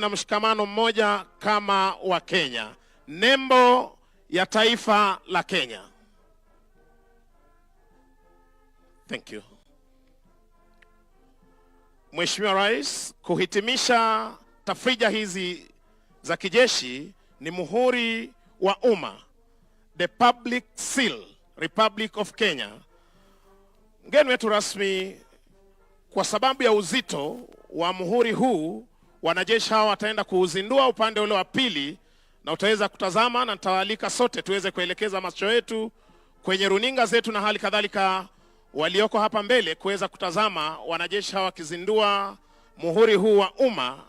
na mshikamano mmoja kama wa Kenya. Nembo ya taifa la Kenya. Thank you. Mheshimiwa Rais, kuhitimisha tafrija hizi za kijeshi ni muhuri wa umma, the public seal, Republic of Kenya. Mgeni wetu rasmi, kwa sababu ya uzito wa muhuri huu, wanajeshi hawa wataenda kuuzindua upande ule wa pili, na utaweza kutazama, na nitawaalika sote tuweze kuelekeza macho yetu kwenye runinga zetu na hali kadhalika walioko hapa mbele kuweza kutazama wanajeshi hawa wakizindua muhuri huu wa umma,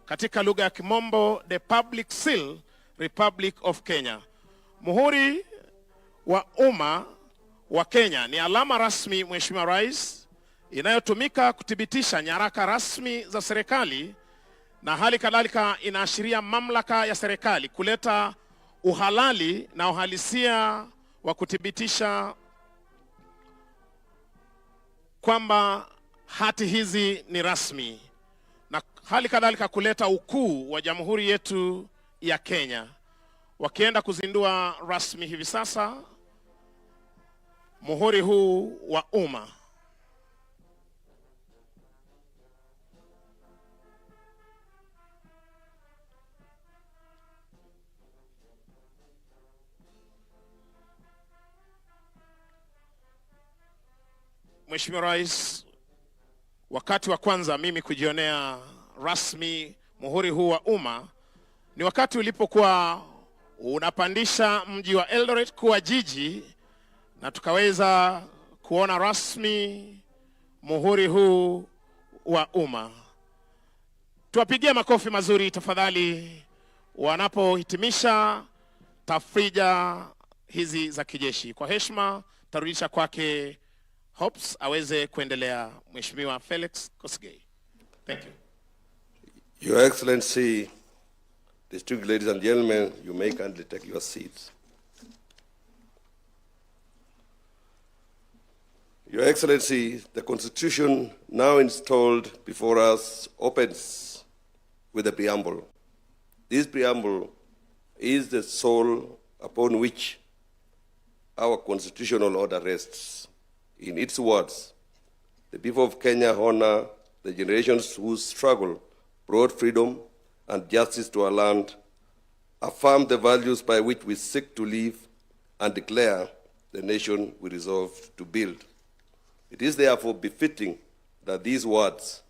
katika lugha ya Kimombo, the public seal, Republic of Kenya. Muhuri wa umma wa Kenya ni alama rasmi, Mheshimiwa Rais, inayotumika kuthibitisha nyaraka rasmi za serikali, na hali kadhalika inaashiria mamlaka ya serikali kuleta uhalali na uhalisia wa kuthibitisha kwamba hati hizi ni rasmi, na hali kadhalika kuleta ukuu wa jamhuri yetu ya Kenya. Wakienda kuzindua rasmi hivi sasa muhuri huu wa umma. Mheshimiwa Rais, wakati wa kwanza mimi kujionea rasmi muhuri huu wa umma ni wakati ulipokuwa unapandisha mji wa Eldoret kuwa jiji, na tukaweza kuona rasmi muhuri huu wa umma. Tuwapigie makofi mazuri tafadhali wanapohitimisha tafrija hizi za kijeshi. Kwa heshima tarudisha kwake Hops aweze kuendelea. Mheshimiwa Felix Kosgei. Thank you. Your Excellency, distinguished ladies and gentlemen, you may kindly take your seats. Your Excellency, the Constitution now installed before us opens with a preamble. This preamble is the soul upon which our constitutional order rests. In its words, the people of Kenya honor the generations whose struggle brought freedom and justice to our land, affirm the values by which we seek to live, and declare the nation we resolve to build. It is therefore befitting that these words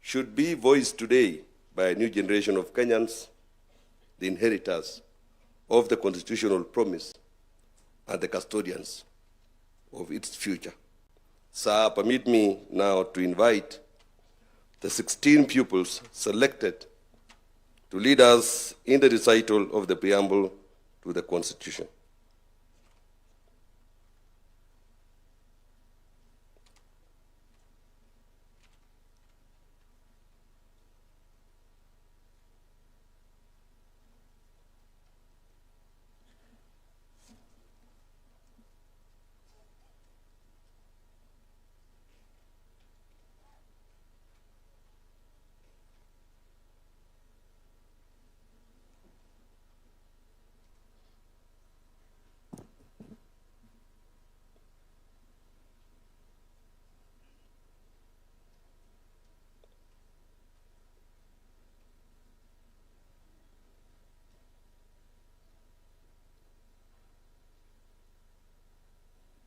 should be voiced today by a new generation of Kenyans, the inheritors of the constitutional promise and the custodians of its future. Sir, permit me now to invite the 16 pupils selected to lead us in the recital of the preamble to the Constitution.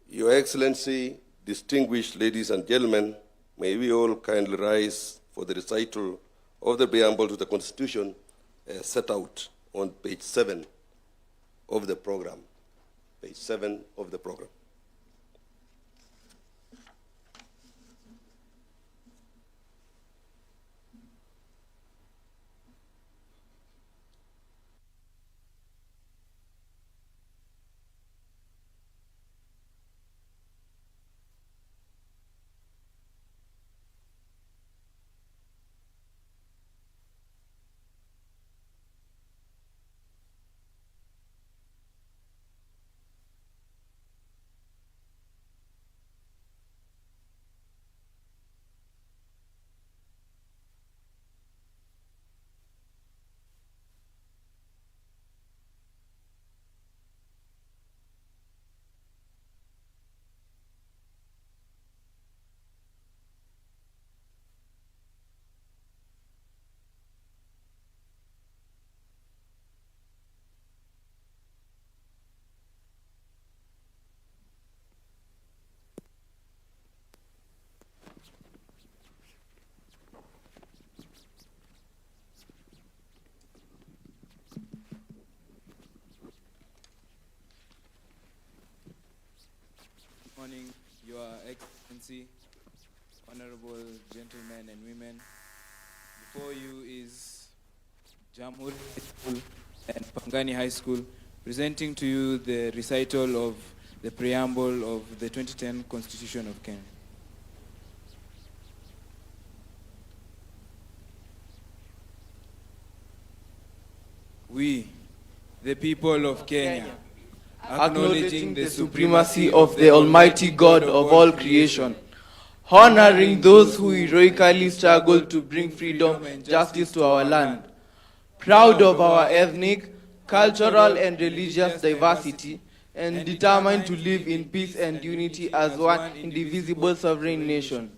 Your Excellency, distinguished ladies and gentlemen, may we all kindly rise for the recital of the preamble to the Constitution set out on page 7 of the program. Page 7 of the program. evening, Your Excellency, honorable gentlemen and women. Before you is Jamhuri High School and Pangani High School, presenting to you the recital of the preamble of the 2010 Constitution of Kenya. We, the people of Kenya, acknowledging the supremacy of the Almighty God of all creation, honoring those who heroically struggled to bring freedom and justice to our land, proud of our ethnic, cultural, and religious diversity, and determined to live in peace and unity as one indivisible sovereign nation,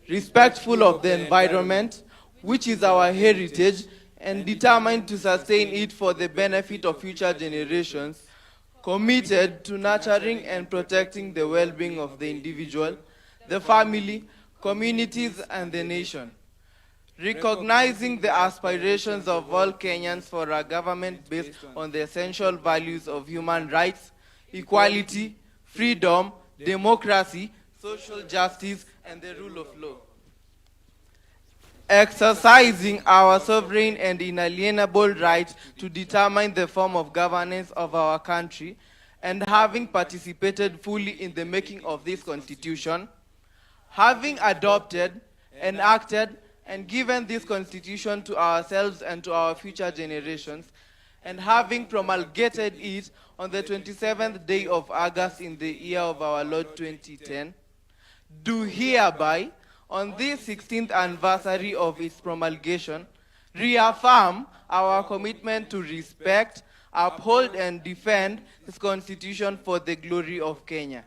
respectful of the environment, which is our heritage, and determined to sustain it for the benefit of future generations, committed to nurturing and protecting the well-being of the individual, the family, communities, and the nation. Recognizing the aspirations of all Kenyans for a government based on the essential values of human rights, equality, freedom, democracy, social justice, and the rule of law. Exercising our sovereign and inalienable right to determine the form of governance of our country, and having participated fully in the making of this constitution, having adopted, enacted, and given this constitution to ourselves and to our future generations, and having promulgated it on the 27th day of August in the year of our Lord 2010, do hereby, on this 16th anniversary of its promulgation, reaffirm our commitment to respect, uphold, and defend this constitution for the glory of Kenya.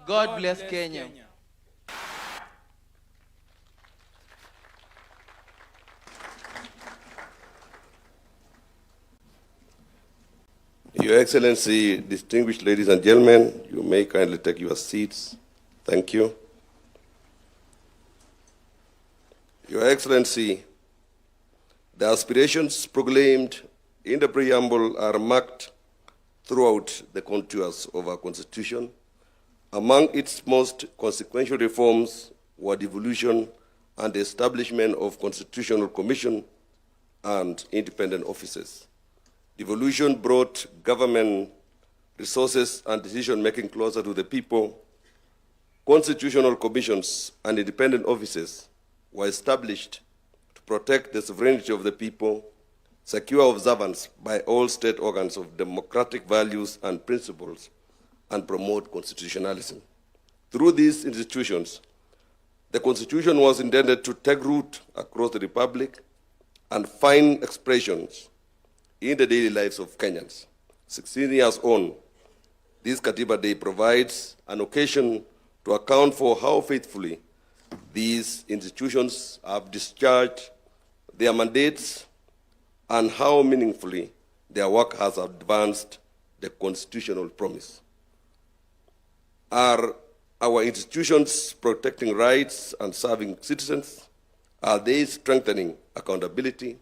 God bless Kenya. Your Excellency, distinguished ladies and gentlemen, you may kindly take your seats. Thank you. Your Excellency, the aspirations proclaimed in the preamble are marked throughout the contours of our Constitution. Among its most consequential reforms were devolution and the establishment of constitutional commission and independent offices. Devolution brought government resources and decision-making closer to the people. Constitutional commissions and independent offices were established to protect the sovereignty of the people, secure observance by all state organs of democratic values and principles, and promote constitutionalism. Through these institutions, the Constitution was intended to take root across the Republic and find expressions in the daily lives of Kenyans. 16 years on, this Katiba Day provides an occasion to account for how faithfully these institutions have discharged their mandates and how meaningfully their work has advanced the constitutional promise. Are our institutions protecting rights and serving citizens? Are they strengthening accountability?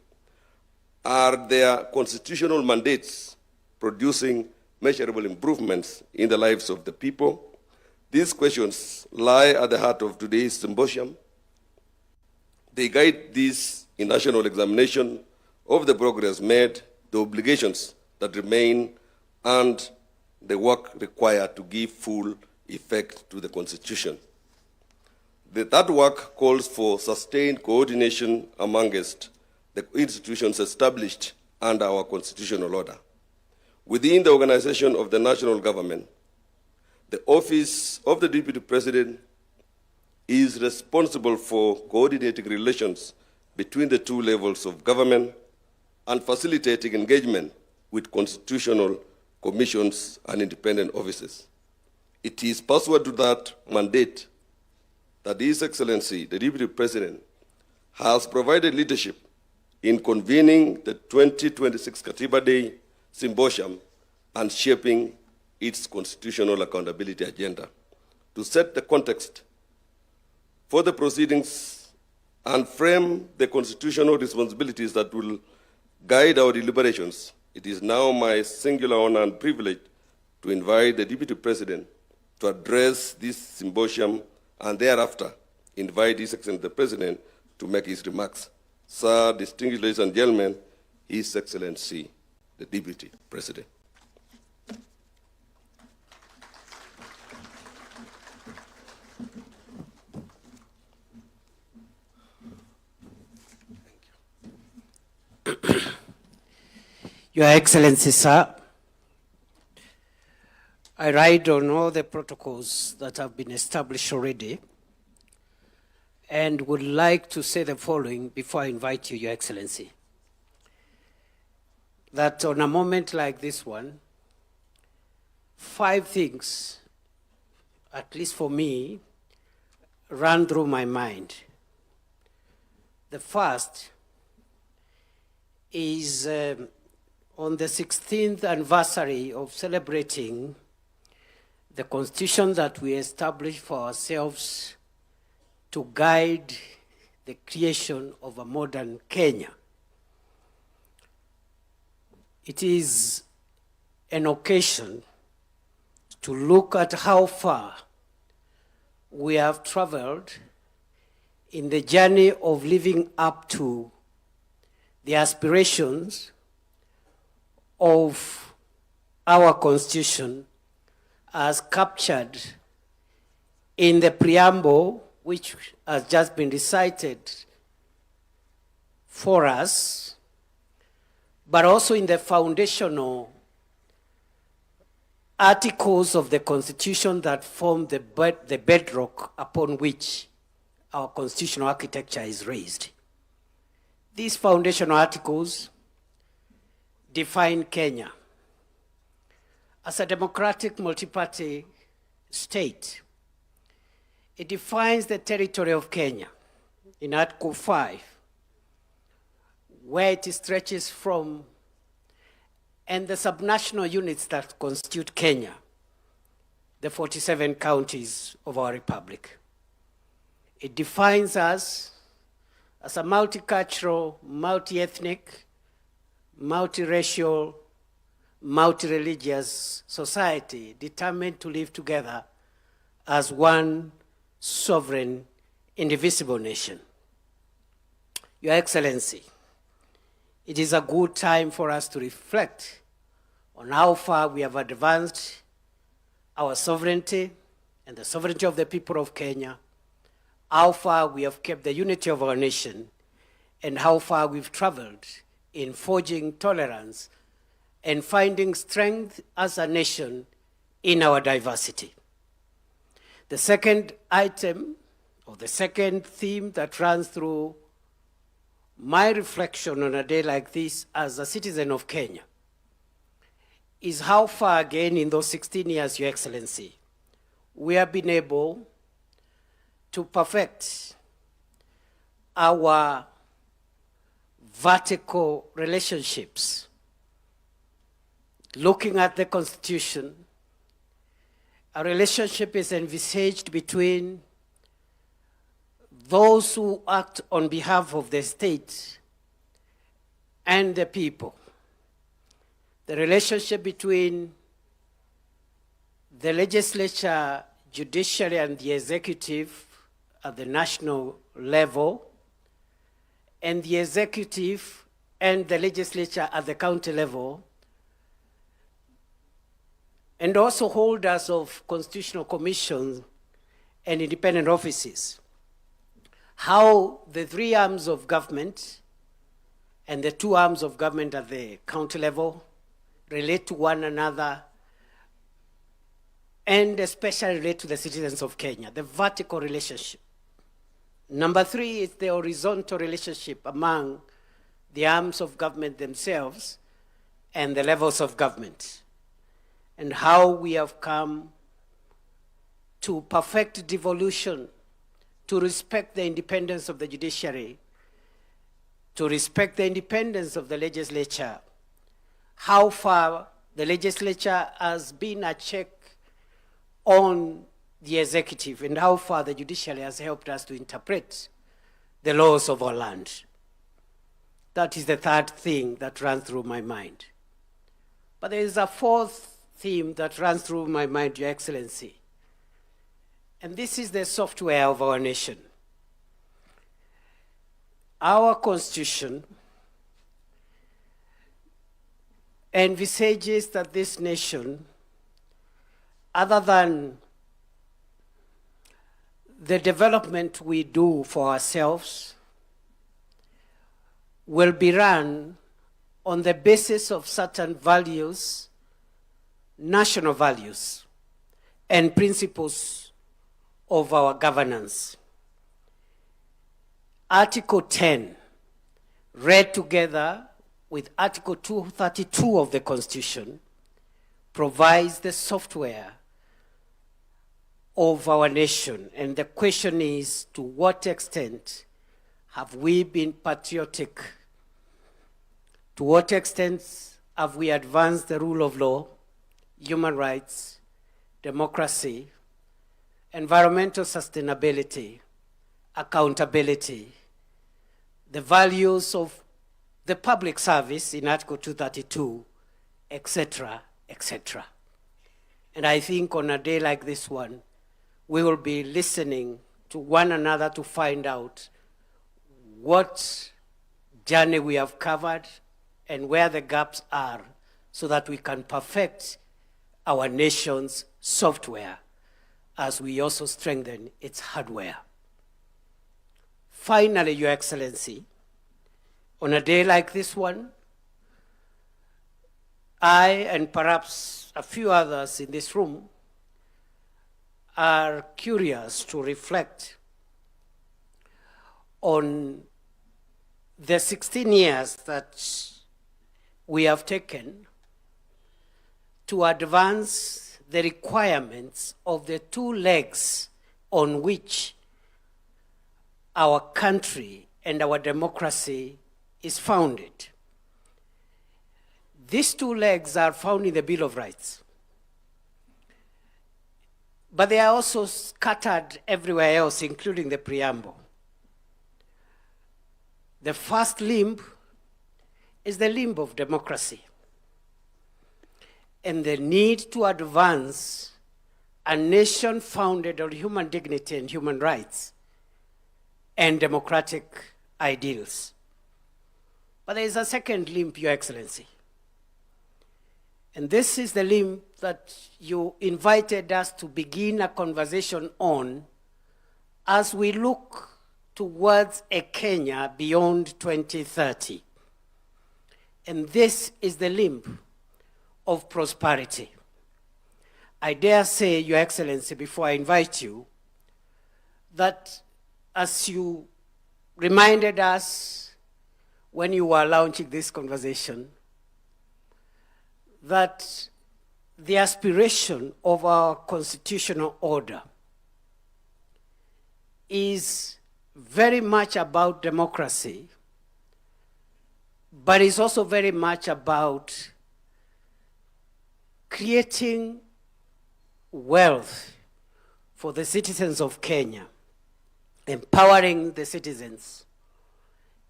Are their constitutional mandates producing measurable improvements in the lives of the people? These questions lie at the heart of today's symposium. They guide this national examination of the progress made, the obligations that remain, and the work required to give full effect to the Constitution. That work calls for sustained coordination amongst the institutions established under our constitutional order. Within the organization of the national government, the office of the Deputy President is responsible for coordinating relations between the two levels of government and facilitating engagement with constitutional commissions and independent offices. It is pursuant to that mandate that His Excellency, the Deputy President, has provided leadership in convening the 2026 Katiba Day Symposium and shaping its constitutional accountability agenda. To set the context for the proceedings and frame the constitutional responsibilities that will guide our deliberations, it is now my singular honor and privilege to invite the Deputy President to address this symposium and thereafter invite His Excellency the President to make his remarks. Sir, distinguished ladies and gentlemen, His Excellency the Deputy President. Your Excellency, sir, I ride on all the protocols that have been established already and would like to say the following before I invite you, Your Excellency. That on a moment like this one, 5 things, at least for me, ran through my mind. The first is on the 16th anniversary of celebrating the constitution that we established for ourselves to guide the creation of a modern Kenya. It is an occasion to look at how far we have traveled in the journey of living up to the aspirations of our Constitution as captured in the preamble, which has just been recited for us, but also in the foundational articles of the Constitution that form the bedrock upon which our constitutional architecture is raised. These foundational articles define Kenya as a democratic multi-party state. It defines the territory of Kenya in Article 5, where it stretches from, and the subnational units that constitute Kenya, the 47 counties of our republic. It defines us as a multicultural, multi-ethnic, multiracial, multi-religious society determined to live together as one sovereign, indivisible nation. Your Excellency, it is a good time for us to reflect on how far we have advanced our sovereignty and the sovereignty of the people of Kenya, how far we have kept the unity of our nation, and how far we've traveled in forging tolerance and finding strength as a nation in our diversity. The second item, or the second theme that runs through my reflection on a day like this as a citizen of Kenya, is how far again in those 16 years, Your Excellency, we have been able to perfect our vertical relationships. Looking at the Constitution, a relationship is envisaged between those who act on behalf of the state and the people. The relationship between the legislature, judiciary, and the executive at the national level, and the executive and the legislature at the county level, and also holders of constitutional commissions and independent offices. How the 3 arms of government and the 2 arms of government at the county level relate to one another, and especially relate to the citizens of Kenya, the vertical relationship. Number 3 is the horizontal relationship among the arms of government themselves and the levels of government, and how we have come to perfect devolution, to respect the independence of the judiciary, to respect the independence of the legislature, how far the legislature has been a check on the executive, and how far the judiciary has helped us to interpret the laws of our land. That is the third thing that runs through my mind. But there is a fourth theme that runs through my mind, Your Excellency, And this is the software of our nation. Our Constitution envisages that this nation, other than the development we do for ourselves, will be run on the basis of certain values, national values, and principles of our governance. Article 10, read together with Article 232 of the Constitution, provides the software of our nation. And the question is, to what extent have we been patriotic? To what extent have we advanced the rule of law, human rights, democracy, environmental sustainability, accountability, the values of the public service in Article 232, etc., etc. And I think on a day like this one, we will be listening to one another to find out what journey we have covered and where the gaps are, so that we can perfect our nation's software as we also strengthen its hardware. Finally, Your Excellency, on a day like this one, I and perhaps a few others in this room are curious to reflect on the 16 years that we have taken to advance the requirements of the two legs on which our country and our democracy is founded. These two legs are found in the Bill of Rights, but they are also scattered everywhere else, including the preamble. The first limb is the limb of democracy and the need to advance a nation founded on human dignity and human rights and democratic ideals. But there is a second limb, Your Excellency. And this is the limb that you invited us to begin a conversation on as we look towards a Kenya beyond 2030. And this is the limb of prosperity. I dare say, Your Excellency, before I invite you, that as you reminded us when you were launching this conversation, that the aspiration of our constitutional order is very much about democracy, but it's also very much about creating wealth for the citizens of Kenya, empowering the citizens,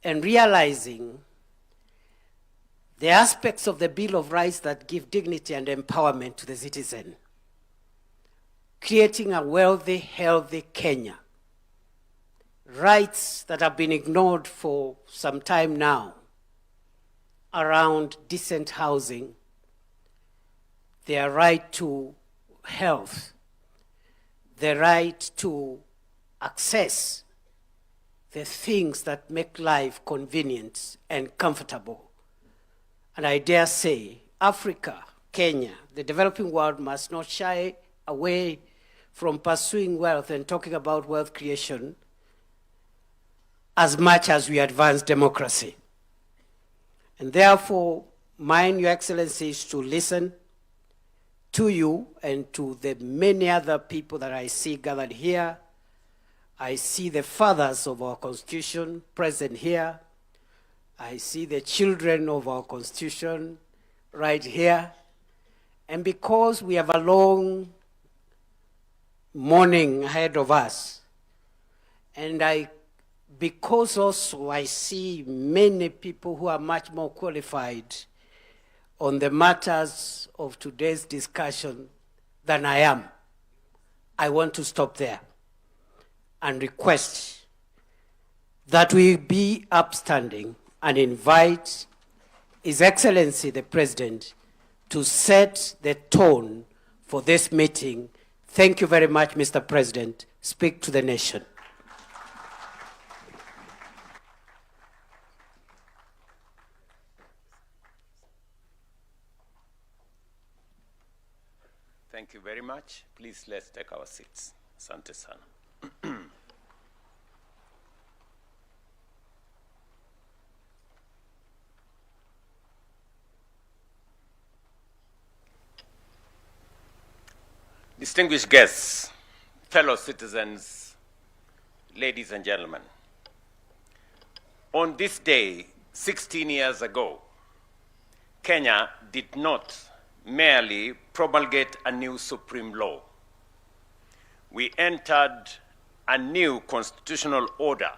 and realizing the aspects of the Bill of Rights that give dignity and empowerment to the citizen, creating a wealthy, healthy Kenya. Rights that have been ignored for some time now around decent housing, their right to health, the right to access the things that make life convenient and comfortable. And I dare say, Africa, Kenya, the developing world must not shy away from pursuing wealth and talking about wealth creation as much as we advance democracy. And therefore, mine, Your Excellency, is to listen to you and to the many other people that I see gathered here. I see the fathers of our Constitution present here. I see the children of our Constitution right here. And because we have a long morning ahead of us, and because also I see many people who are much more qualified on the matters of today's discussion than I am, I want to stop there and request that we be upstanding and invite His Excellency the President to set the tone for this meeting. Thank you very much, Mr. President. Speak to the nation. Thank you very much. Please, let's take our seats. Asante sana. Distinguished guests, fellow citizens, ladies and gentlemen, on this day, 16 years ago, Kenya did not merely promulgate a new supreme law. We entered a new constitutional order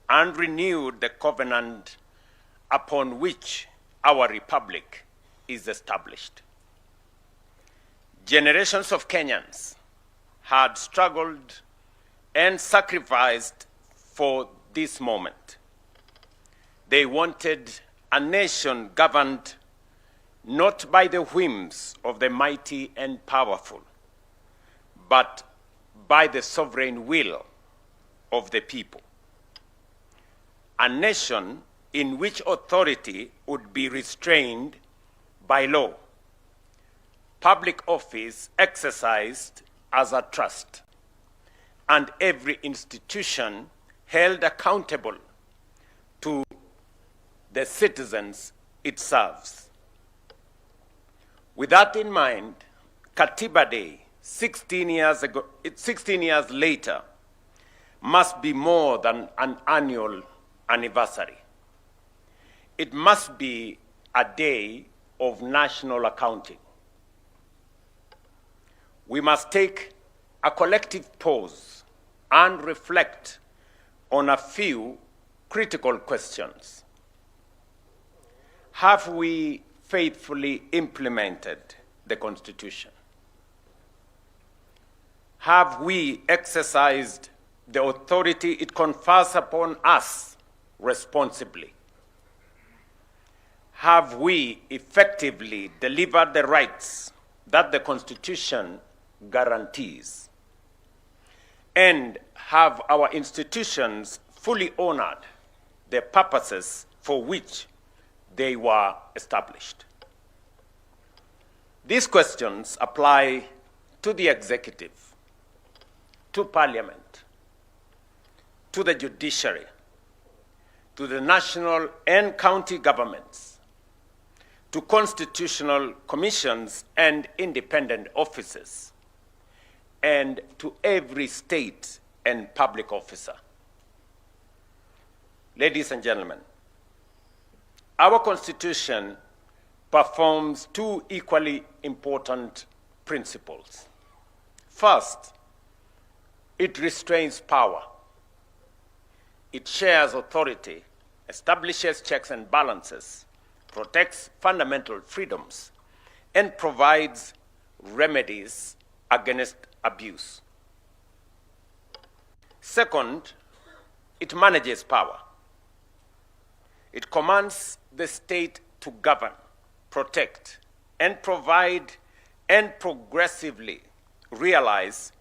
and renewed the covenant upon which our republic is established. Generations of Kenyans had struggled and sacrificed for this moment. They wanted a nation governed not by the whims of the mighty and powerful, but by the sovereign will of the people. A nation in which authority would be restrained by law, public office exercised as a trust, and every institution held accountable to the citizens it serves. With that in mind, Katiba Day, 16 years later, must be more than an annual anniversary. It must be a day of national accounting. We must take a collective pause and reflect on a few critical questions. Have we faithfully implemented the Constitution? Have we exercised the authority it confers upon us responsibly? Have we effectively delivered the rights that the Constitution guarantees? And have our institutions fully honored the purposes for which they were established? These questions apply to the executive, to Parliament, to the judiciary, to the national and county governments, to constitutional commissions and independent offices, and to every state and public officer. Ladies and gentlemen, our Constitution performs two equally important principles. First, it restrains power. It shares authority, establishes checks and balances, protects fundamental freedoms, and provides remedies against abuse. Second, it manages power. It commands the state to govern, protect, and provide, and progressively realize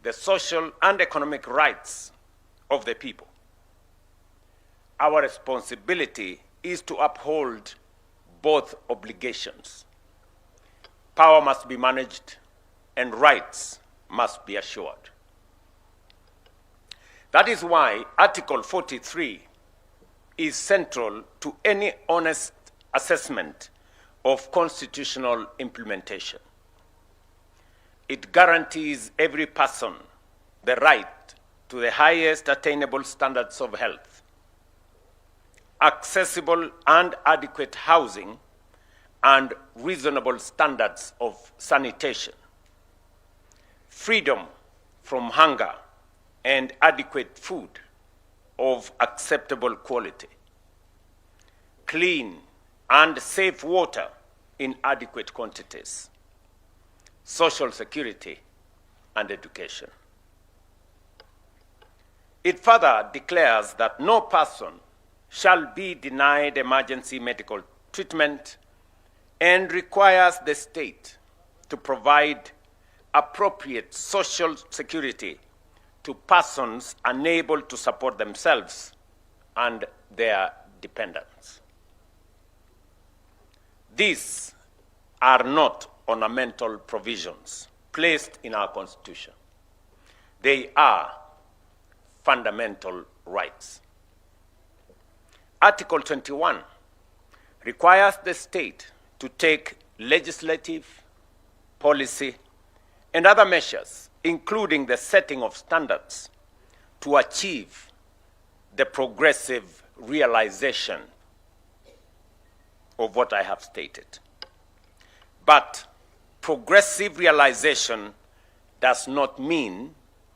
the social and economic rights of the people. Our responsibility is to uphold both obligations. Power must be managed and rights must be assured. That is why Article 43 is central to any honest assessment of constitutional implementation. It guarantees every person the right to the highest attainable standards of health, accessible and adequate housing, and reasonable standards of sanitation, freedom from hunger, and adequate food of acceptable quality, clean and safe water in adequate quantities, social security, and education. It further declares that no person shall be denied emergency medical treatment and requires the state to provide appropriate social security to persons unable to support themselves and their dependents. These are not ornamental provisions placed in our Constitution. They are fundamental rights. Article 21 requires the state to take legislative, policy, and other measures, including the setting of standards, to achieve the progressive realization of what I have stated. But progressive realization does not mean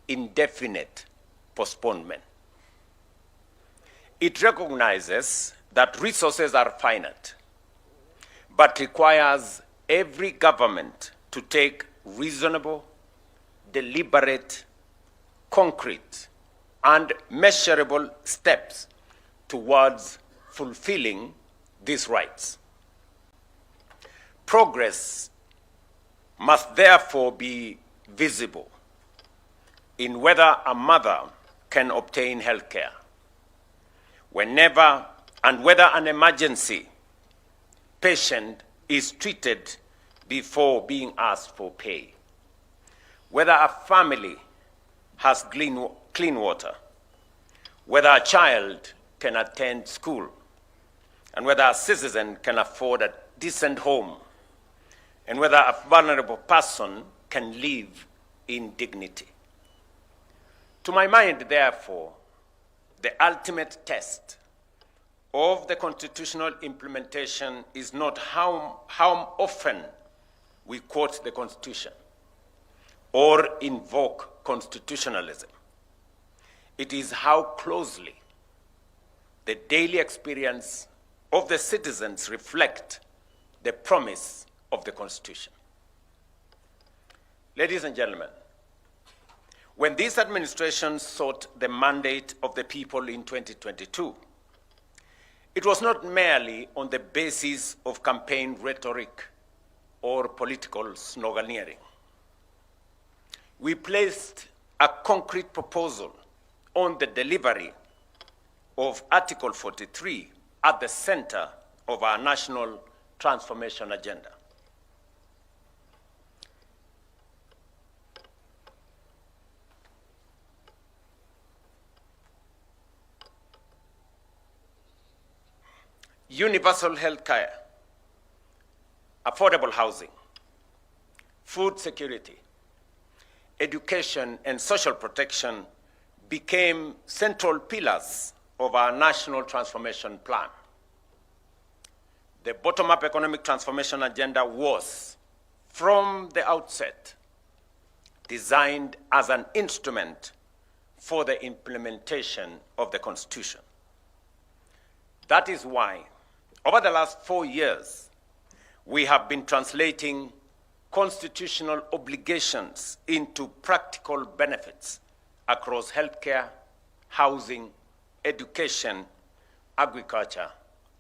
indefinite postponement. It recognizes that resources are finite, but requires every government to take reasonable, deliberate, concrete, and measurable steps towards fulfilling these rights. Progress must therefore be visible in whether a mother can obtain health care, whenever and whether an emergency patient is treated before being asked for pay, whether a family has clean water, whether a child can attend school, and whether a citizen can afford a decent home, and whether a vulnerable person can live in dignity. To my mind, therefore, the ultimate test of the constitutional implementation is not how often we quote the Constitution or invoke constitutionalism. It is how closely the daily experience of the citizens reflect the promise of the Constitution. Ladies and gentlemen, when this administration sought the mandate of the people in 2022, it was not merely on the basis of campaign rhetoric or political sloganeering. We placed a concrete proposal on the delivery of Article 43 at the center of our national transformation agenda. Universal health care, affordable housing, food security, education, and social protection became central pillars of our national transformation plan. The bottom-up economic transformation agenda was, from the outset, designed as an instrument for the implementation of the Constitution. That is why, over the last 4 years, we have been translating constitutional obligations into practical benefits across healthcare, housing, education, agriculture,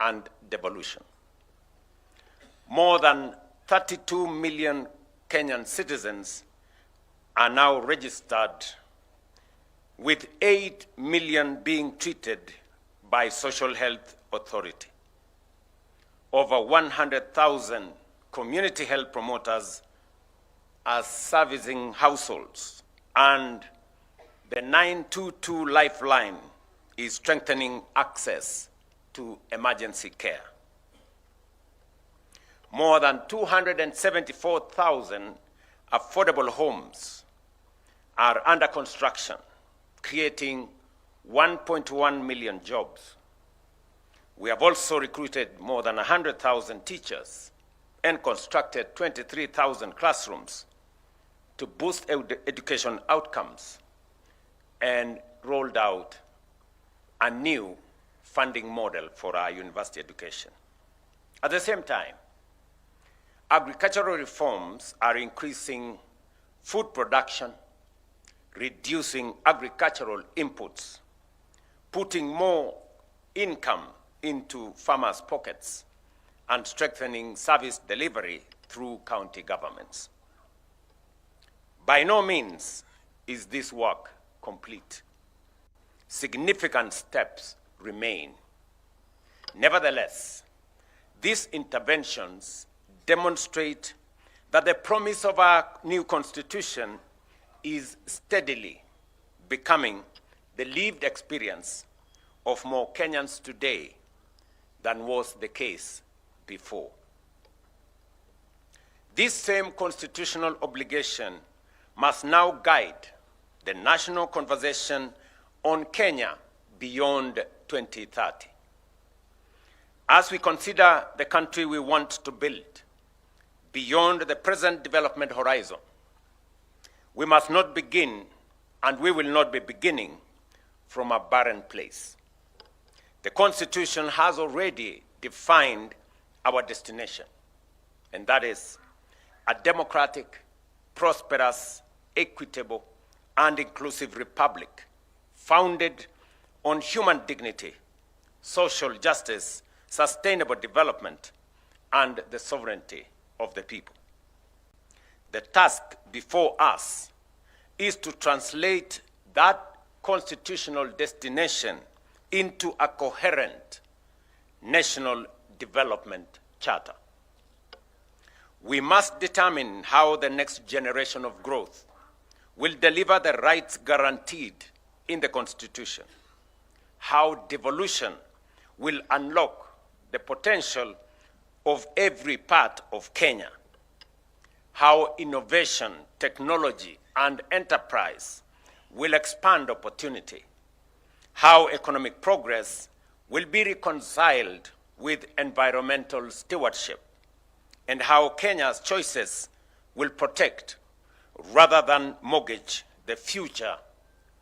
and devolution. More than 32 million Kenyan citizens are now registered, with 8 million being treated by Social Health Authority. Over 100,000 community health promoters are servicing households, and the 922 Lifeline is strengthening access to emergency care. More than 274,000 affordable homes are under construction, creating 1.1 million jobs. We have also recruited more than 100,000 teachers and constructed 23,000 classrooms to boost education outcomes, and rolled out a new funding model for our university education. At the same time, agricultural reforms are increasing food production reducing agricultural inputs, putting more income into farmers' pockets, and strengthening service delivery through county governments. By no means is this work complete. Significant steps remain. Nevertheless, these interventions demonstrate that the promise of our new constitution is steadily becoming the lived experience of more Kenyans today than was the case before. This same constitutional obligation must now guide the national conversation on Kenya beyond 2030. As we consider the country we want to build beyond the present development horizon, we must not begin, and we will not be beginning, from a barren place. The Constitution has already defined our destination, and that is a democratic, prosperous, equitable, and inclusive republic founded on human dignity, social justice, sustainable development, and the sovereignty of the people. The task before us is to translate that constitutional destination into a coherent national development charter. We must determine how the next generation of growth will deliver the rights guaranteed in the Constitution, how devolution will unlock the potential of every part of Kenya, how innovation, technology, and enterprise will expand opportunity, how economic progress will be reconciled with environmental stewardship, and how Kenya's choices will protect rather than mortgage the future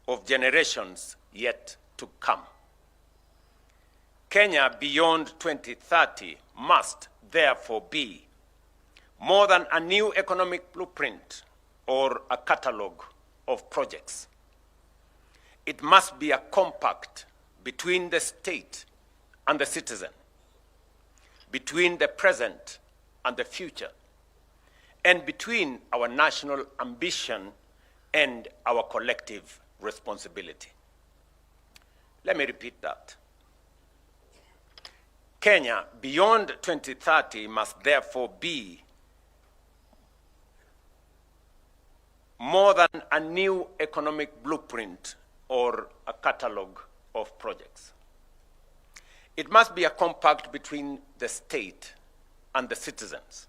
of generations yet to come. Kenya beyond 2030 must therefore be more than a new economic blueprint or a catalogue of projects. It must be a compact between the state and the citizen, between the present and the future, and between our national ambition and our collective responsibility. Let me repeat that. Kenya beyond 2030 must therefore be more than a new economic blueprint or a catalogue of projects. It must be a compact between the state and the citizens,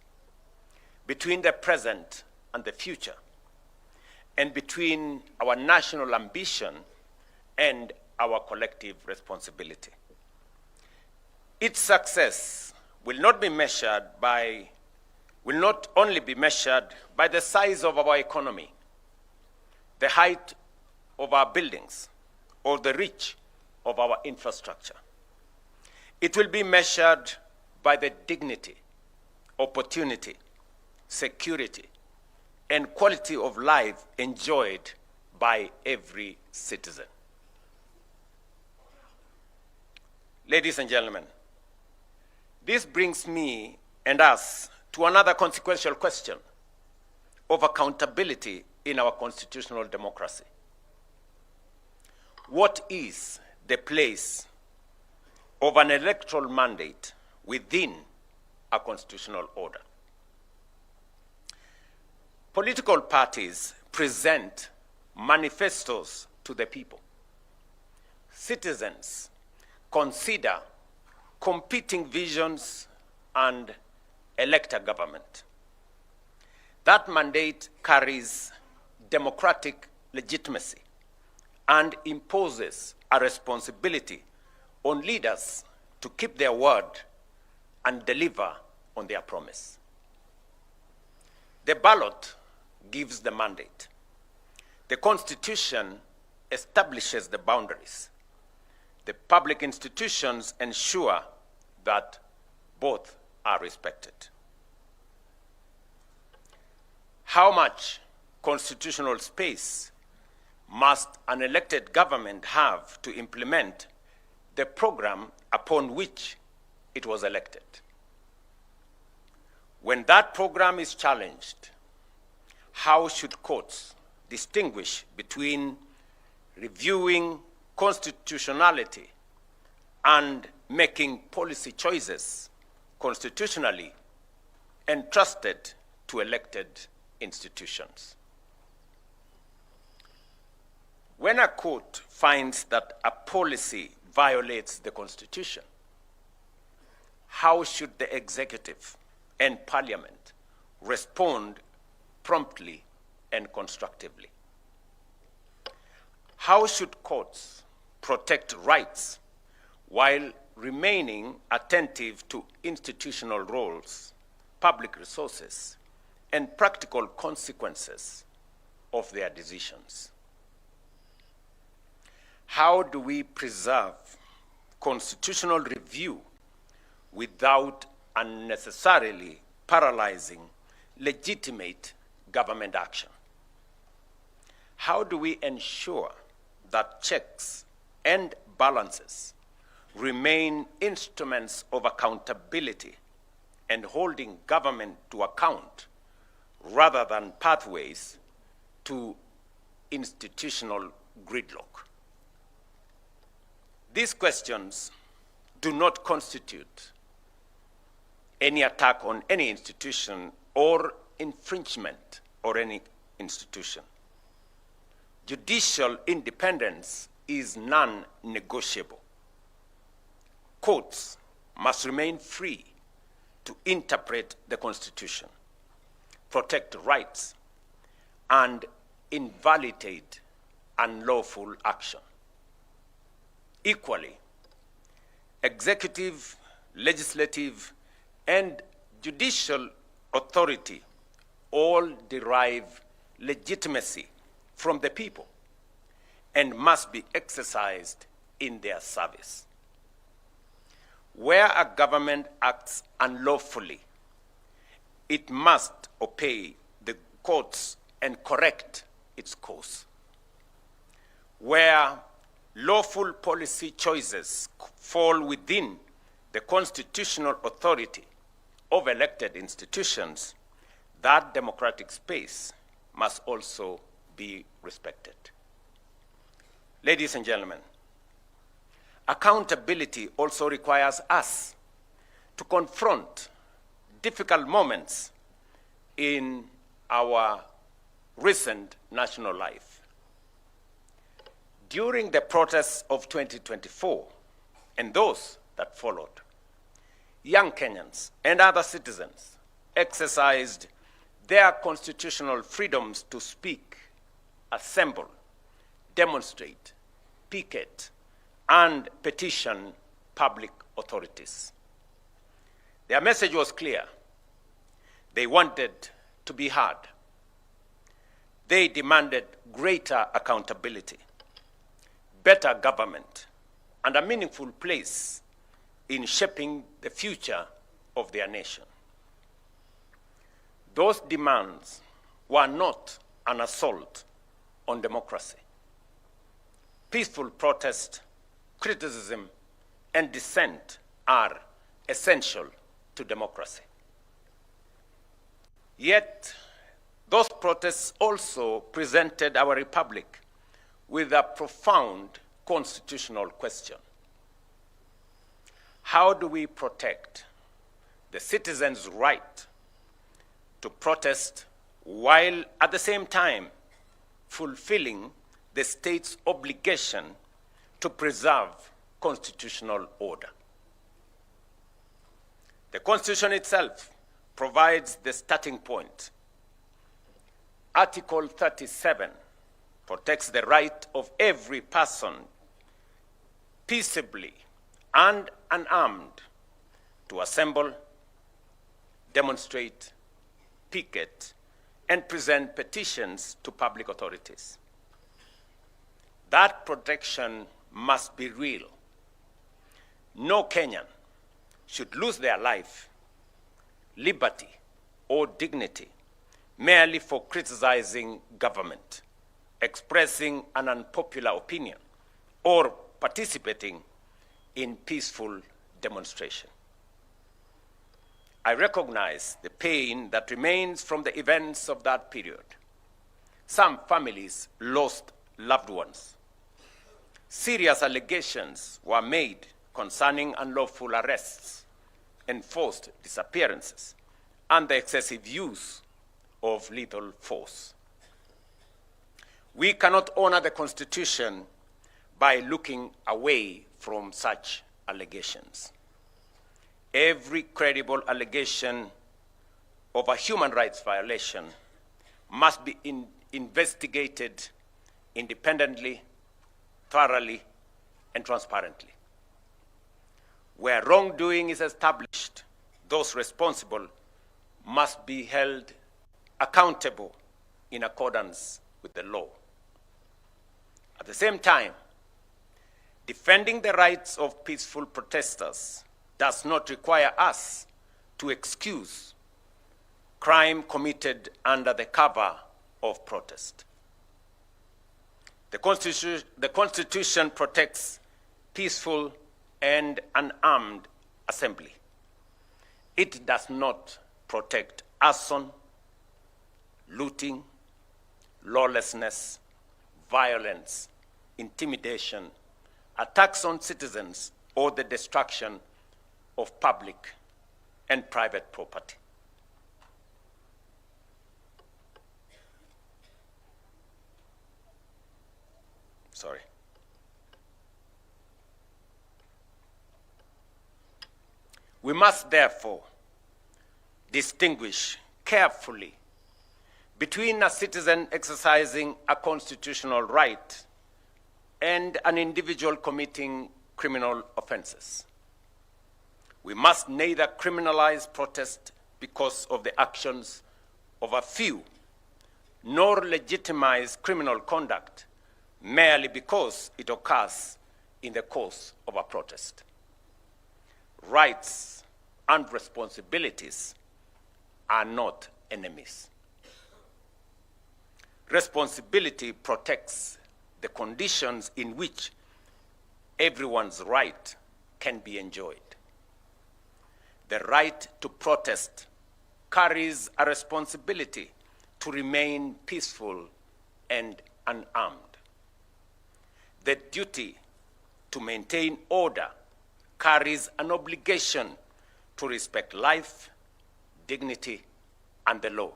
between the present and the future, and between our national ambition and our collective responsibility. Its success will not only be measured by the size of our economy, the height of our buildings, or the reach of our infrastructure. It will be measured by the dignity, opportunity, security, and quality of life enjoyed by every citizen. Ladies and gentlemen, this brings me and us to another consequential question of accountability in our constitutional democracy. What is the place of an electoral mandate within a constitutional order? Political parties present manifestos to the people. Citizens consider competing visions and elect a government. That mandate carries democratic legitimacy and imposes a responsibility on leaders to keep their word and deliver on their promise. The ballot gives the mandate. The Constitution establishes the boundaries. The public institutions ensure that both are respected. How much constitutional space must an elected government have to implement the program upon which it was elected. When that program is challenged, how should courts distinguish between reviewing constitutionality and making policy choices constitutionally entrusted to elected institutions? When a court finds that a policy violates the Constitution, how should the executive and parliament respond promptly and constructively? How should courts protect rights while remaining attentive to institutional roles, public resources, and practical consequences of their decisions? How do we preserve constitutional review without unnecessarily paralyzing legitimate government action? How do we ensure that checks and balances remain instruments of accountability and holding government to account rather than pathways to institutional gridlock? These questions do not constitute any attack on any institution or infringement on any institution. Judicial independence is non-negotiable. Courts must remain free to interpret the Constitution, protect rights, and invalidate unlawful action. Equally, executive, legislative, and judicial authority all derive legitimacy from the people and must be exercised in their service. Where a government acts unlawfully, it must obey the courts and correct its course. Where lawful policy choices fall within the constitutional authority of elected institutions, that democratic space must also be respected. Ladies and gentlemen, accountability also requires us to confront difficult moments in our recent national life. During the protests of 2024 and those that followed, young Kenyans and other citizens exercised their constitutional freedoms to speak, assemble, demonstrate, picket, and petition public authorities. Their message was clear. They wanted to be heard. They demanded greater accountability, better government, and a meaningful place in shaping the future of their nation. Those demands were not an assault on democracy. Peaceful protest, criticism, and dissent are essential to democracy. Yet, those protests also presented our republic with a profound constitutional question. How do we protect the citizens' right to protest while at the same time fulfilling the state's obligation to preserve constitutional order? The Constitution itself provides the starting point. Article 37 protects the right of every person peaceably and unarmed to assemble, demonstrate, picket, and present petitions to public authorities. That protection must be real. No Kenyan should lose their life, liberty, or dignity merely for criticizing government expressing an unpopular opinion, or participating in peaceful demonstration. I recognize the pain that remains from the events of that period. Some families lost loved ones. Serious allegations were made concerning unlawful arrests, enforced disappearances, and the excessive use of lethal force. We cannot honor the Constitution by looking away from such allegations. Every credible allegation of a human rights violation must be investigated independently, thoroughly, and transparently. Where wrongdoing is established, those responsible must be held accountable in accordance with the law. At the same time, defending the rights of peaceful protesters does not require us to excuse crime committed under the cover of protest. The Constitution protects peaceful and unarmed assembly. It does not protect arson, looting, lawlessness, violence, intimidation, attacks on citizens, or the destruction of public and private property. Sorry. We must therefore distinguish carefully between a citizen exercising a constitutional right and an individual committing criminal offenses. We must neither criminalize protest because of the actions of a few, nor legitimize criminal conduct merely because it occurs in the course of a protest. Rights and responsibilities are not enemies. Responsibility protects the conditions in which everyone's right can be enjoyed. The right to protest carries a responsibility to remain peaceful and unarmed. The duty to maintain order carries an obligation to respect life, dignity, and the law.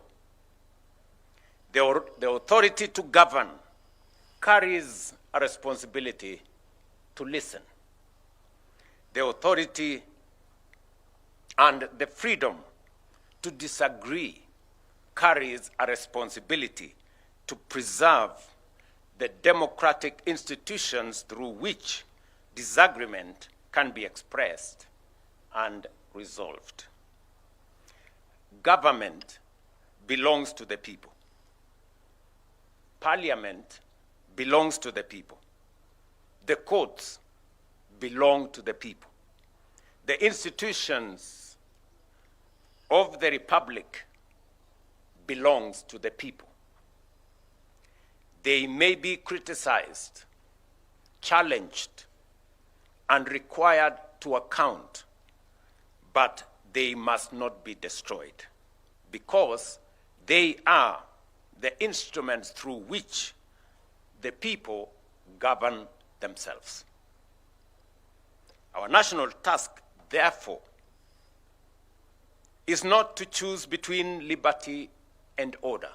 The authority to govern carries a responsibility to listen. The authority and the freedom to disagree carries a responsibility to preserve the democratic institutions through which disagreement can be expressed and resolved. Government belongs to the people. Parliament belongs to the people. The courts belong to the people. The institutions of the republic belongs to the people. They may be criticized, challenged, and required to account, but they must not be destroyed because they are the instruments through which the people govern themselves. Our national task, therefore, is not to choose between liberty and order.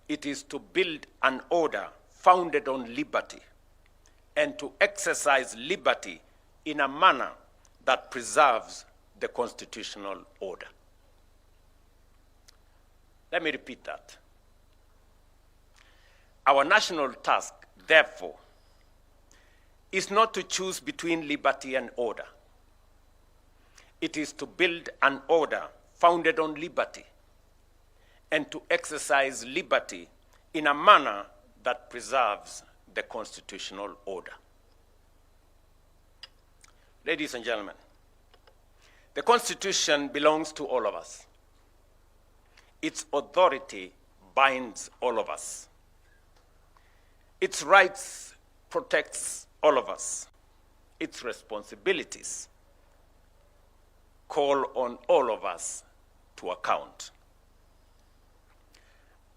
It is to build an order founded on liberty and to exercise liberty in a manner that preserves the constitutional order. Let me repeat that. Our national task, therefore, is not to choose between liberty and order. It is to build an order founded on liberty and to exercise liberty in a manner that preserves the constitutional order. Ladies and gentlemen, the Constitution belongs to all of us. Its authority binds all of us. Its rights protects all of us. Its responsibilities call on all of us to account.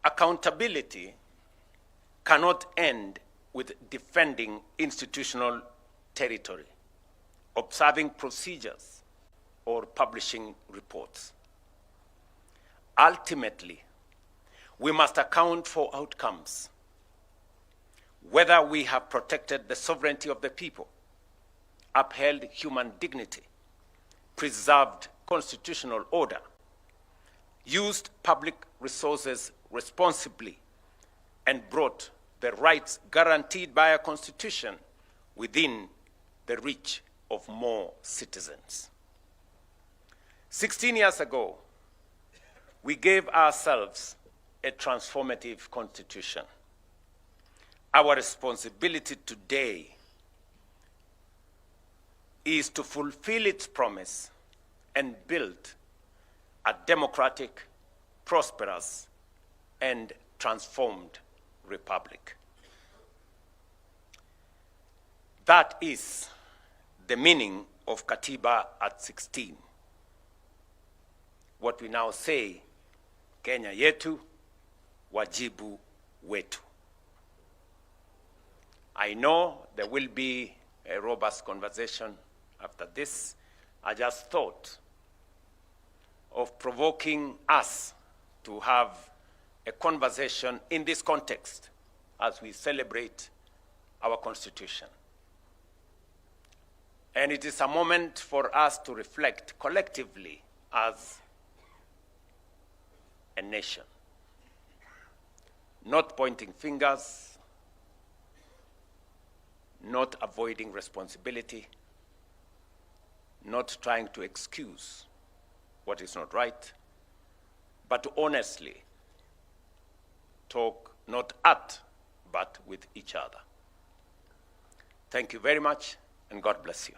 Accountability cannot end with defending institutional territory, observing procedures, or publishing reports. Ultimately, we must account for outcomes, whether we have protected the sovereignty of the people, upheld human dignity, preserved constitutional order, used public resources responsibly, and brought the rights guaranteed by our Constitution within the reach of more citizens. 16 years ago, we gave ourselves a transformative Constitution. Our responsibility today is to fulfill its promise and build a democratic, prosperous, and transformed republic. That is the meaning of Katiba at 16. What we now say, Kenya yetu, wajibu wetu. I know there will be a robust conversation after this. I just thought of provoking us to have a conversation in this context as we celebrate our Constitution. And it is a moment for us to reflect collectively as a nation, not pointing fingers, not avoiding responsibility, not trying to excuse what is not right, but to honestly talk not at, but with each other. Thank you very much, and God bless you.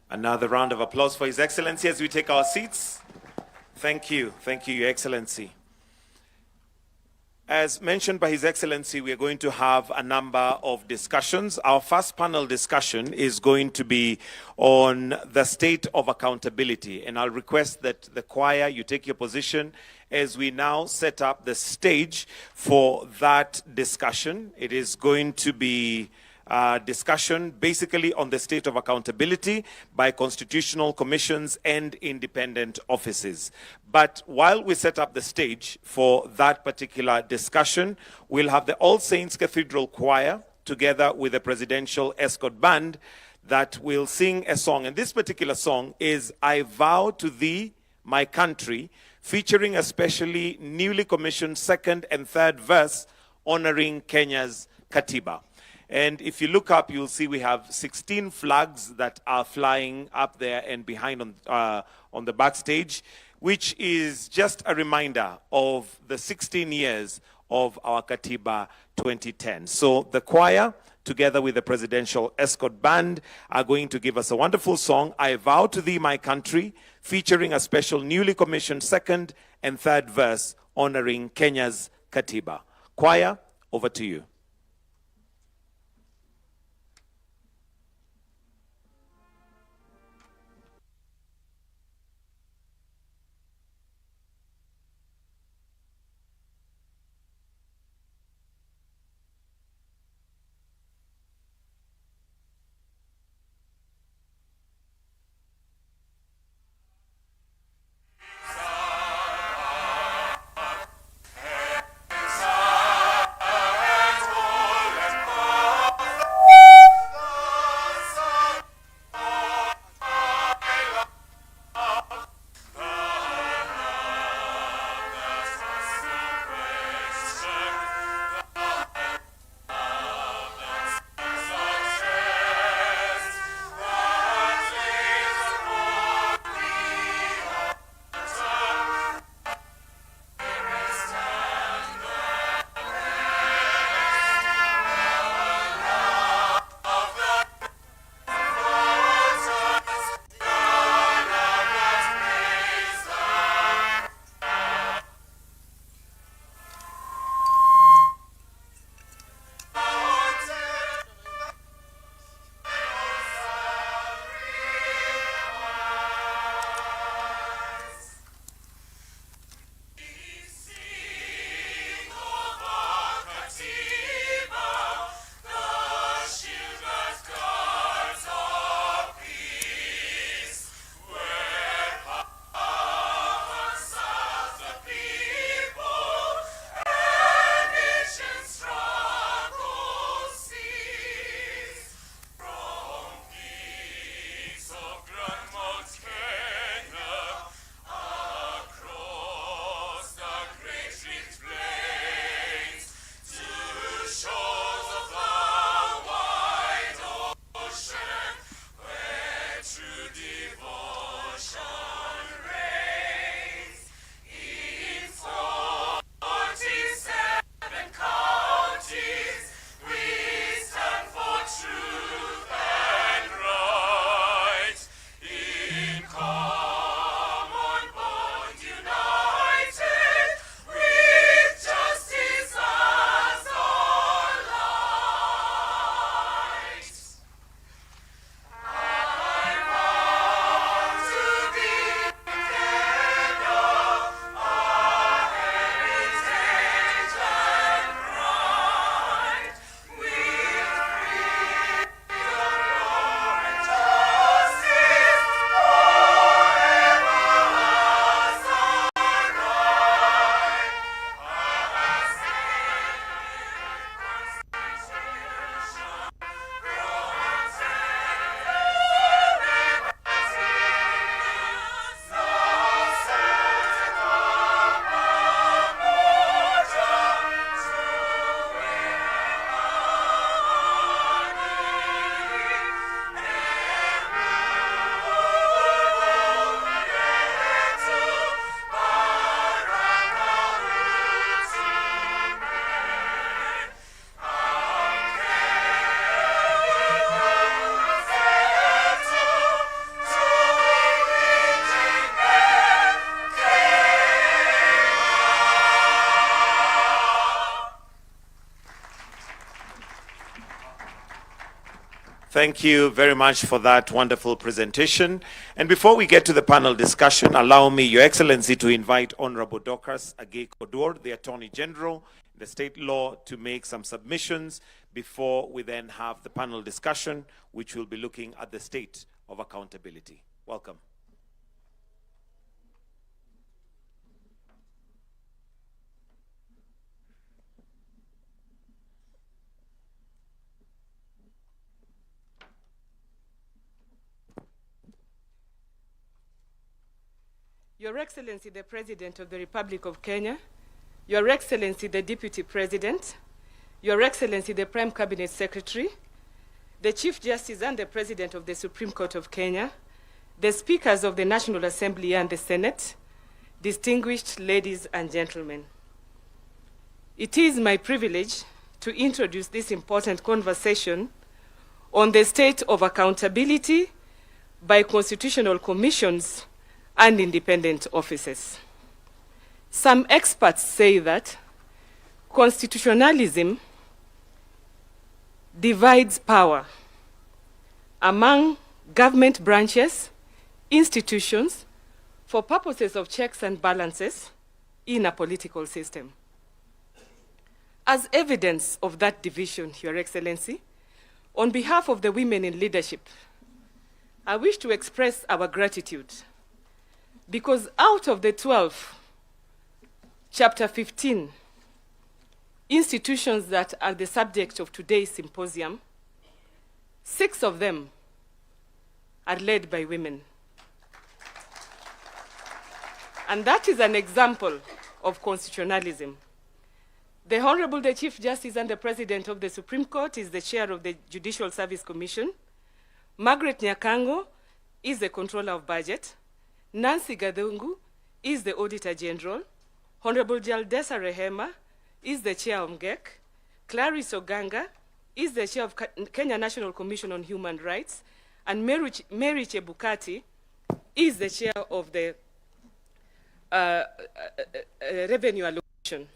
Another round of applause for His Excellency as we take our seats. Thank you, Your Excellency. As mentioned by His Excellency, we are going to have a number of discussions. Our first panel discussion is going to be on the state of accountability. And I'll request that the choir, you take your position as we now set up the stage for that discussion. It is going to be discussion basically on the state of accountability by constitutional commissions and independent offices. But while we set up the stage for that particular discussion, we'll have the All Saints Cathedral Choir together with the Presidential Escort Band that will sing a song. And this particular song is I Vow to Thee, My Country, featuring a specially newly commissioned second and third verse honoring Kenya's Katiba. And if you look up, you'll see we have 16 flags that are flying up there and behind on the backstage, which is just a reminder of the 16 years of our Katiba 2010. So the choir, together with the Presidential Escort Band, are going to give us a wonderful song, I Vow to Thee, My Country, featuring a special newly commissioned second and third verse honoring Kenya's Katiba. Choir, over to you. Thank you very much for that wonderful presentation. And before we get to the panel discussion, allow me, Your Excellency, to invite Honorable Dorcas Agei-Kodwor, the Attorney General, the state law, to make some submissions before we then have the panel discussion, which will be looking at the state of accountability. Welcome. Your Excellency, the President of the Republic of Kenya, Your Excellency, the Deputy President, Your Excellency, the Prime Cabinet Secretary, the Chief Justice and the President of the Supreme Court of Kenya, the Speakers of the National Assembly and the Senate, distinguished ladies and gentlemen. It is my privilege to introduce this important conversation on the state of accountability by constitutional commissions and independent offices. Some experts say that constitutionalism divides power among government branches, institutions, for purposes of checks and balances in a political system. As evidence of that division, Your Excellency, on behalf of the women in leadership, I wish to express our gratitude because out of the 12, Chapter 15, institutions that are the subject of today's symposium, 6 of them are led by women. And that is an example of constitutionalism. The Honorable the Chief Justice and the President of the Supreme Court is the chair of the Judicial Service Commission. Margaret Nyakango is the controller of budget. Nancy Gadungu is the Auditor General. Honorable Jaldesa Rehema is the chair of MGEC. Clarice Oganga is the chair of Kenya National Commission on Human Rights. And Mary Chebukati is the chair of the Revenue Allocation.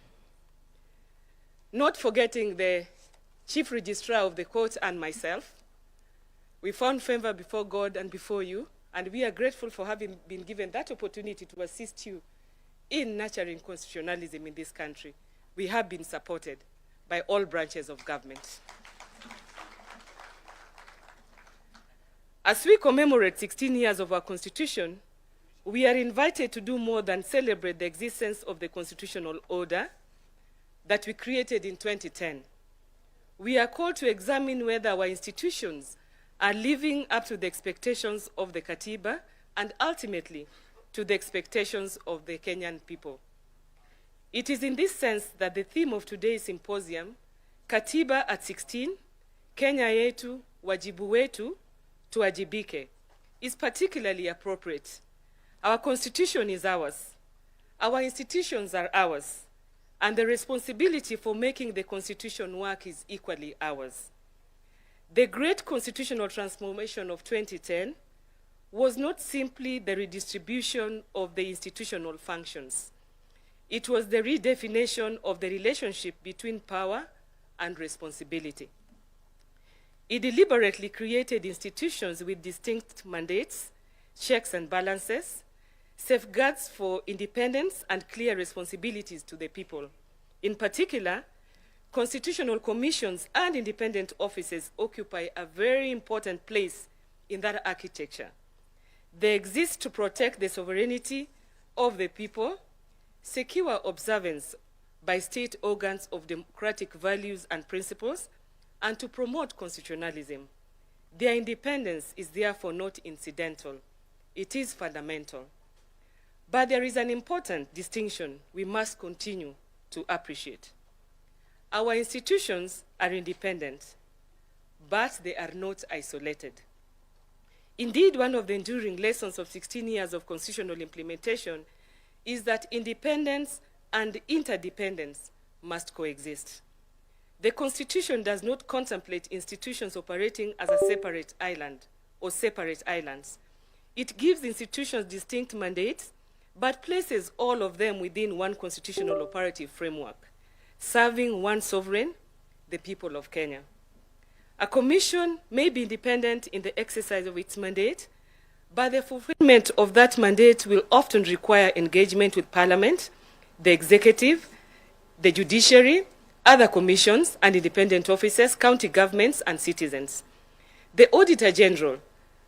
Not forgetting the Chief Registrar of the court and myself. We found favor before God and before you, and we are grateful for having been given that opportunity to assist you in nurturing constitutionalism in this country. We have been supported by all branches of government. As we commemorate 16 years of our Constitution, we are invited to do more than celebrate the existence of the constitutional order that we created in 2010. We are called to examine whether our institutions are living up to the expectations of the Katiba and ultimately to the expectations of the Kenyan people. It is in this sense that the theme of today's symposium, Katiba at 16, Kenya yetu, wajibu wetu, tuwajibike, is particularly appropriate. Our Constitution is ours. Our institutions are ours. And the responsibility for making the Constitution work is equally ours. The great constitutional transformation of 2010 was not simply the redistribution of the institutional functions. It was the redefinition of the relationship between power and responsibility. It deliberately created institutions with distinct mandates, checks and balances, safeguards for independence and clear responsibilities to the people. In particular, constitutional commissions and independent offices occupy a very important place in that architecture. They exist to protect the sovereignty of the people, secure observance by state organs of democratic values and principles, and to promote constitutionalism. Their independence is therefore not incidental. It is fundamental. But there is an important distinction we must continue to appreciate. Our institutions are independent, but they are not isolated. Indeed, one of the enduring lessons of 16 years of constitutional implementation is that independence and interdependence must coexist. The Constitution does not contemplate institutions operating as a separate island or separate islands. It gives institutions distinct mandates, but places all of them within one constitutional operative framework, serving one sovereign, the people of Kenya. A commission may be independent in the exercise of its mandate, but the fulfillment of that mandate will often require engagement with Parliament, the executive, the judiciary, other commissions and independent officers, county governments, and citizens. The Auditor General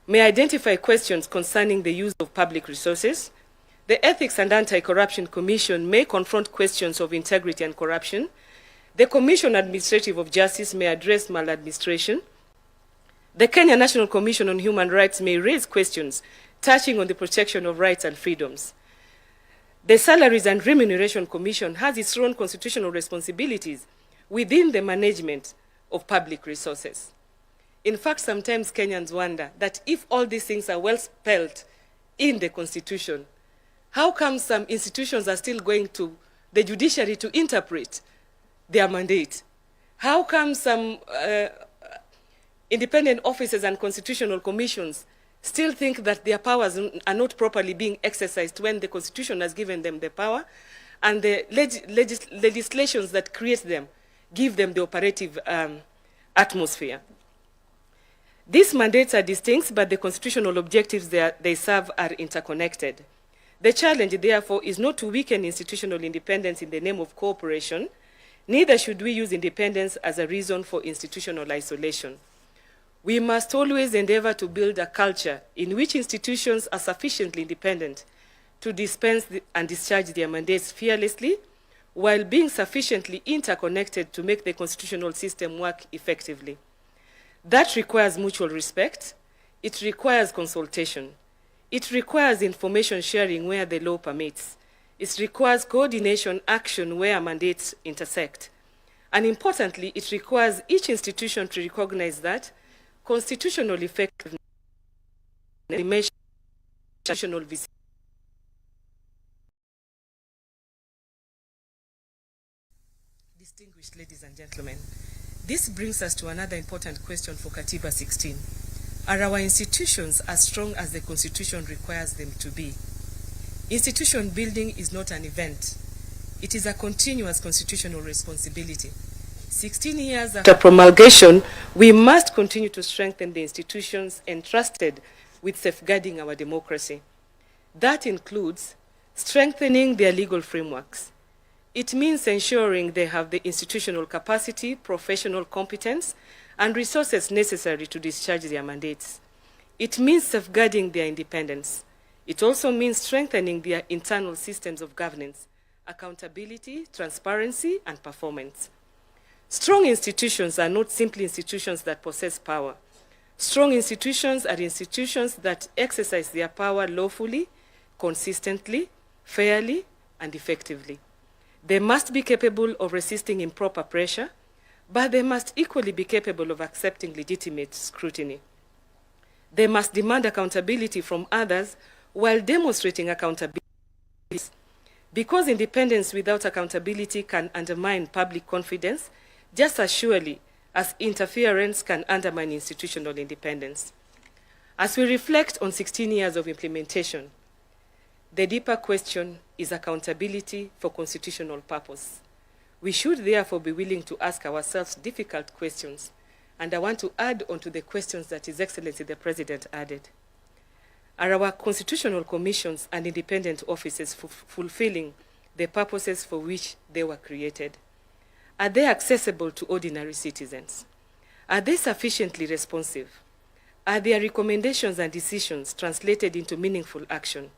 may identify questions concerning the use of public resources. The Ethics and Anti-Corruption Commission may confront questions of integrity and corruption. The Commission Administrative of Justice may address maladministration. The Kenya National Commission on Human Rights may raise questions touching on the protection of rights and freedoms. The Salaries and Remuneration Commission has its own constitutional responsibilities within the management of public resources. In fact, sometimes Kenyans wonder that if all these things are well spelled in the Constitution, how come some institutions are still going to the judiciary to interpret their mandate? How come some independent officers and constitutional commissions still think that their powers are not properly being exercised when the Constitution has given them the power and the legislations that create them give them the operative atmosphere? These mandates are distinct, but the constitutional objectives they serve are interconnected. The challenge, therefore, is not to weaken institutional independence in the name of cooperation. Neither should we use independence as a reason for institutional isolation. We must always endeavor to build a culture in which institutions are sufficiently independent to dispense and discharge their mandates fearlessly, while being sufficiently interconnected to make the constitutional system work effectively. That requires mutual respect. It requires consultation. It requires information sharing where the law permits. It requires coordination action where mandates intersect. And importantly, it requires each institution to recognize that constitutional effectiveness measures constitutional visibility. Distinguished ladies and gentlemen, this brings us to another important question for Katiba 16. Are our institutions as strong as the Constitution requires them to be? Institution building is not an event. It is a continuous constitutional responsibility. 16 years after promulgation, we must continue to strengthen the institutions entrusted with safeguarding our democracy. That includes strengthening their legal frameworks. It means ensuring they have the institutional capacity, professional competence, and resources necessary to discharge their mandates. It means safeguarding their independence. It also means strengthening their internal systems of governance, accountability, transparency, and performance. Strong institutions are not simply institutions that possess power. Strong institutions are institutions that exercise their power lawfully, consistently, fairly, and effectively. They must be capable of resisting improper pressure, but they must equally be capable of accepting legitimate scrutiny. They must demand accountability from others while demonstrating accountability. Because independence without accountability can undermine public confidence, just as surely as interference can undermine institutional independence. As we reflect on 16 years of implementation, the deeper question is accountability for constitutional purpose. We should therefore be willing to ask ourselves difficult questions, and I want to add on to the questions that His Excellency the President added. Are our constitutional commissions and independent offices fulfilling the purposes for which they were created? Are they accessible to ordinary citizens? Are they sufficiently responsive? Are their recommendations and decisions translated into meaningful action?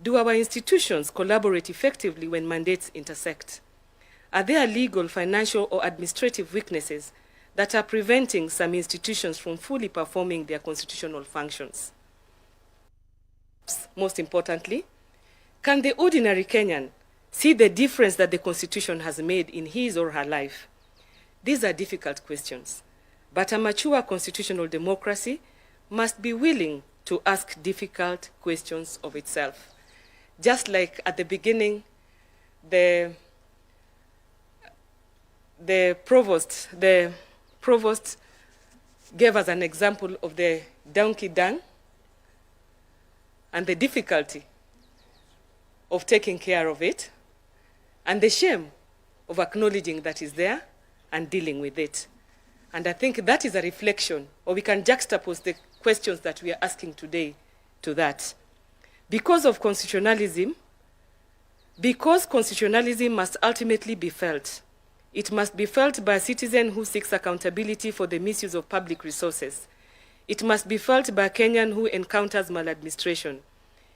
Do our institutions collaborate effectively when mandates intersect? Are there legal, financial, or administrative weaknesses that are preventing some institutions from fully performing their constitutional functions? Most importantly, can the ordinary Kenyan see the difference that the Constitution has made in his or her life? These are difficult questions, but a mature constitutional democracy must be willing to ask difficult questions of itself. Just like at the beginning, the provost gave us an example of the donkey dung and the difficulty of taking care of it and the shame of acknowledging that is there and dealing with it. And I think that is a reflection, or we can juxtapose the questions that we are asking today to that. Because constitutionalism must ultimately be felt. It must be felt by a citizen who seeks accountability for the misuse of public resources. It must be felt by a Kenyan who encounters maladministration.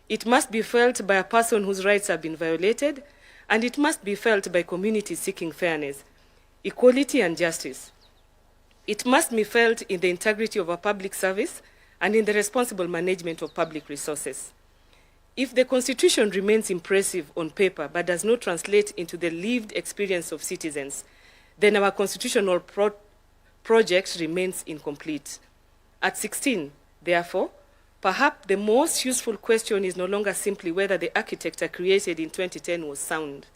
It must be felt by a person whose rights have been violated, and it must be felt by communities seeking fairness, equality, and justice. It must be felt in the integrity of a public service and in the responsible management of public resources. If the Constitution remains impressive on paper but does not translate into the lived experience of citizens, then our constitutional project remains incomplete. At 16, therefore, perhaps the most useful question is no longer simply whether the architecture created in 2010 was sound.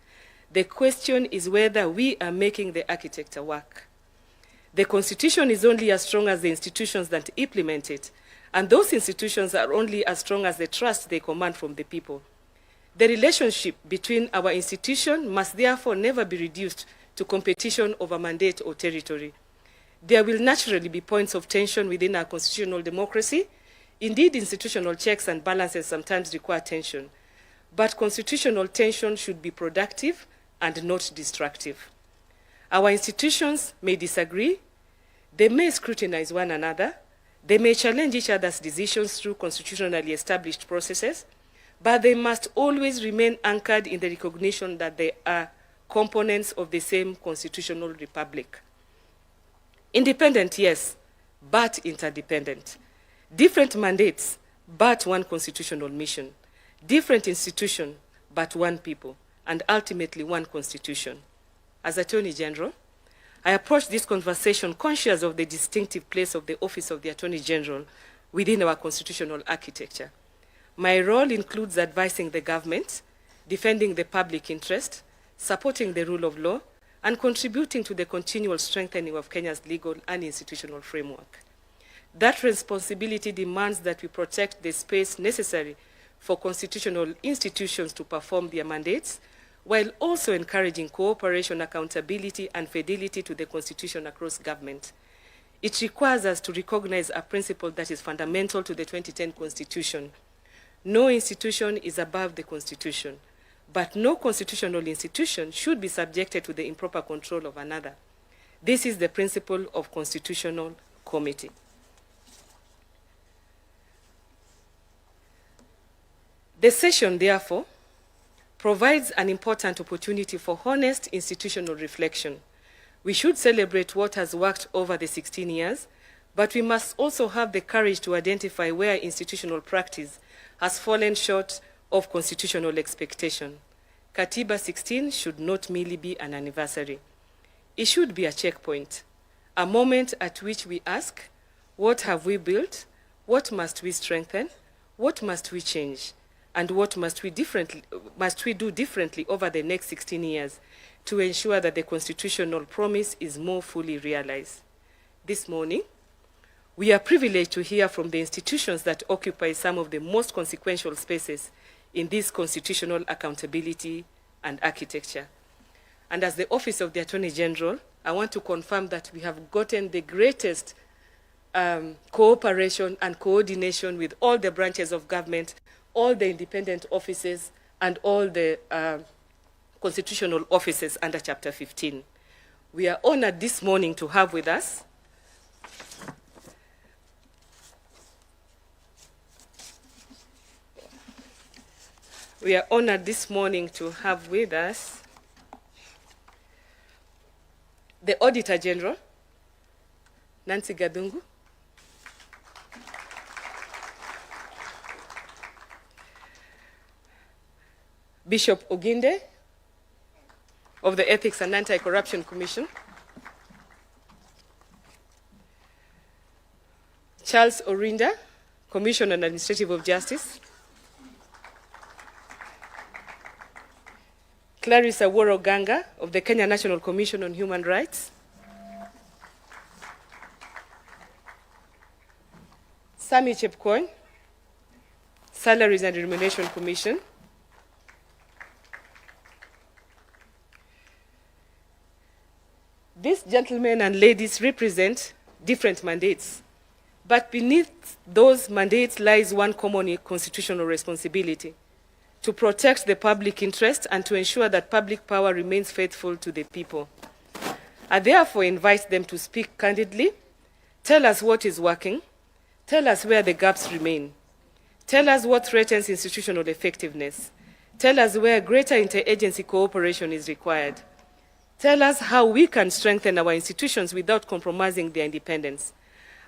The question is whether we are making the architecture work. The Constitution is only as strong as the institutions that implement it, and those institutions are only as strong as the trust they command from the people. The relationship between our institution must therefore never be reduced to competition over mandate or territory. There will naturally be points of tension within our constitutional democracy. Indeed, institutional checks and balances sometimes require tension. But constitutional tension should be productive and not destructive. Our institutions may disagree. They may scrutinize one another. They may challenge each other's decisions through constitutionally established processes, but they must always remain anchored in the recognition that they are components of the same constitutional republic. Independent, yes, but interdependent. Different mandates, but one constitutional mission. Different institution, but one people, and ultimately one constitution. As Attorney General, I approach this conversation conscious of the distinctive place of the Office of the Attorney General within our constitutional architecture. My role includes advising the government, defending the public interest, supporting the rule of law, and contributing to the continual strengthening of Kenya's legal and institutional framework. That responsibility demands that we protect the space necessary for constitutional institutions to perform their mandates, while also encouraging cooperation, accountability, and fidelity to the Constitution across government. It requires us to recognize a principle that is fundamental to the 2010 Constitution. No institution is above the Constitution, but no constitutional institution should be subjected to the improper control of another. This is the principle of constitutional comity. The session, therefore, provides an important opportunity for honest institutional reflection. We should celebrate what has worked over the 16 years, but we must also have the courage to identify where institutional practice has fallen short of constitutional expectation. Katiba 16 should not merely be an anniversary. It should be a checkpoint, a moment at which we ask, what have we built? What must we strengthen? What must we change? And what must we do differently over the next 16 years to ensure that the constitutional promise is more fully realized? This morning, we are privileged to hear from the institutions that occupy some of the most consequential spaces in this constitutional accountability and architecture. And as the Office of the Attorney General, I want to confirm that we have gotten the greatest cooperation and coordination with all the branches of government, all the independent offices, and all the constitutional offices under Chapter 15. We are honored this morning to have with us the Auditor General, Nancy Gadungu, Bishop Oginde of the Ethics and Anti-Corruption Commission, Charles Orinda, Commissioner on Administrative of Justice, Clarissa Woro Ganga of the Kenya National Commission on Human Rights, Sami Chepkoin, Salaries and Remuneration Commission, This gentlemen and ladies represent different mandates. But beneath those mandates lies one common constitutional responsibility: to protect the public interest and to ensure that public power remains faithful to the people. I therefore invite them to speak candidly, tell us what is working, tell us where the gaps remain, tell us what threatens institutional effectiveness, tell us where greater interagency cooperation is required, tell us how we can strengthen our institutions without compromising their independence,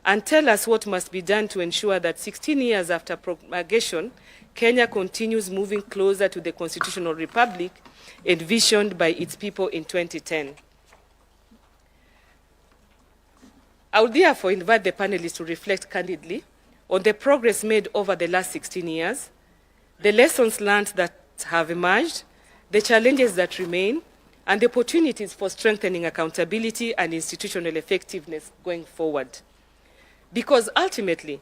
and tell us what must be done to ensure that 16 years after promulgation, Kenya continues moving closer to the constitutional republic envisioned by its people in 2010. I would therefore invite the panelists to reflect candidly on the progress made over the last 16 years, the lessons learned that have emerged, the challenges that remain, and the opportunities for strengthening accountability and institutional effectiveness going forward. Because ultimately,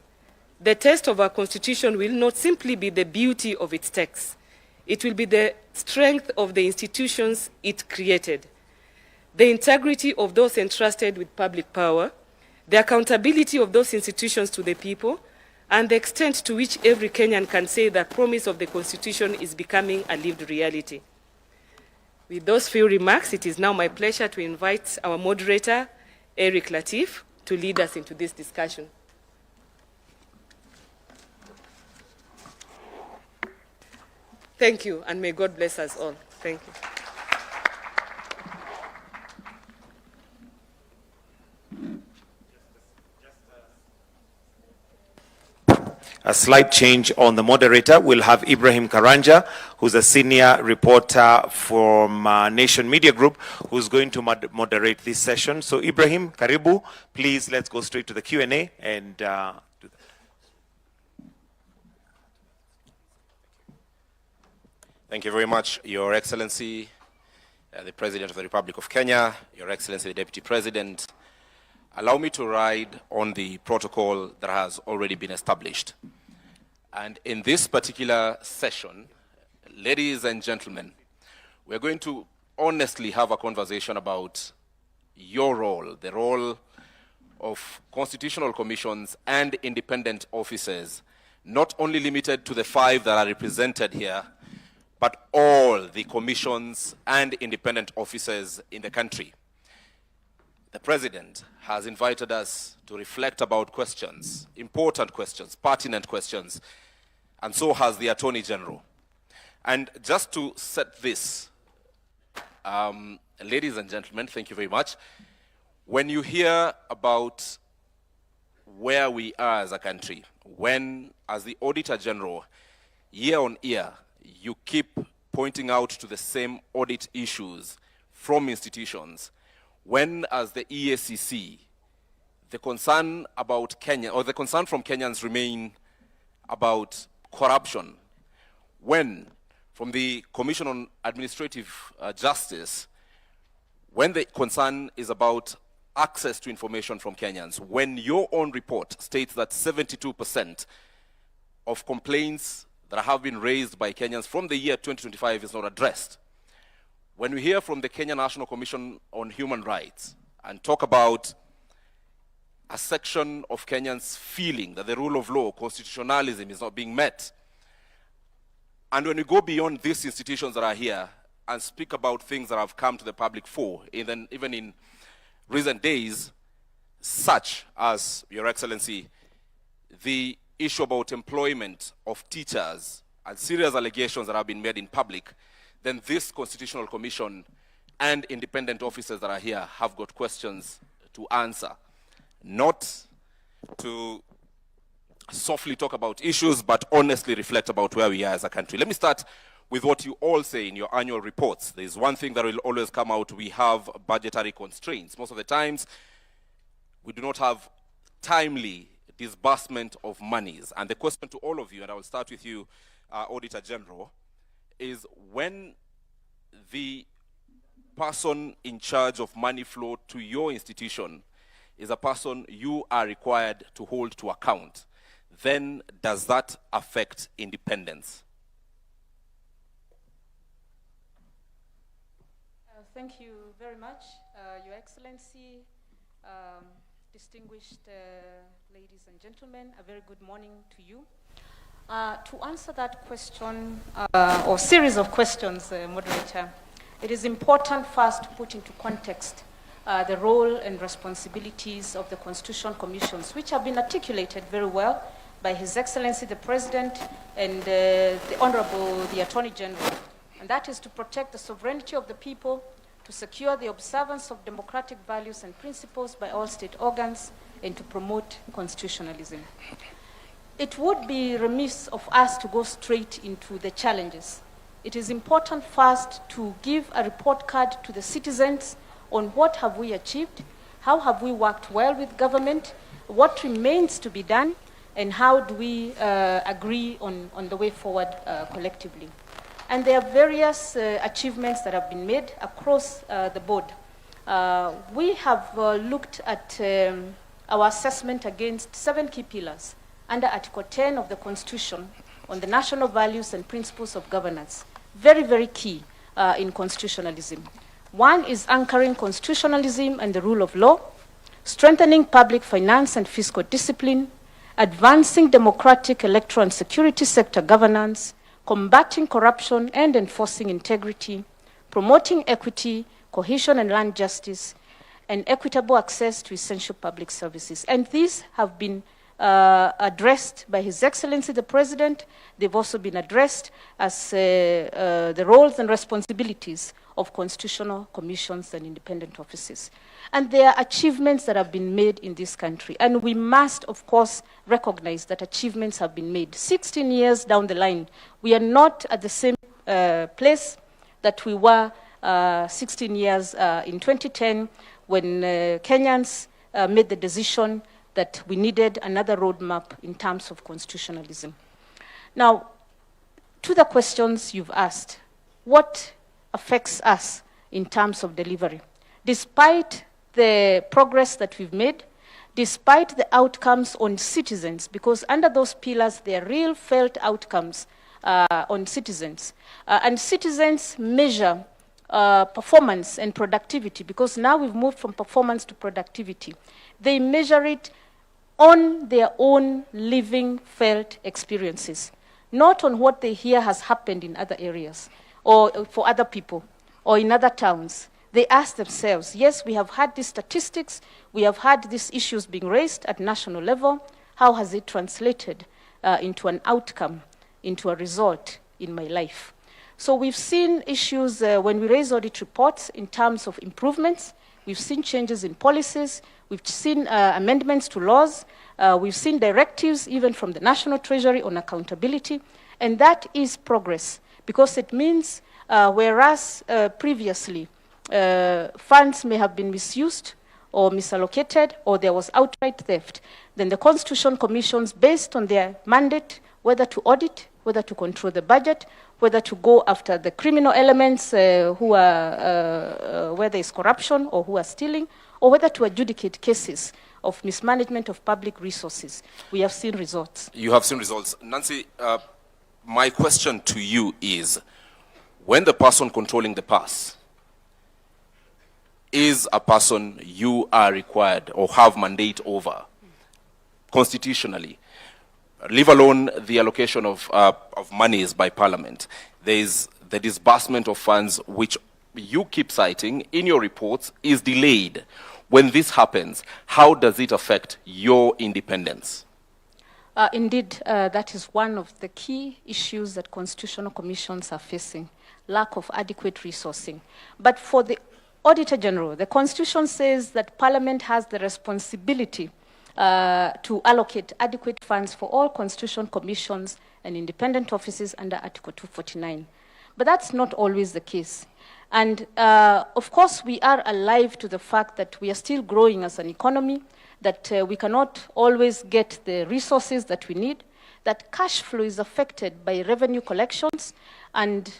the test of our Constitution will not simply be the beauty of its text. It will be the strength of the institutions it created, the integrity of those entrusted with public power, the accountability of those institutions to the people, and the extent to which every Kenyan can say that promise of the Constitution is becoming a lived reality. With those few remarks, it is now my pleasure to invite our moderator, Eric Latif, to lead us into this discussion. Thank you, and may God bless us all. Thank you. A slight change on the moderator. We'll have Ibrahim Karanja, who's a senior reporter from Nation Media Group, who's going to moderate this session. So Ibrahim, karibu. Please, let's go straight to the Q&A and do that. Thank you very much, Your Excellency, the President of the Republic of Kenya, Your Excellency, the Deputy President. Allow me to ride on the protocol that has already been established. And in this particular session, ladies and gentlemen, we're going to honestly have a conversation about your role, the role of constitutional commissions and independent officers, not only limited to the 5 that are represented here, but all the commissions and independent officers in the country. The President has invited us to reflect about questions, important questions, pertinent questions, and so has the Attorney General. And just to set this, ladies and gentlemen, thank you very much. When you hear about where we are as a country, when, as the Auditor General, year on year, you keep pointing out to the same audit issues from institutions, when, as the EACC, the concern about Kenya, or the concern from Kenyans remain about corruption, when, from the Commission on Administrative Justice, when the concern is about access to information from Kenyans, when your own report states that 72% of complaints that have been raised by Kenyans from the year 2025 is not addressed, when we hear from the Kenya National Commission on Human Rights and talk about a section of Kenyans feeling that the rule of law, constitutionalism, is not being met, and when we go beyond these institutions that are here and speak about things that have come to the public fore, even in recent days, such as, Your Excellency, the issue about employment of teachers and serious allegations that have been made in public, then this Constitutional Commission and independent officers that are here have got questions to answer, not to softly talk about issues, but honestly reflect about where we are as a country. Let me start with what you all say in your annual reports. There's one thing that will always come out: we have budgetary constraints. Most of the times, we do not have timely disbursement of monies. And the question to all of you, and I will start with you, Auditor General, is when the person in charge of money flow to your institution is a person you are required to hold to account, then does that affect independence? Thank you very much. Your Excellency, distinguished ladies and gentlemen, a very good morning to you. To answer that question, or series of questions, Moderator, it is important first to put into context the role and responsibilities of the Constitutional Commissions, which have been articulated very well by His Excellency the President and the Honorable the Attorney General. And that is to protect the sovereignty of the people, to secure the observance of democratic values and principles by all state organs, and to promote constitutionalism. It would be remiss of us to go straight into the challenges. It is important first to give a report card to the citizens on what have we achieved, how have we worked well with government, what remains to be done, and how do we agree on the way forward collectively. And there are various achievements that have been made across the board. We have looked at our assessment against 7 key pillars under Article 10 of the Constitution on the national values and principles of governance. Very, very key in constitutionalism. One is anchoring constitutionalism and the rule of law, strengthening public finance and fiscal discipline, advancing democratic electoral and security sector governance, combating corruption and enforcing integrity, promoting equity, cohesion and land justice, and equitable access to essential public services. And these have been addressed by His Excellency the President. They've also been addressed as the roles and responsibilities of constitutional commissions and independent offices. And there are achievements that have been made in this country. And we must, of course, recognize that achievements have been made. 16 years down the line, we are not at the same place that we were 16 years in 2010 when Kenyans made the decision that we needed another roadmap in terms of constitutionalism. Now, to the questions you've asked, what affects us in terms of delivery? Despite the progress that we've made, despite the outcomes on citizens, because under those pillars, there are real felt outcomes on citizens. And citizens measure performance and productivity, because now we've moved from performance to productivity. They measure it on their own living, felt experiences, not on what they hear has happened in other areas, or for other people, or in other towns. They ask themselves, yes, we have had these statistics, we have had these issues being raised at national level, how has it translated into an outcome, into a result in my life? So we've seen issues when we raise audit reports in terms of improvements. We've seen changes in policies. We've seen amendments to laws. We've seen directives even from the National Treasury on accountability. And that is progress, because it means whereas previously funds may have been misused or misallocated, or there was outright theft, then the Constitution Commissions, based on their mandate, whether to audit, whether to control the budget, whether to go after the criminal elements who are, where there is corruption or who are stealing, or whether to adjudicate cases of mismanagement of public resources. We have seen results. You have seen results. Nancy, my question to you is, when the person controlling the purse is a person you are required or have mandate over constitutionally, leave alone the allocation of monies by Parliament, there is the disbursement of funds which you keep citing in your reports is delayed. When this happens, how does it affect your independence? Indeed, that is one of the key issues that constitutional commissions are facing, lack of adequate resourcing. But for the Auditor General, the Constitution says that Parliament has the responsibility to allocate adequate funds for all constitutional commissions and independent offices under Article 249. But that's not always the case. And of course, we are alive to the fact that we are still growing as an economy, that we cannot always get the resources that we need, that cash flow is affected by revenue collections, and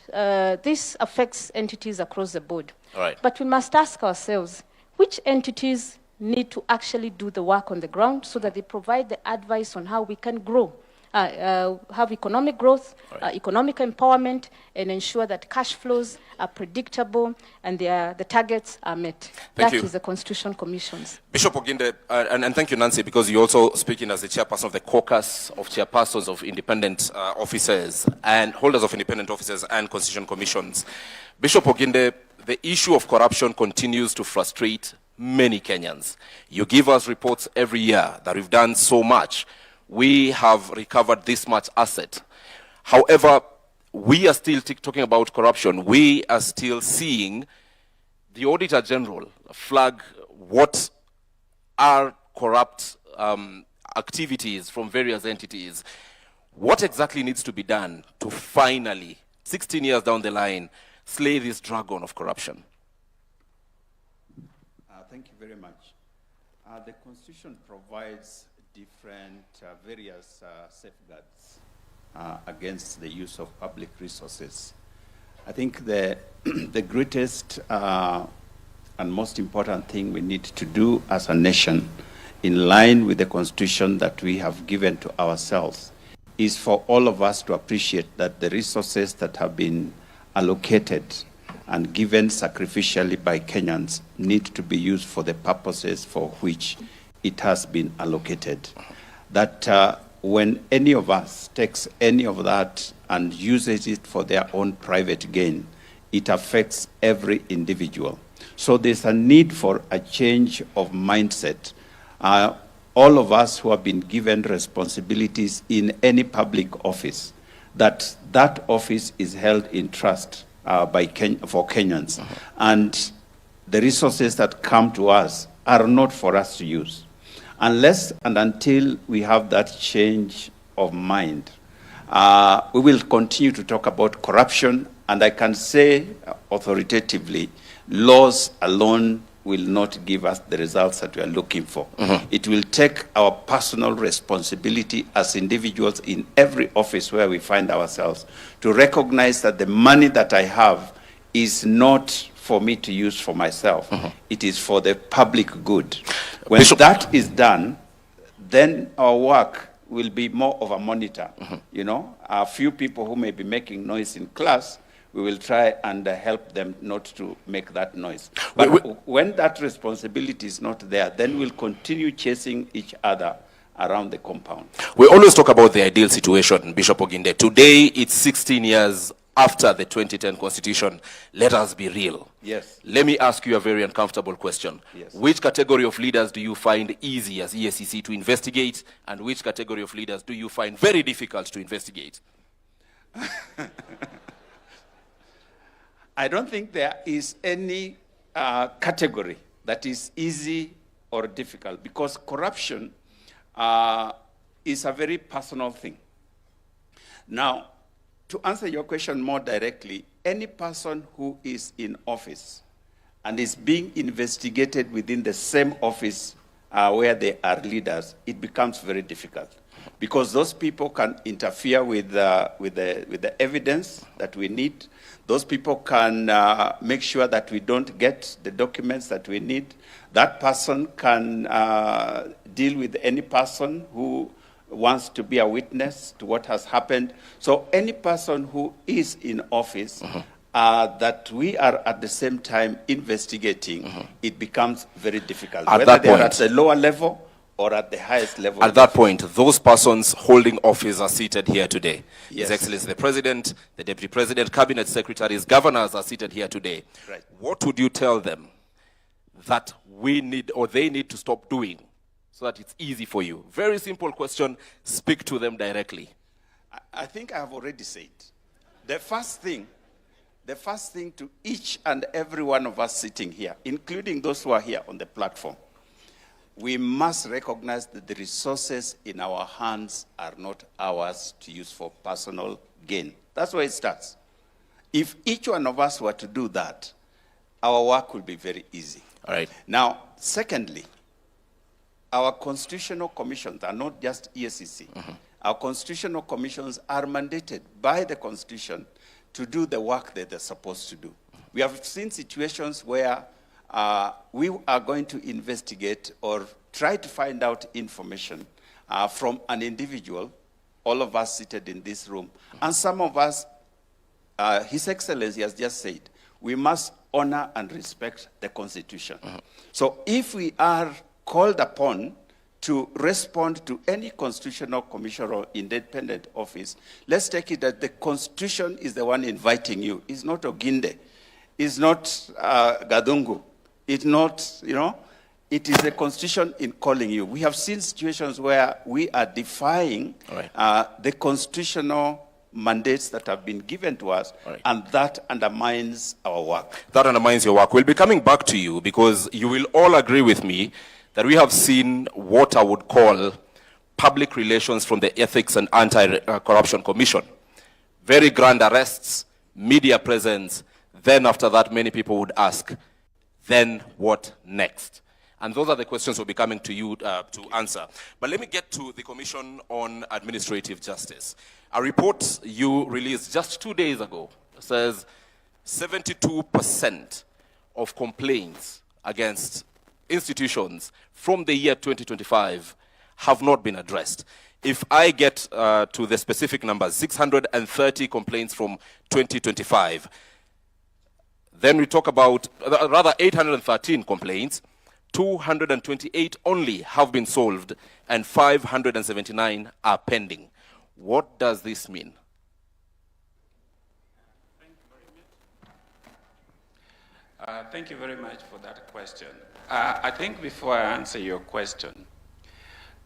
this affects entities across the board. All right. But we must ask ourselves, which entities need to actually do the work on the ground so that they provide the advice on how we can grow? have economic growth, economic empowerment, and ensure that cash flows are predictable and the targets are met. Thank That you. is the Constitution Commission's. Bishop Oginde, and thank you, Nancy, because you're also speaking as the chairperson of the caucus of chairpersons of independent officers and holders of independent officers and constitution commissions. Bishop Oginde, the issue of corruption continues to frustrate many Kenyans. You give us reports every year that we've done so much. We have recovered this much asset. However, we are still talking about corruption. We are still seeing the Auditor General flag what are corrupt activities from various entities. What exactly needs to be done to finally, 16 years down the line, slay this dragon of corruption? Thank you very much. The Constitution provides different various safeguards against the use of public resources. I think the greatest and most important thing we need to do as a nation, in line with the Constitution that we have given to ourselves, is for all of us to appreciate that the resources that have been allocated and given sacrificially by Kenyans need to be used for the purposes for which it has been allocated. That when any of us takes any of that and uses it for their own private gain, it affects every individual. So there's a need for a change of mindset. All of us who have been given responsibilities in any public office, that office is held in trust for Kenyans. And the resources that come to us are not for us to use. Unless and until we have that change of mind, we will continue to talk about corruption. And I can say authoritatively, laws alone will not give us the results that we are looking for. It will take our personal responsibility as individuals in every office where we find ourselves to recognize that the money that I have is not for me to use for myself. It is for the public good. When that is done, then our work will be more of a monitor. You know, a few people who may be making noise in class, we will try and help them not to make that noise. But when that responsibility is not there, then we'll continue chasing each other around the compound. We always talk about the ideal situation, Bishop Oginde. Today, it's 16 years after the 2010 Constitution. Let us be real. Yes. Let me ask you a very uncomfortable question. Yes. Which category of leaders do you find easy as EACC to investigate, and which category of leaders do you find very difficult to investigate? I don't think there is any category that is easy or difficult, because corruption is a very personal thing. Now, to answer your question more directly, any person who is in office and is being investigated within the same office where they are leaders, it becomes very difficult, because those people can interfere with the evidence that we need. Those people can make sure that we don't get the documents that we need. That person can deal with any person who wants to be a witness to what has happened. So any person who is in office that we are at the same time investigating, it becomes very difficult. Whether they are at the lower level or at the highest level. At that point, those persons holding office are seated here today. Yes. His Excellency the President, the Deputy President, Cabinet Secretaries, Governors are seated here today. Right. What would you tell them that we need or they need to stop doing so that it's easy for you? Very simple question. Speak to them directly. I think I have already said. The first thing to each and every one of us sitting here, including those who are here on the platform, we must recognize that the resources in our hands are not ours to use for personal gain. That's where it starts. If each one of us were to do that, our work will be very easy. All right. Now, secondly, our constitutional commissions are not just EACC. Our constitutional commissions are mandated by the Constitution to do the work that they're supposed to do. We have seen situations where we are going to investigate or try to find out information from an individual all of us seated in this room. And some of us, His Excellency has just said, we must honor and respect the Constitution. So if we are called upon to respond to any constitutional commission or independent office, let's take it that the Constitution is the one inviting you. It's not Oginde. It's not Gadungu. It's not, it is the Constitution in calling you. We have seen situations where we are defying the constitutional mandates that have been given to us, and that undermines our work. That undermines your work. We'll be coming back to you because you will all agree with me that we have seen what I would call public relations from the Ethics and Anti-Corruption Commission. Very grand arrests, media presence. Then after that, many people would ask, then what next? And those are the questions we'll be coming to you to answer. But let me get to the Commission on Administrative Justice. A report you released just 2 days ago says 72% of complaints against institutions from the year 2025 have not been addressed. If I get to the specific numbers, 630 complaints from 2025, then we talk about, rather 813 complaints, 228 only have been solved, and 579 are pending. What does this mean? Thank you very much for that question. I think before I answer your question,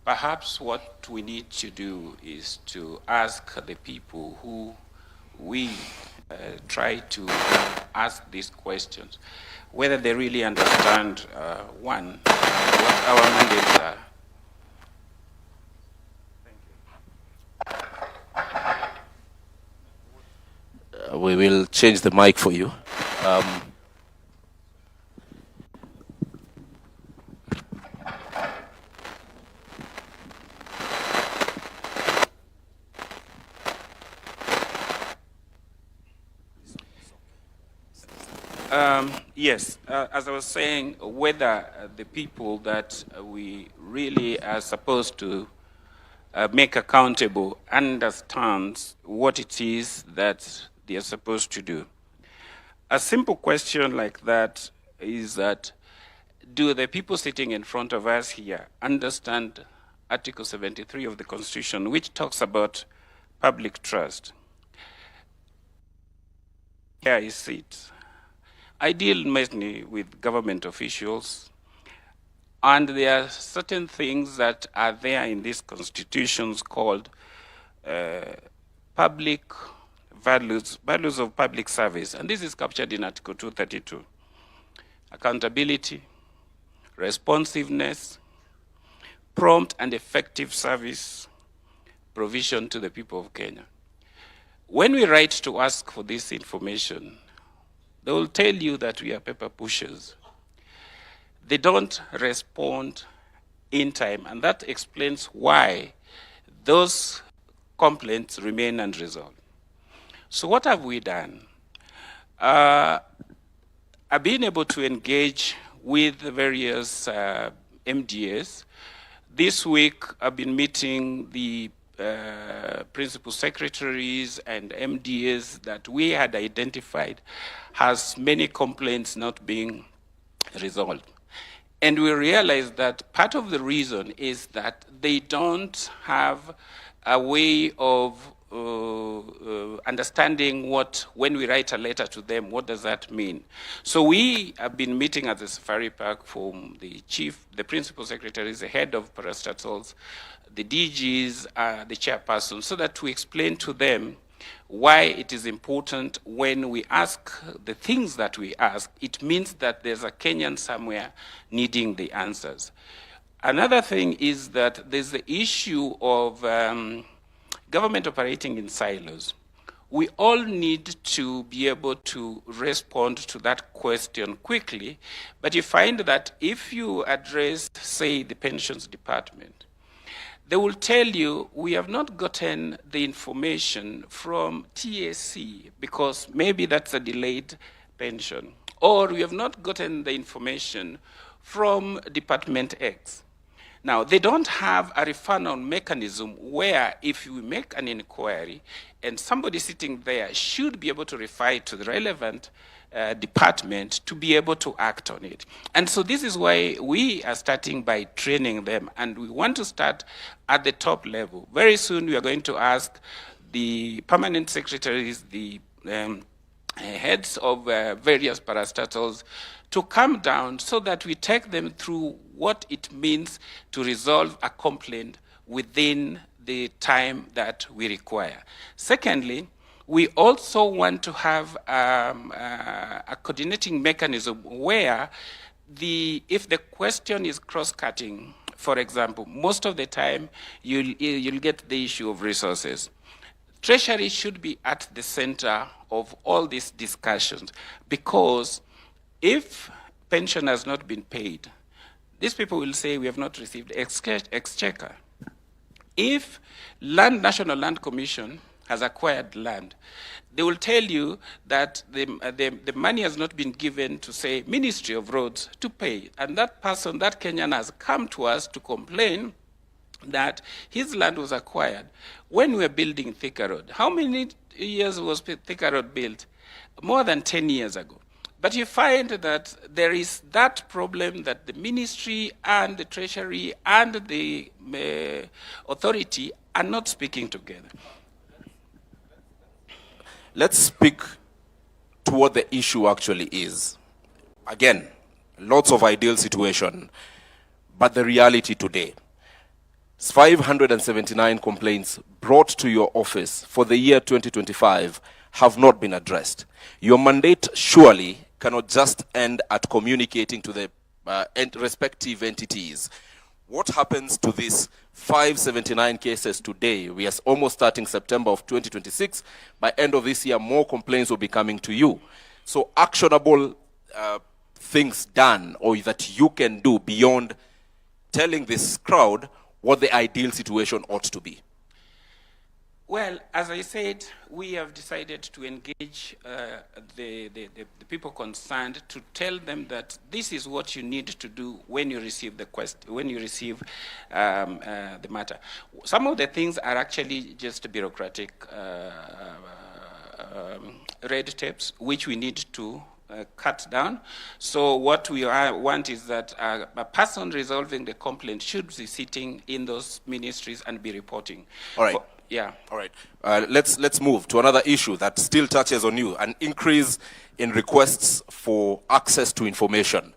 perhaps what we need to do is to ask the people who we try to ask these questions, whether they really understand, one, what our mandates are. We will change the mic for you. Yes, as I was saying, whether the people that we really are supposed to make accountable understands what it is that they are supposed to do. A simple question like that is that, do the people sitting in front of us here understand Article 73 of the Constitution, which talks about public trust? Here is it. I deal mainly with government officials, and there are certain things that are there in these constitutions called public values of public service, and this is captured in Article 232. Accountability, responsiveness, prompt and effective service provision to the people of Kenya. When we write to ask for this information, they will tell you that we are paper pushers. They don't respond in time, and that explains why those complaints remain unresolved. So what have we done? I've been able to engage with the various MDAs. This week, I've been meeting the principal secretaries and MDAs that we had identified has many complaints not being resolved. And we realized that part of the reason is that they don't have a way of understanding what, when we write a letter to them, what does that mean? So we have been meeting at the Safari Park from the chief, the principal secretaries, the head of parastatals, the DGs, the chairperson, so that we explain to them why it is important when we ask the things that we ask. It means that there's a Kenyan somewhere needing the answers. Another thing is that there's the issue of government operating in silos. We all need to be able to respond to that question quickly, but you find that if you address, say, the pensions department, they will tell you, we have not gotten the information from TAC because maybe that's a delayed pension, or we have not gotten the information from Department X. Now, they don't have a referral mechanism where if we make an inquiry and somebody sitting there should be able to refer it to the relevant department to be able to act on it. And so this is why we are starting by training them, and we want to start at the top level. Very soon we are going to ask the permanent secretaries, the heads of various parastatals to come down so that we take them through what it means to resolve a complaint within the time that we require. Secondly, we also want to have a coordinating mechanism where if the question is cross-cutting, for example, most of the time you'll get the issue of resources. Treasury should be at the center of all these discussions, because if pension has not been paid, these people will say we have not received exchequer. If National Land Commission has acquired land, they will tell you that the money has not been given to, say, Ministry of Roads to pay. And that person, that Kenyan, has come to us to complain that his land was acquired when we were building Thika Road. How many years was Thika Road built? More than 10 years ago. But you find that there is that problem that the ministry and the treasury and the authority are not speaking together. Let's speak to what the issue actually is. Again, lots of ideal situation, but the reality today. 579 complaints brought to your office for the year 2025 have not been addressed. Your mandate surely cannot just end at communicating to the respective entities. What happens to these 579 cases today? We are almost starting September of 2026. By end of this year, more complaints will be coming to you. So actionable things done or that you can do beyond telling this crowd what the ideal situation ought to be. Well, as I said, we have decided to engage the people concerned to tell them that this is what you need to do when you receive the the matter. Some of the things are actually just bureaucratic red tapes, which we need to cut down. So what we want is that a person resolving the complaint should be sitting in those ministries and be reporting. All right. Yeah. All right. Let's move to another issue that still touches on you: an increase in requests for access to information.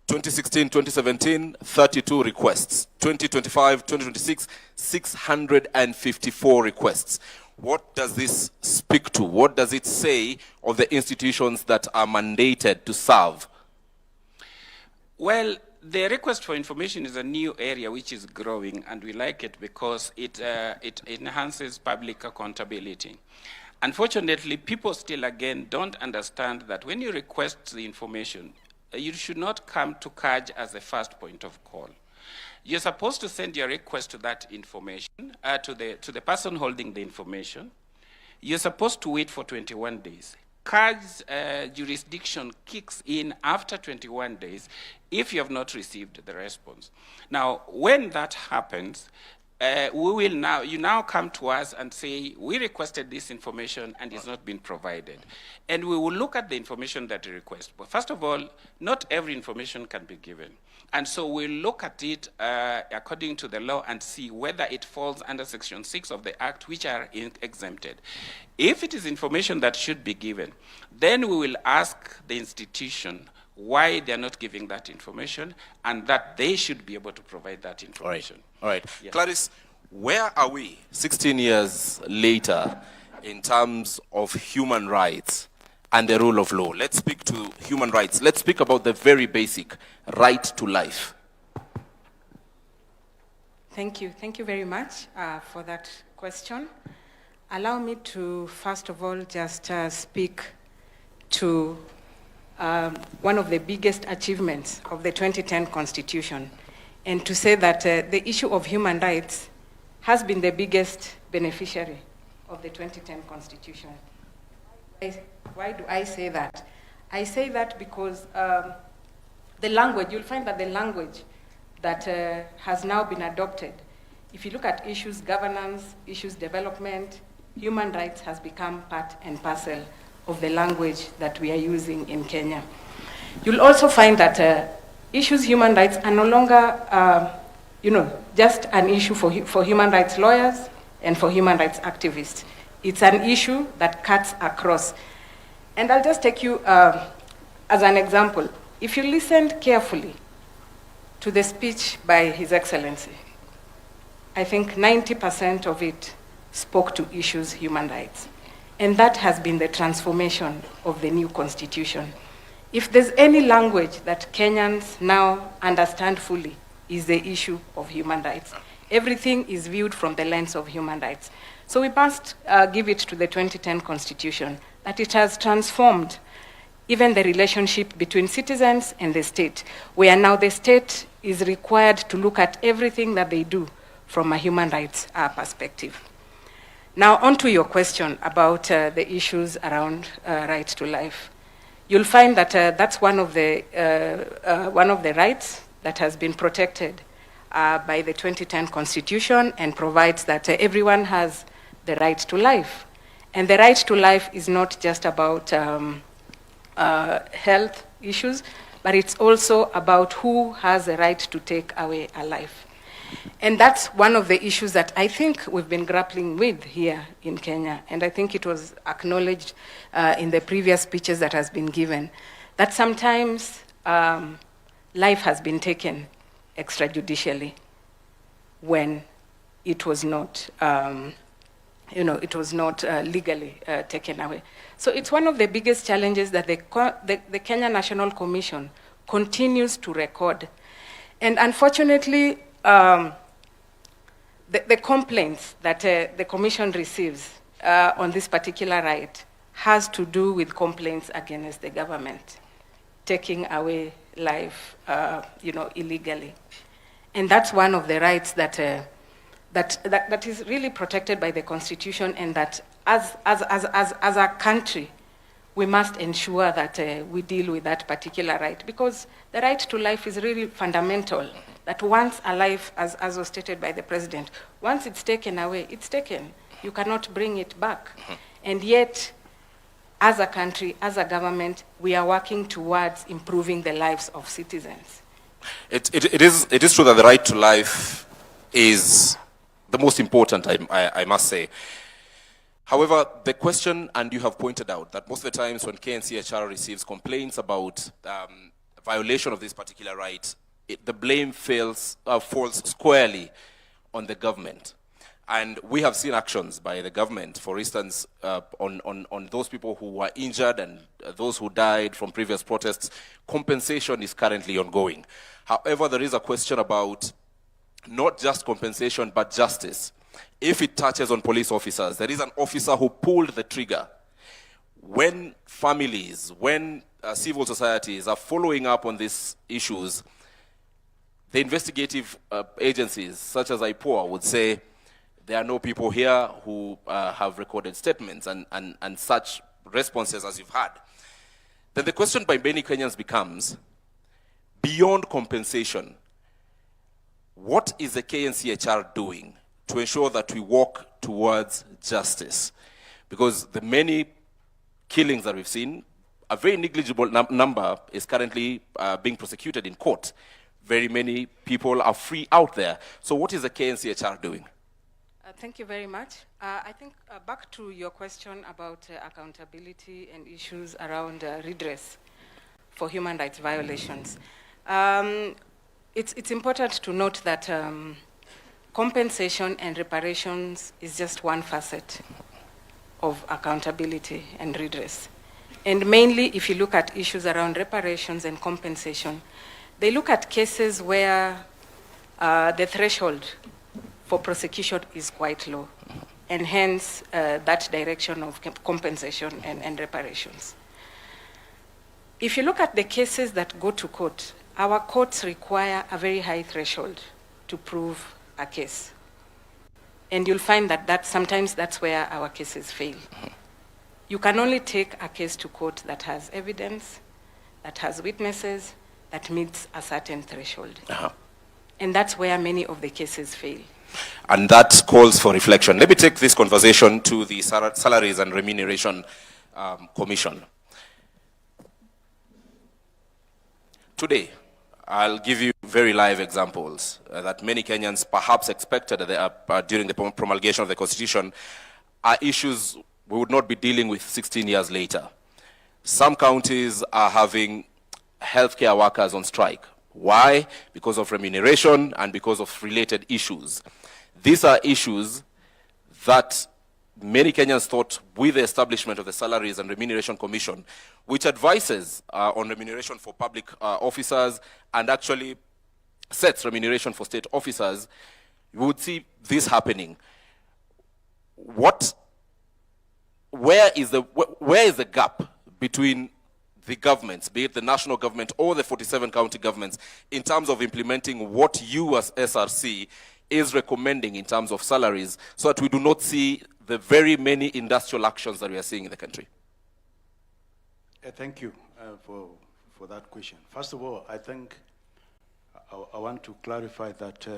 2016, 2017, 32 requests. 2025, 2026, 654 requests. What does this speak to? What does it say of the institutions that are mandated to serve? Well, the request for information is a new area which is growing, and we like it because it enhances public accountability. Unfortunately, people still, again, don't understand that when you request the information, you should not come to CAJ as the first point of call. You're supposed to send your request to that information, to the person holding the information. You're supposed to wait for 21 days. CAJ's jurisdiction kicks in after 21 days if you have not received the response. Now, when that happens, you now come to us and say, we requested this information and it's not been provided. And we will look at the information that you request. But first of all, not every information can be given. And so we'll look at it according to the law and see whether it falls under Section 6 of the Act, which are exempted. If it is information that should be given, then we will ask the institution why they're not giving that information, and that they should be able to provide that information. All right. Yes. Clarisse, where are we 16 years later in terms of human rights and the rule of law? Let's speak to human rights. Let's speak about the very basic right to life. Thank you. Thank you very much for that question. Allow me to, first of all, just speak to one of the biggest achievements of the 2010 Constitution, and to say that the issue of human rights has been the biggest beneficiary of the 2010 Constitution. Why do I say that? I say that because the language, you'll find that the language that has now been adopted. If you look at issues governance, issues development, human rights has become part and parcel of the language that we are using in Kenya. You'll also find that issues human rights are no longer just an issue for human rights lawyers and for human rights activists. It's an issue that cuts across. And I'll just take you as an example. If you listened carefully to the speech by His Excellency, I think 90% of it spoke to issues human rights. And that has been the transformation of the new constitution. If there's any language that Kenyans now understand fully, is the issue of human rights. Everything is viewed from the lens of human rights. So we must give it to the 2010 Constitution that it has transformed even the relationship between citizens and the state, where now the state is required to look at everything that they do from a human rights perspective. Now, on to your question about the issues around right to life. You'll find that that's one of the rights that has been protected by the 2010 Constitution and provides that everyone has the right to life. And the right to life is not just about health issues, but it's also about who has the right to take away a life. And that's one of the issues that I think we've been grappling with here in Kenya. And I think it was acknowledged in the previous speeches that has been given, that sometimes life has been taken extrajudicially when it was not, legally taken away. So it's one of the biggest challenges that the Kenya National Commission continues to record. And unfortunately, the complaints that the Commission receives on this particular right has to do with complaints against the government, taking away life, illegally. And that's one of the rights that is really protected by the Constitution, and that as a country, we must ensure that we deal with that particular right, because the right to life is really fundamental. That once a life, as was stated by the President, once it's taken away, it's taken. You cannot bring it back. And yet, as a country, as a government, we are working towards improving the lives of citizens. It is true that the right to life is the most important, I must say. However, the question, and you have pointed out, that most of the times when KNCHR receives complaints about violation of this particular right, the blame falls squarely on the government. And we have seen actions by the government, for instance, on those people who were injured and those who died from previous protests. Compensation is currently ongoing. However, there is a question about not just compensation, but justice. If it touches on police officers, there is an officer who pulled the trigger. When families, when civil societies are following up on these issues, the investigative agencies, such as IPOA, would say, there are no people here who have recorded statements and such responses as you've had. Then the question by many Kenyans becomes, beyond compensation, what is the KNCHR doing to ensure that we walk towards justice? Because the many killings that we've seen, a very negligible number is currently being prosecuted in court. Very many people are free out there. So what is the KNCHR doing? Thank you very much. I think back to your question about accountability and issues around redress for human rights violations. It's important to note that compensation and reparations is just one facet of accountability and redress. And mainly, if you look at issues around reparations and compensation, they look at cases where the threshold for prosecution is quite low, and hence that direction of compensation and reparations. If you look at the cases that go to court, our courts require a very high threshold to prove a case. And you'll find that sometimes that's where our cases fail. You can only take a case to court that has evidence, that has witnesses, that meets a certain threshold. And that's where many of the cases fail. And that calls for reflection. Let me take this conversation to the Salaries and Remuneration Commission. Today, I'll give you very live examples that many Kenyans perhaps expected during the promulgation of the Constitution are issues we would not be dealing with 16 years later. Some counties are having healthcare workers on strike. Why? Because of remuneration and because of related issues. These are issues that many Kenyans thought with the establishment of the Salaries and Remuneration Commission, which advises on remuneration for public officers and actually sets remuneration for state officers, you would see this happening. Where is the gap between the governments, be it the national government or the 47 county governments, in terms of implementing what you as SRC is recommending in terms of salaries, so that we do not see the very many industrial actions that we are seeing in the country? Thank you for that question. First of all, I think I want to clarify that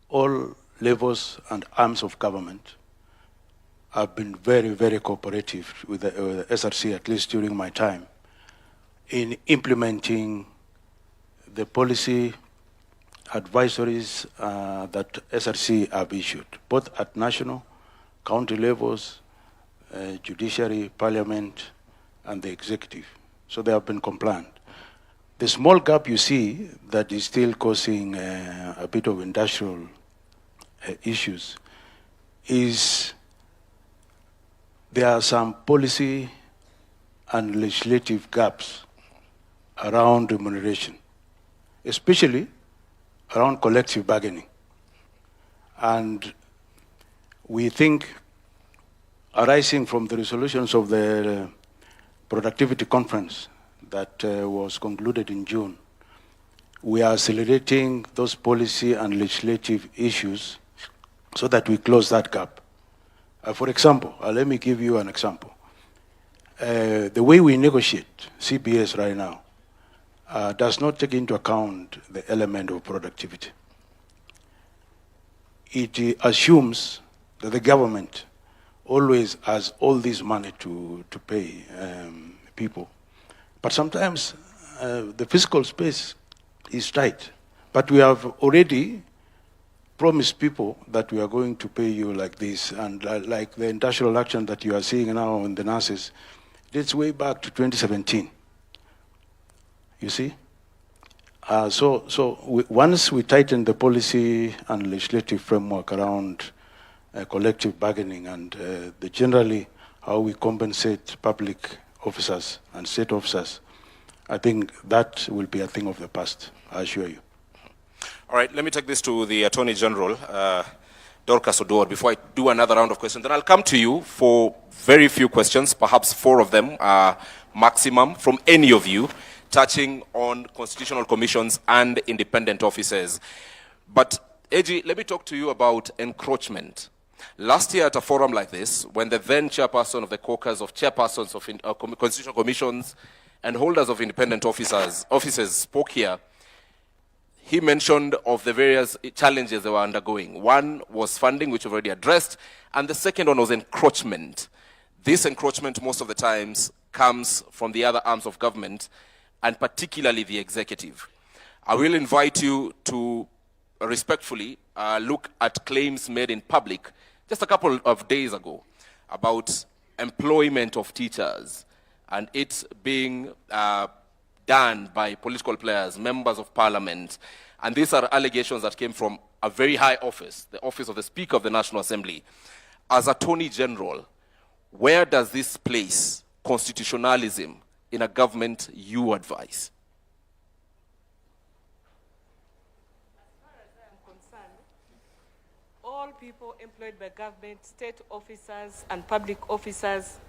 all levels and arms of government have been very, very cooperative with the SRC, at least during my time, in implementing the policy advisories that SRC have issued, both at national, county levels, judiciary, parliament, and the executive. So they have been compliant. The small gap you see that is still causing a bit of industrial issues is there are some policy and legislative gaps around remuneration, especially around collective bargaining. And we think, arising from the resolutions of the productivity conference that was concluded in June, we are accelerating those policy and legislative issues so that we close that gap. For example, let me give you an example. The way we negotiate CBS right now does not take into account the element of productivity. It assumes that the government always has all this money to pay people. But sometimes the fiscal space is tight. But we have already promised people that we are going to pay you like this, and like the industrial action that you are seeing now in the nurses, dates way back to 2017. You see? Once we tighten the policy and legislative framework around collective bargaining and generally how we compensate public officers and state officers, I think that will be a thing of the past, I assure you. All right, let me take this to the Attorney General, Dorcas Oduor, before I do another round of questions. Then I'll come to you for very few questions, perhaps 4 of them maximum, from any of you, touching on constitutional commissions and independent offices. But, AG, let me talk to you about encroachment. Last year at a forum like this, when the then chairperson of the caucus of chairpersons of constitutional commissions and holders of independent offices spoke here, he mentioned of the various challenges they were undergoing. One was funding, which we've already addressed, and the second one was encroachment. This encroachment, most of the times, comes from the other arms of government, and particularly the executive. I will invite you to respectfully look at claims made in public just a couple of days ago about employment of teachers and it being done by political players, members of parliament. And these are allegations that came from a very high office, the office of the Speaker of the National Assembly. As Attorney General, where does this place constitutionalism in a government you advise? As far as I am concerned, all people employed by government, state officers and public officers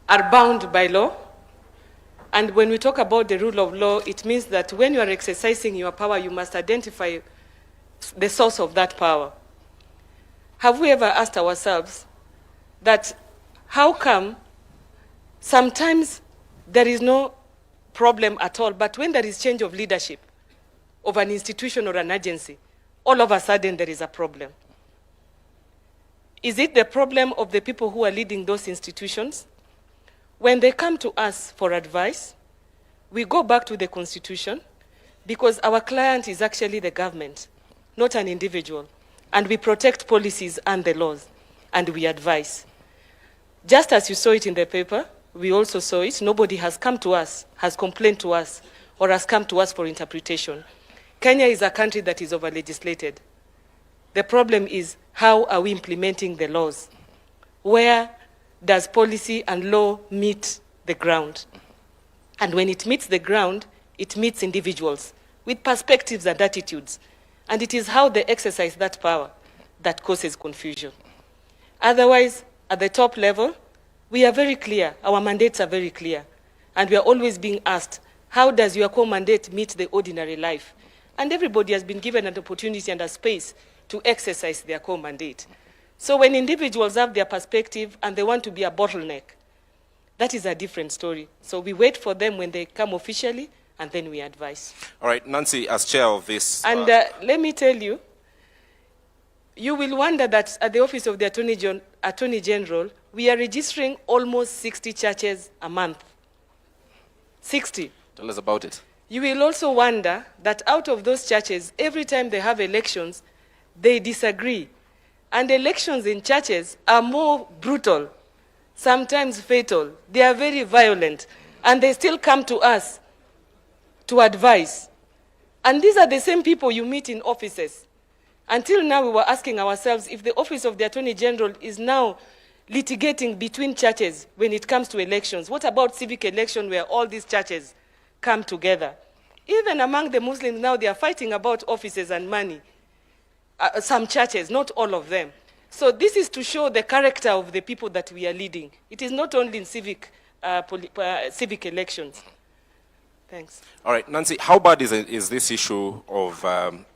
are bound by law. And when we talk about the rule of law, it means that when you are exercising your power, you must identify the source of that power. Have we ever asked ourselves that how come sometimes there is no problem at all. But when there is change of leadership of an institution or an agency, all of a sudden there is a problem. Is it the problem of the people who are leading those institutions? When they come to us for advice, we go back to the Constitution, because our client is actually the government, not an individual. And we protect policies and the laws, and we advise. Just as you saw it in the paper, we also saw it. Nobody has come to us, has complained to us, or has come to us for interpretation. Kenya is a country that is over-legislated. The problem is, how are we implementing the laws? Where does policy and law meet the ground? And when it meets the ground, it meets individuals with perspectives and attitudes. And it is how they exercise that power that causes confusion. Otherwise, at the top level, we are very clear. Our mandates are very clear. And we are always being asked, how does your core mandate meet the ordinary life? And everybody has been given an opportunity and a space to exercise their core mandate. So when individuals have their perspective and they want to be a bottleneck, that is a different story. So we wait for them when they come officially, and then we advise. All right, Nancy, as chair of this... And let me tell you, you will wonder that at the Office of the Attorney General, we are registering almost 60 churches a month. 60. Tell us about it. You will also wonder that out of those churches, every time they have elections, they disagree. And elections in churches are more brutal, sometimes fatal. They are very violent, and they still come to us to advise. And these are the same people you meet in offices. Until now, we were asking ourselves if the Office of the Attorney General is now litigating between churches when it comes to elections. What about civic election where all these churches come together? Even among the Muslims now, they are fighting about offices and money. Some churches, not all of them. So this is to show the character of the people that we are leading. It is not only in civic elections. Thanks. All right, Nancy, how bad is this issue of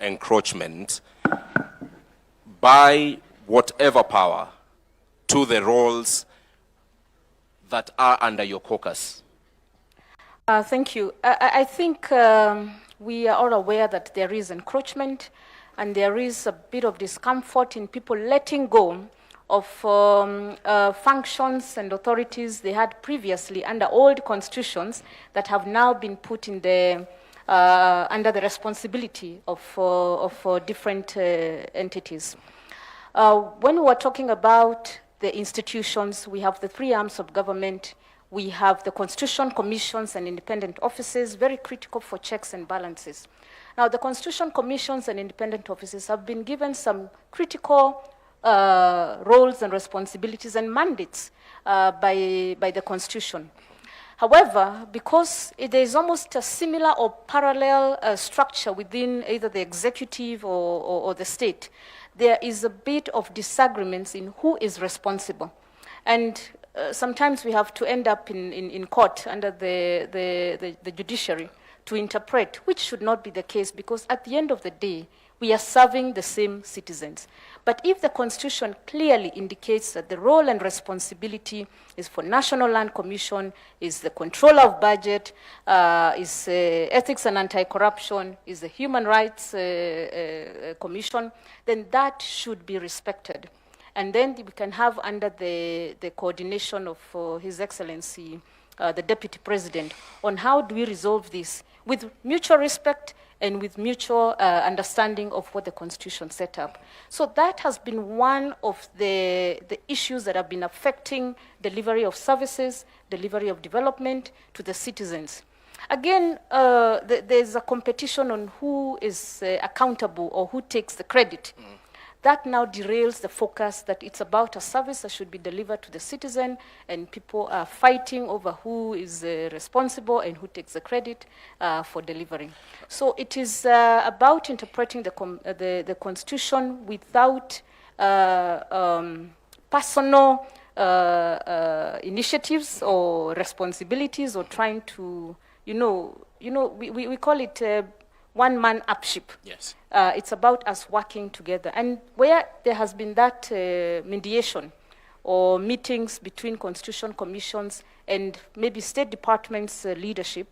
encroachment by whatever power to the roles that are under your caucus? Thank you. I think we are all aware that there is encroachment, and there is a bit of discomfort in people letting go of functions and authorities they had previously under old constitutions that have now been put in the, under the responsibility of different entities. When we were talking about the institutions, we have the three arms of government. We have the constitution commissions and independent offices, very critical for checks and balances. Now, the constitution commissions and independent offices have been given some critical roles and responsibilities and mandates by the Constitution. However, because there is almost a similar or parallel structure within either the executive or the state, there is a bit of disagreements in who is responsible. And sometimes we have to end up in court under the judiciary to interpret, which should not be the case, because at the end of the day, we are serving the same citizens. But if the Constitution clearly indicates that the role and responsibility is for National Land Commission, is the control of budget, is ethics and anti-corruption, is the Human Rights Commission, then that should be respected. And then we can have under the coordination of His Excellency, the Deputy President, on how do we resolve this with mutual respect and with mutual understanding of what the Constitution set up. So that has been one of the issues that have been affecting delivery of services, delivery of development to the citizens. Again, there's a competition on who is accountable or who takes the credit. That now derails the focus that it's about a service that should be delivered to the citizen, and people are fighting over who is responsible and who takes the credit for delivering. So it is about interpreting the Constitution without personal initiatives or responsibilities, or trying to, we call it one-man upship. Yes. It's about us working together. And where there has been that mediation or meetings between constitution commissions and maybe State Department's leadership,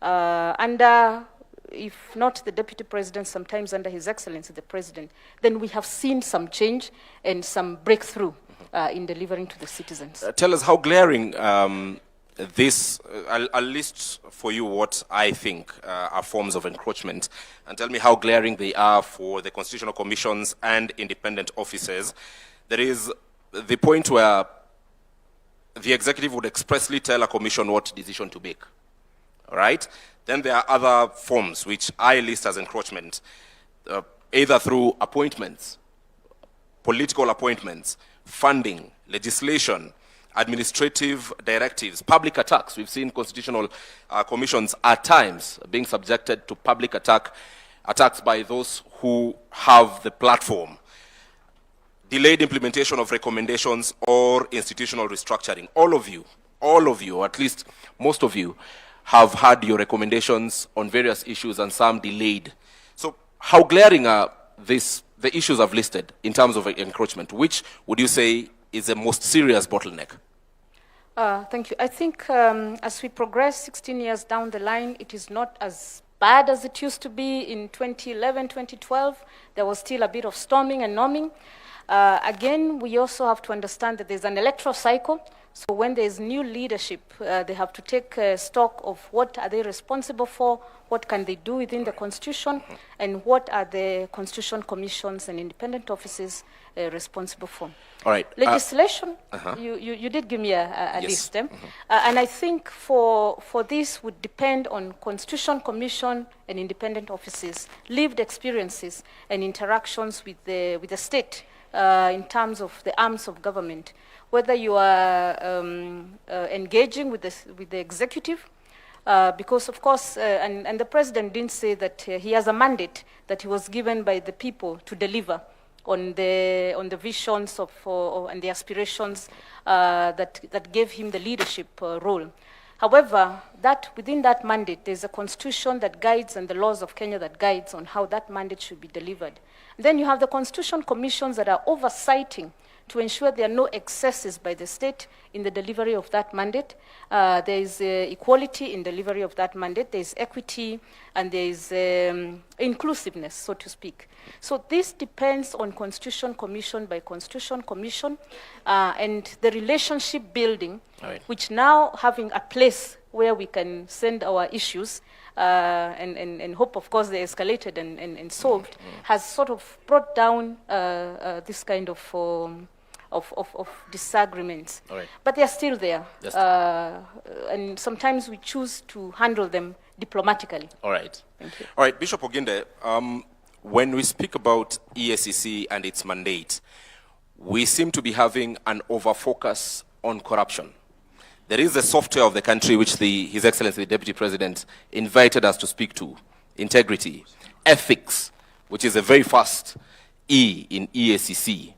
under, if not the Deputy President, sometimes under His Excellency the President, then we have seen some change and some breakthrough in delivering to the citizens. Tell us how glaring this, I'll list for you what I think are forms of encroachment, and tell me how glaring they are for the constitutional commissions and independent officers. There is the point where the executive would expressly tell a commission what decision to make, all right? Then there are other forms which I list as encroachment, either through appointments, political appointments, funding, legislation, administrative directives, public attacks. We've seen constitutional commissions at times being subjected to public attacks by those who have the platform. Delayed implementation of recommendations or institutional restructuring. All of you, or at least most of you, have had your recommendations on various issues and some delayed. So how glaring are the issues I've listed in terms of encroachment? Which would you say is the most serious bottleneck? Thank you. I think as we progress 16 years down the line, it is not as bad as it used to be in 2011, 2012. There was still a bit of storming and norming. Again, we also have to understand that there's an electoral cycle. So when there's new leadership, they have to take stock of what are they responsible for, what can they do within the Constitution, and what are the Constitution commissions and independent offices responsible for. All right. Legislation, you did give me a yes. list. And I think for this would depend on Constitution Commission and independent offices, lived experiences and interactions with the state in terms of the arms of government. Whether you are engaging with the executive, because of course, and the president didn't say that he has a mandate that he was given by the people to deliver on the visions of and the aspirations that gave him the leadership role. However, within that mandate, there's a constitution that guides and the laws of Kenya that guides on how that mandate should be delivered. Then you have the constitution commissions that are oversighting to ensure there are no excesses by the state in the delivery of that mandate. There is equality in delivery of that mandate. There is equity, and there is inclusiveness, so to speak. So this depends on Constitution Commission by Constitution Commission, and the relationship building, which now having a place where we can send our issues and hope, of course, they escalated and solved, has sort of brought down this kind of disagreements. But they're still there. And sometimes we choose to handle them diplomatically. All right. Thank you. All right, Bishop Oginde, when we speak about EACC and its mandate, we seem to be having an over-focus on corruption. There is a software of the country which His Excellency, the Deputy President, invited us to speak to. Integrity, ethics, which is a very fast E in EACC.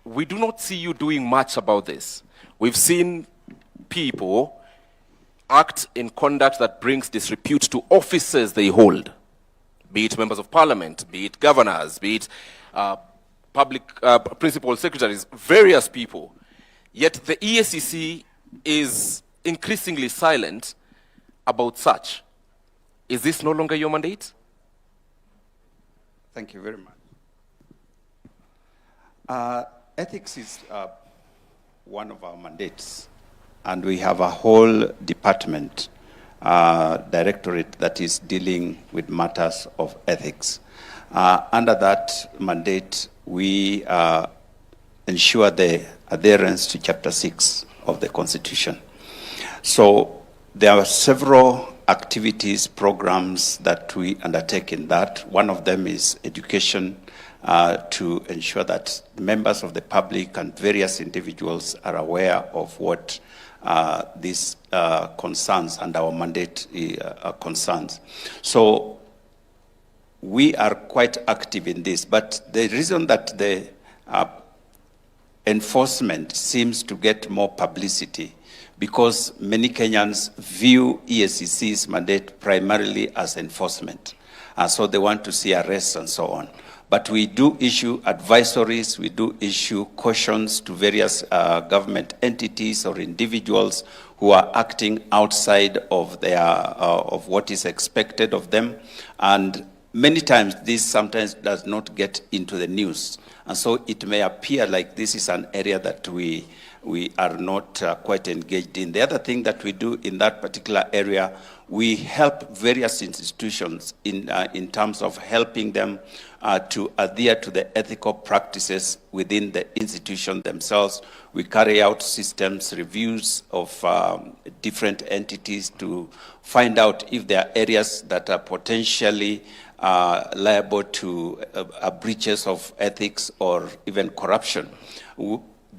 We do not see you doing much about this. We've seen people act in conduct that brings disrepute to offices they hold, be it members of parliament, be it governors, be it public principal secretaries, various people. Yet the EACC is increasingly silent about such. Is this no longer your mandate? Thank you very much. Ethics is one of our mandates, and we have a whole department, directorate that is dealing with matters of ethics. Under that mandate, we ensure the adherence to Chapter 6 of the Constitution. So there are several activities, programs that we undertake in that. One of them is education, to ensure that members of the public and various individuals are aware of what these concerns and our mandate concerns. So we are quite active in this, but the reason that the enforcement seems to get more publicity because many Kenyans view EACC's mandate primarily as enforcement. So they want to see arrests and so on. But we do issue advisories, we do issue cautions to various government entities or individuals who who are acting outside of their of what is expected of them, and many times this sometimes does not get into the news, and so it may appear like this is an area that we are not quite engaged in. The other thing that we do in that particular area, we help various institutions in terms of helping them to adhere to the ethical practices within the institution themselves. We carry out systems reviews of different entities to find out if there are areas that are potentially liable to breaches of ethics or even corruption.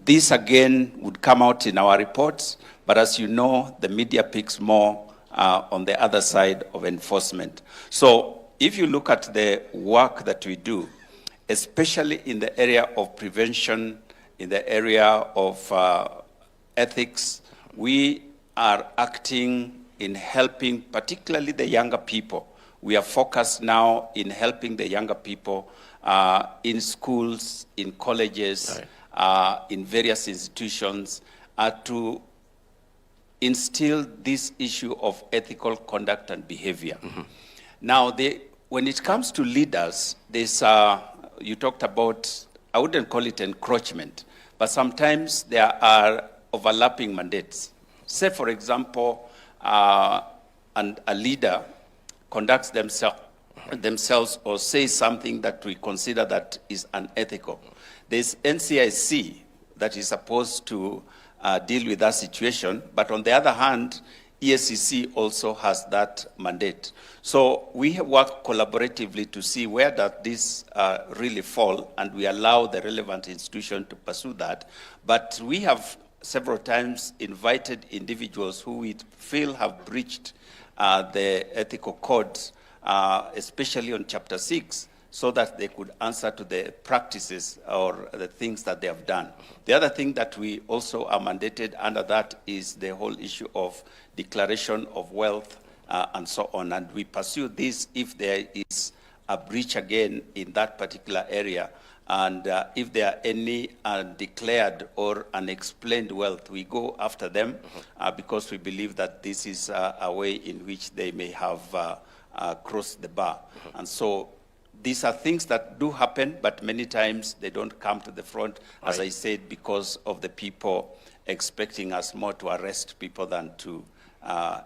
This again would come out in our reports, but as you know, the media picks more on the other side of enforcement. So if you look at the work that we do, especially in the area of prevention, in the area of ethics, we are acting in helping particularly the younger people. We are focused now in helping the younger people in schools, in colleges, in various institutions to instill this issue of ethical conduct and behavior. Now, when it comes to leaders, there's, you talked about, I wouldn't call it encroachment, but sometimes there are overlapping mandates. Say, for example, a leader conducts themselves or says something that we consider that is unethical. There's NCIC that is supposed to deal with that situation, but on the other hand, EACC also has that mandate. So we work collaboratively to see where does this really fall, and we allow the relevant institution to pursue that. But we have several times invited individuals who we feel have breached the ethical codes, especially on Chapter 6, so that they could answer to the practices or the things that they have done. The other thing that we also are mandated under that is the whole issue of declaration of wealth and so on. And we pursue this if there is a breach again in that particular area. And if there are any undeclared or unexplained wealth, we go after them because we believe that this is a way in which they may have crossed the bar. And so these are things that do happen, but many times they don't come to the front, as I said, because of the people expecting us more to arrest people than to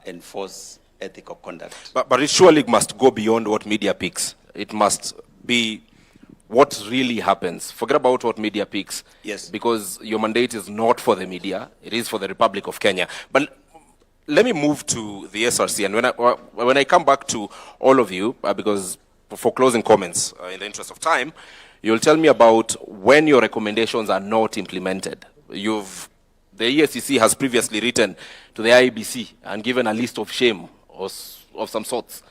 enforce ethical conduct. But it surely must go beyond what media picks. It must be what really happens. Forget about what media picks. Yes. Because your mandate is not for the media. It is for the Republic of Kenya. But let me move to the SRC. And when I come back to all of you, because for closing comments, in the interest of time, you'll tell me about when your recommendations are not implemented. The EACC has previously written to the IEBC and given a list of shame of some sorts,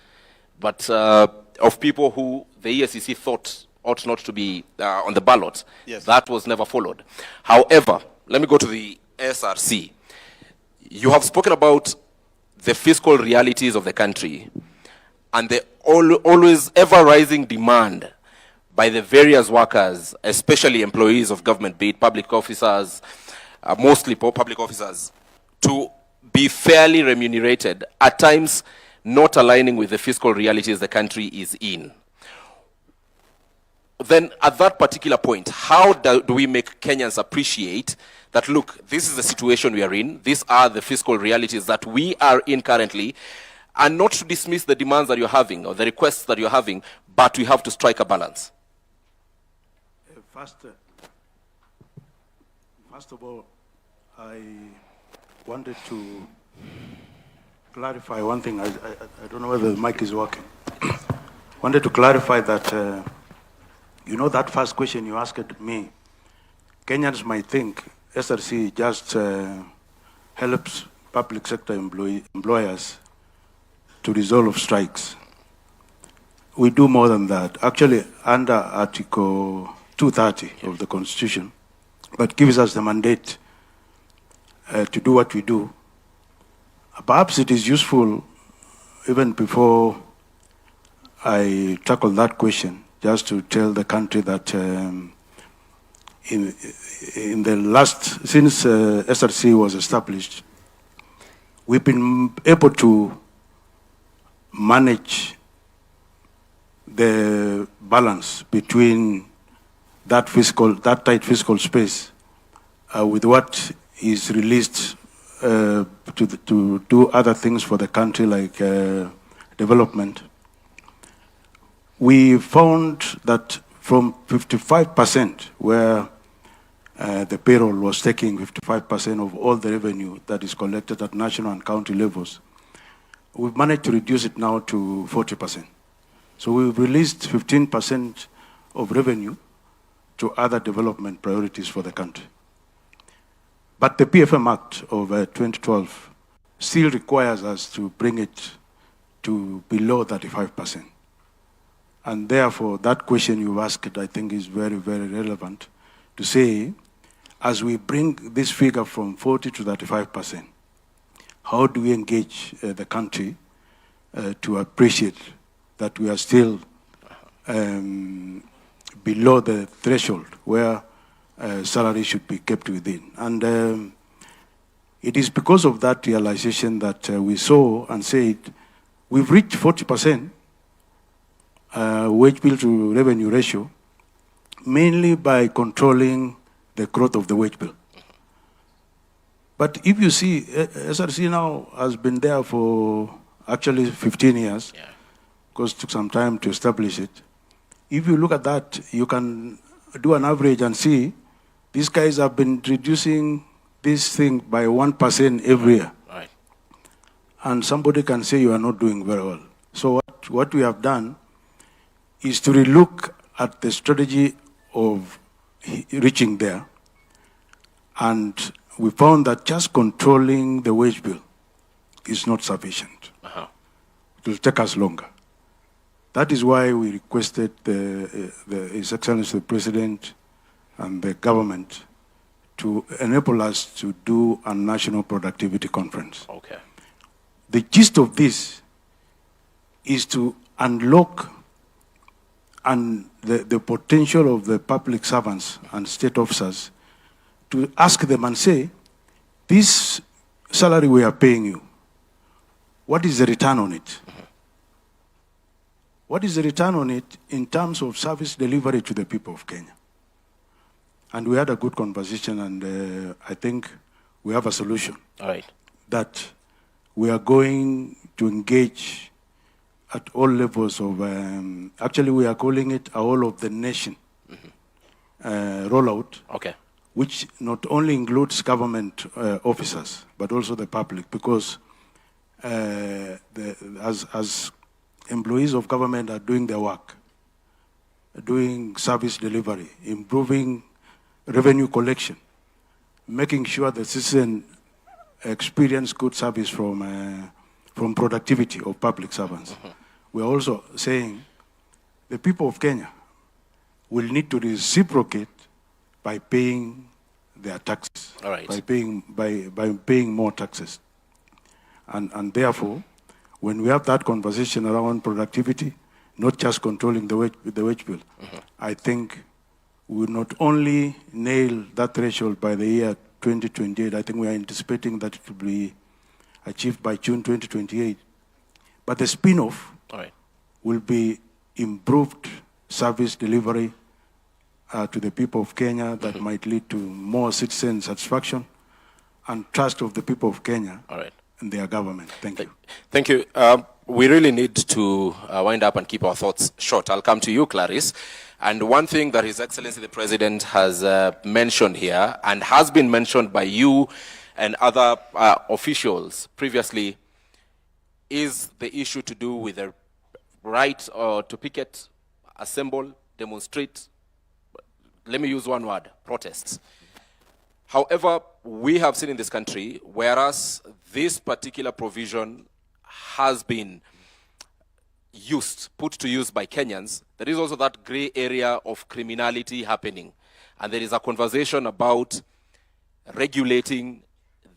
but of people who the EACC thought ought not to be on the ballot. Yes. That was never followed. However, let me go to the SRC. You have spoken about the fiscal realities of the country and the always ever-rising demand by the various workers, especially employees of government, be it public officers, mostly public officers, to be fairly remunerated, at times not aligning with the fiscal realities the country is in. Then at that particular point, how do we make Kenyans appreciate that, look, this is the situation we are in, these are the fiscal realities that we are in currently, and not to dismiss the demands that you're having or the requests that you're having, but we have to strike a balance? First of all, I wanted to clarify one thing. I don't know whether the mic is working. Wanted to clarify that, you know, that first question you asked me, Kenyans might think SRC just helps public sector employers to resolve strikes. We do more than that. Actually, under Article 230 of the Constitution, that gives us the mandate to do what we do. Perhaps it is useful, even before I tackle that question, just to tell the country that in the last, since SRC was established, we've been able to manage the balance between that tight fiscal space with what is released to do other things for the country, like development. We found that from 55%, where the payroll was taking 55% of all the revenue that is collected at national and county levels, we've managed to reduce it now to 40%. So we've released 15% of revenue to other development priorities for the country. But the PFM Act of 2012 still requires us to bring it to below 35%. And therefore, that question you asked, I think, is very, very relevant to say, as we bring this figure from 40 to 35%, how do we engage the country to appreciate that we are still below the threshold where salary should be kept within. And it is because of that realization that we saw and said, we've reached 40% wage bill to revenue ratio, mainly by controlling the growth of the wage bill. But if you see, SRC now has been there for actually 15 years, because it took some time to establish it. If you look at that, you can do an average and see these guys have been reducing this thing by 1% every year. Right. And somebody can say you are not doing very well. So what we have done is to relook at the strategy of reaching there. And we found that just controlling the wage bill is not sufficient. It will take us longer. That is why we requested His Excellency the President and the government to enable us to do a national productivity conference. Okay. The gist of this is to unlock the potential of the public servants and state officers, to ask them and say, this salary we are paying you, what is the return on it? What is the return on it in terms of service delivery to the people of Kenya? And we had a good conversation, and I think we have a solution. All right. That we are going to engage at all levels of, actually we are calling it a whole of the nation rollout. Okay. Which not only includes government officers, but also the public, because as employees of government are doing their work, doing service delivery, improving revenue collection, making sure the citizen experience good service from productivity of public servants. We're also saying the people of Kenya will need to reciprocate by paying their taxes, all right, by paying more taxes. And therefore, when we have that conversation around productivity, not just controlling the wage bill, I think we will not only nail that threshold by the year 2028, I think we are anticipating that it will be achieved by June 2028. But the spin-off will be improved service delivery to the people of Kenya that might lead to more citizen satisfaction and trust of the people of Kenya in their government. Thank you. Thank you. We really need to wind up and keep our thoughts short. I'll come to you, Clarice. And one thing that His Excellency the President has mentioned here, and has been mentioned by you and other officials previously, is the issue to do with the right to picket, assemble, demonstrate. Let me use one word: protests. However, we have seen in this country, whereas this particular provision has been put to use by Kenyans, there is also that gray area of criminality happening. And there is a conversation about regulating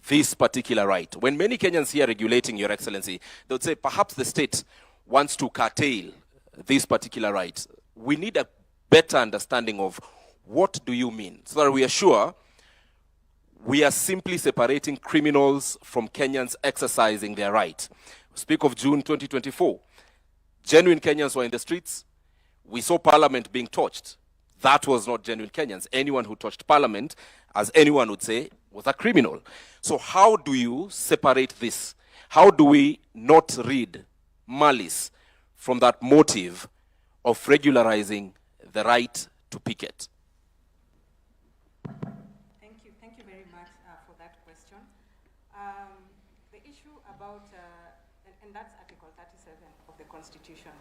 this particular right. When many Kenyans hear regulating, Your Excellency, they would say perhaps the state wants to curtail this particular right. We need a better understanding of what do you mean, so that we are sure we are simply separating criminals from Kenyans exercising their right. Speak of June 2024. Genuine Kenyans were in the streets. We saw Parliament being torched. That was not genuine Kenyans. Anyone who touched Parliament, as anyone would say, was a criminal. So how do you separate this? How do we not read malice from that motive of regularizing the right to picket? Thank you very much for that question. The issue about, and that's Article 37 of the Constitution,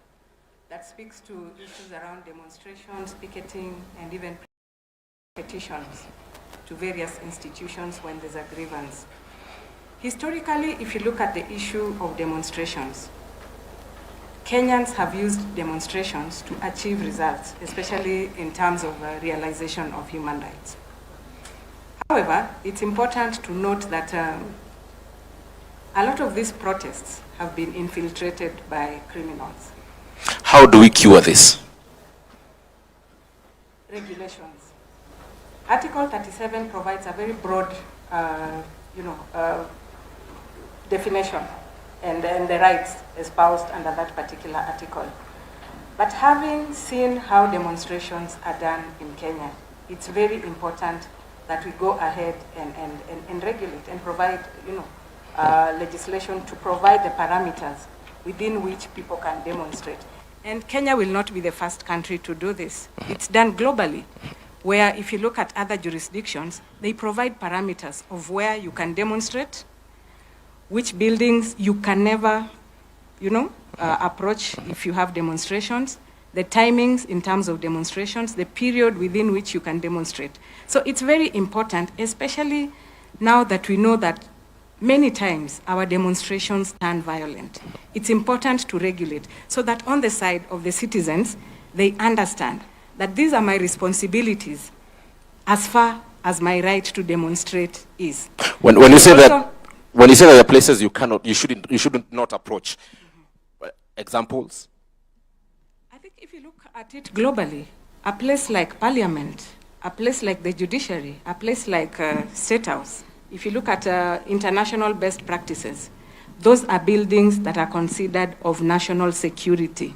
that speaks to issues around demonstrations, picketing, and even petitions to various institutions when there's a grievance. Historically, if you look at the issue of demonstrations, Kenyans have used demonstrations to achieve results, especially in terms of realization of human rights. However, it's important to note that a lot of these protests have been infiltrated by criminals. How do we cure this? Regulations. Article 37 provides a very broad, definition and the rights espoused under that particular article. But having seen how demonstrations are done in Kenya, it's very important that we go ahead and regulate and provide, legislation to provide the parameters within which people can demonstrate. And Kenya will not be the first country to do this. It's done globally, where if you look at other jurisdictions, they provide parameters of where you can demonstrate, which buildings you can never, approach if you have demonstrations, the timings in terms of demonstrations, the period within which you can demonstrate. So it's very important, especially now that we know that many times our demonstrations turn violent. It's important to regulate so that on the side of the citizens, they understand that these are my responsibilities as far as my right to demonstrate is. When you say that, when you say that there are places you shouldn't not approach, examples? I think if you look at it globally, a place like Parliament, a place like the judiciary, a place like State House, if you look at international best practices, those are buildings that are considered of national security,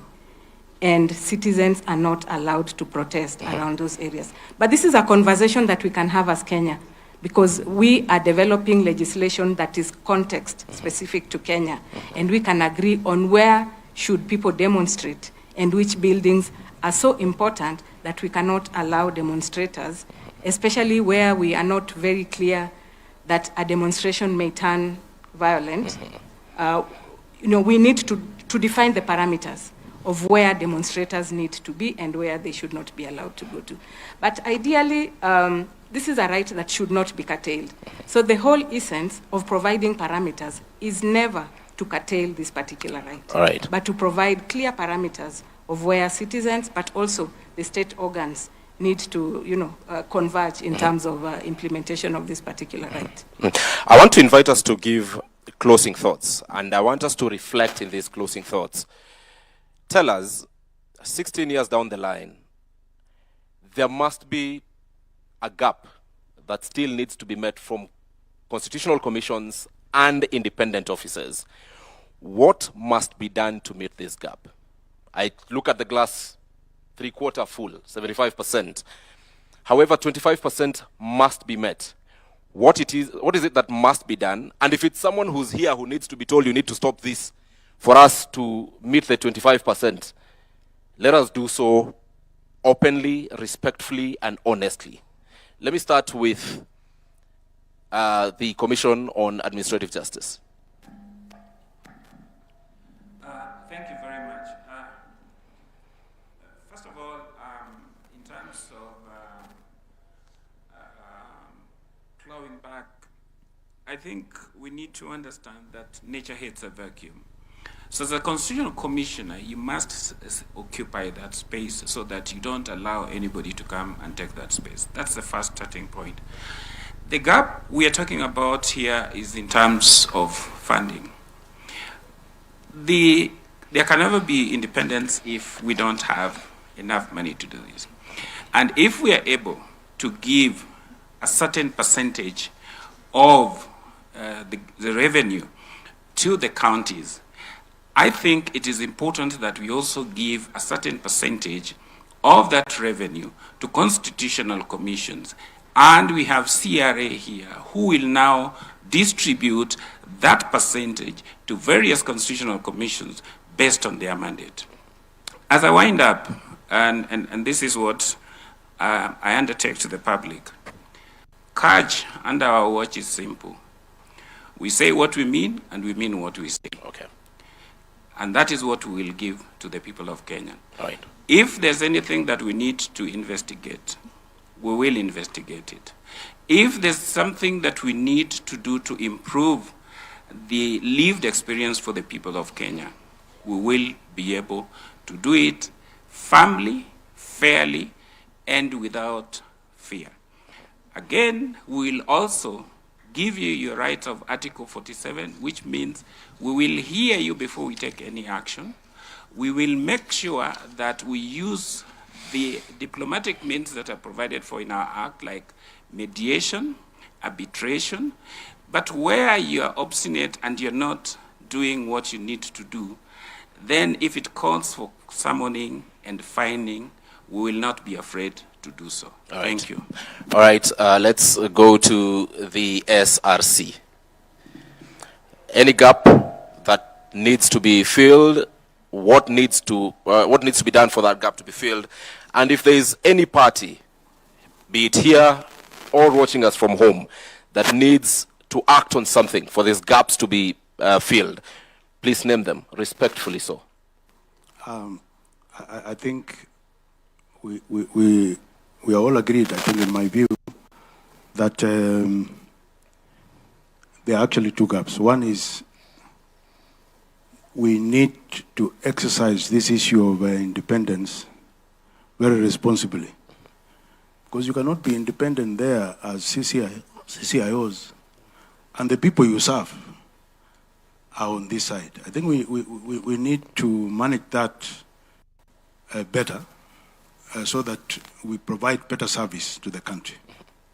and citizens are not allowed to protest around those areas. But this is a conversation that we can have as Kenya, because we are developing legislation that is context specific to Kenya, and we can agree on where should people demonstrate and which buildings are so important that we cannot allow demonstrators, especially where we are not very clear that a demonstration may turn violent. We need to define the parameters of where demonstrators need to be and where they should not be allowed to go to. But ideally, this is a right that should not be curtailed. So the whole essence of providing parameters is never to curtail this particular right, all right, but to provide clear parameters of where citizens, but also the state organs, need to, converge in terms of implementation of this particular right. I want to invite us to give closing thoughts, and I want us to reflect in these closing thoughts. Tell us, 16 years down the line, there must be a gap that still needs to be met from constitutional commissions and independent officers. What must be done to meet this gap? I look at the glass three-quarter full, 75%. However, 25% must be met. What is it that must be done? And if it's someone who's here who needs to be told you need to stop this for us to meet the 25%, let us do so openly, respectfully, and honestly. Let me start with the Commission on Administrative Justice. Thank you very much. First of all, in terms of clawing back, I think we need to understand that nature hates a vacuum. So as a constitutional commissioner, you must occupy that space so that you don't allow anybody to come and take that space. That's the first starting point. The gap we are talking about here is in terms of funding. There can never be independence if we don't have enough money to do this. And if we are able to give a certain percentage of the revenue to the counties, I think it is important that we also give a certain percentage of that revenue to constitutional commissions. And we have CRA here who will now distribute that percentage to various constitutional commissions based on their mandate. As I wind up, and this is what I undertake to the public, CAJ under our watch is simple. We say what we mean, and we mean what we say. Okay. And that is what we will give to the people of Kenya. All right. If there's anything that we need to investigate, we will investigate it. If there's something that we need to do to improve the lived experience for the people of Kenya, we will be able to do it firmly, fairly, and without fear. Again, we will also give you your right of Article 47, which means we will hear you before we take any action. We will make sure that we use the diplomatic means that are provided for in our Act, like mediation, arbitration, but where you are obstinate and you're not doing what you need to do, then if it calls for summoning and fining, we will not be afraid to do so. All right. Thank you. All right, let's go to the SRC. Any gap that needs to be filled, what needs to be done for that gap to be filled, and if there is any party, be it here or watching us from home, that needs to act on something for these gaps to be filled, please name them, respectfully so. I think we are all agreed, I think in my view, that there are actually two gaps. One is we need to exercise this issue of independence very responsibly. Because you cannot be independent there as CCIOs and the people you serve are on this side. I think we need to manage that better so that we provide better service to the country.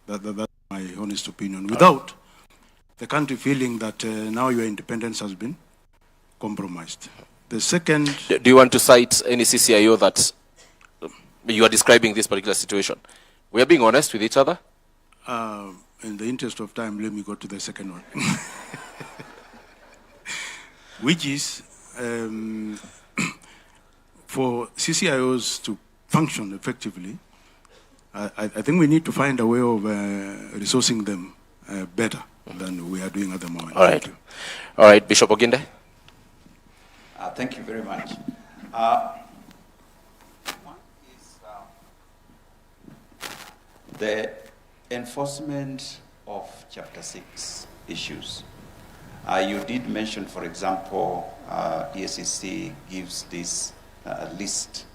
That's my honest opinion. Without the country feeling that now your independence has been compromised. The second... Do you want to cite any CCIO that you are describing this particular situation? We are being honest with each other. In the interest of time, let me go to the second one. Which is for CCIOs to function effectively, I think we need to find a way of resourcing them better than we are doing at the moment. All right. All right, Bishop Oginde. Thank you very much. One is the enforcement of Chapter 6 issues. You did mention, for example, EACC gives this list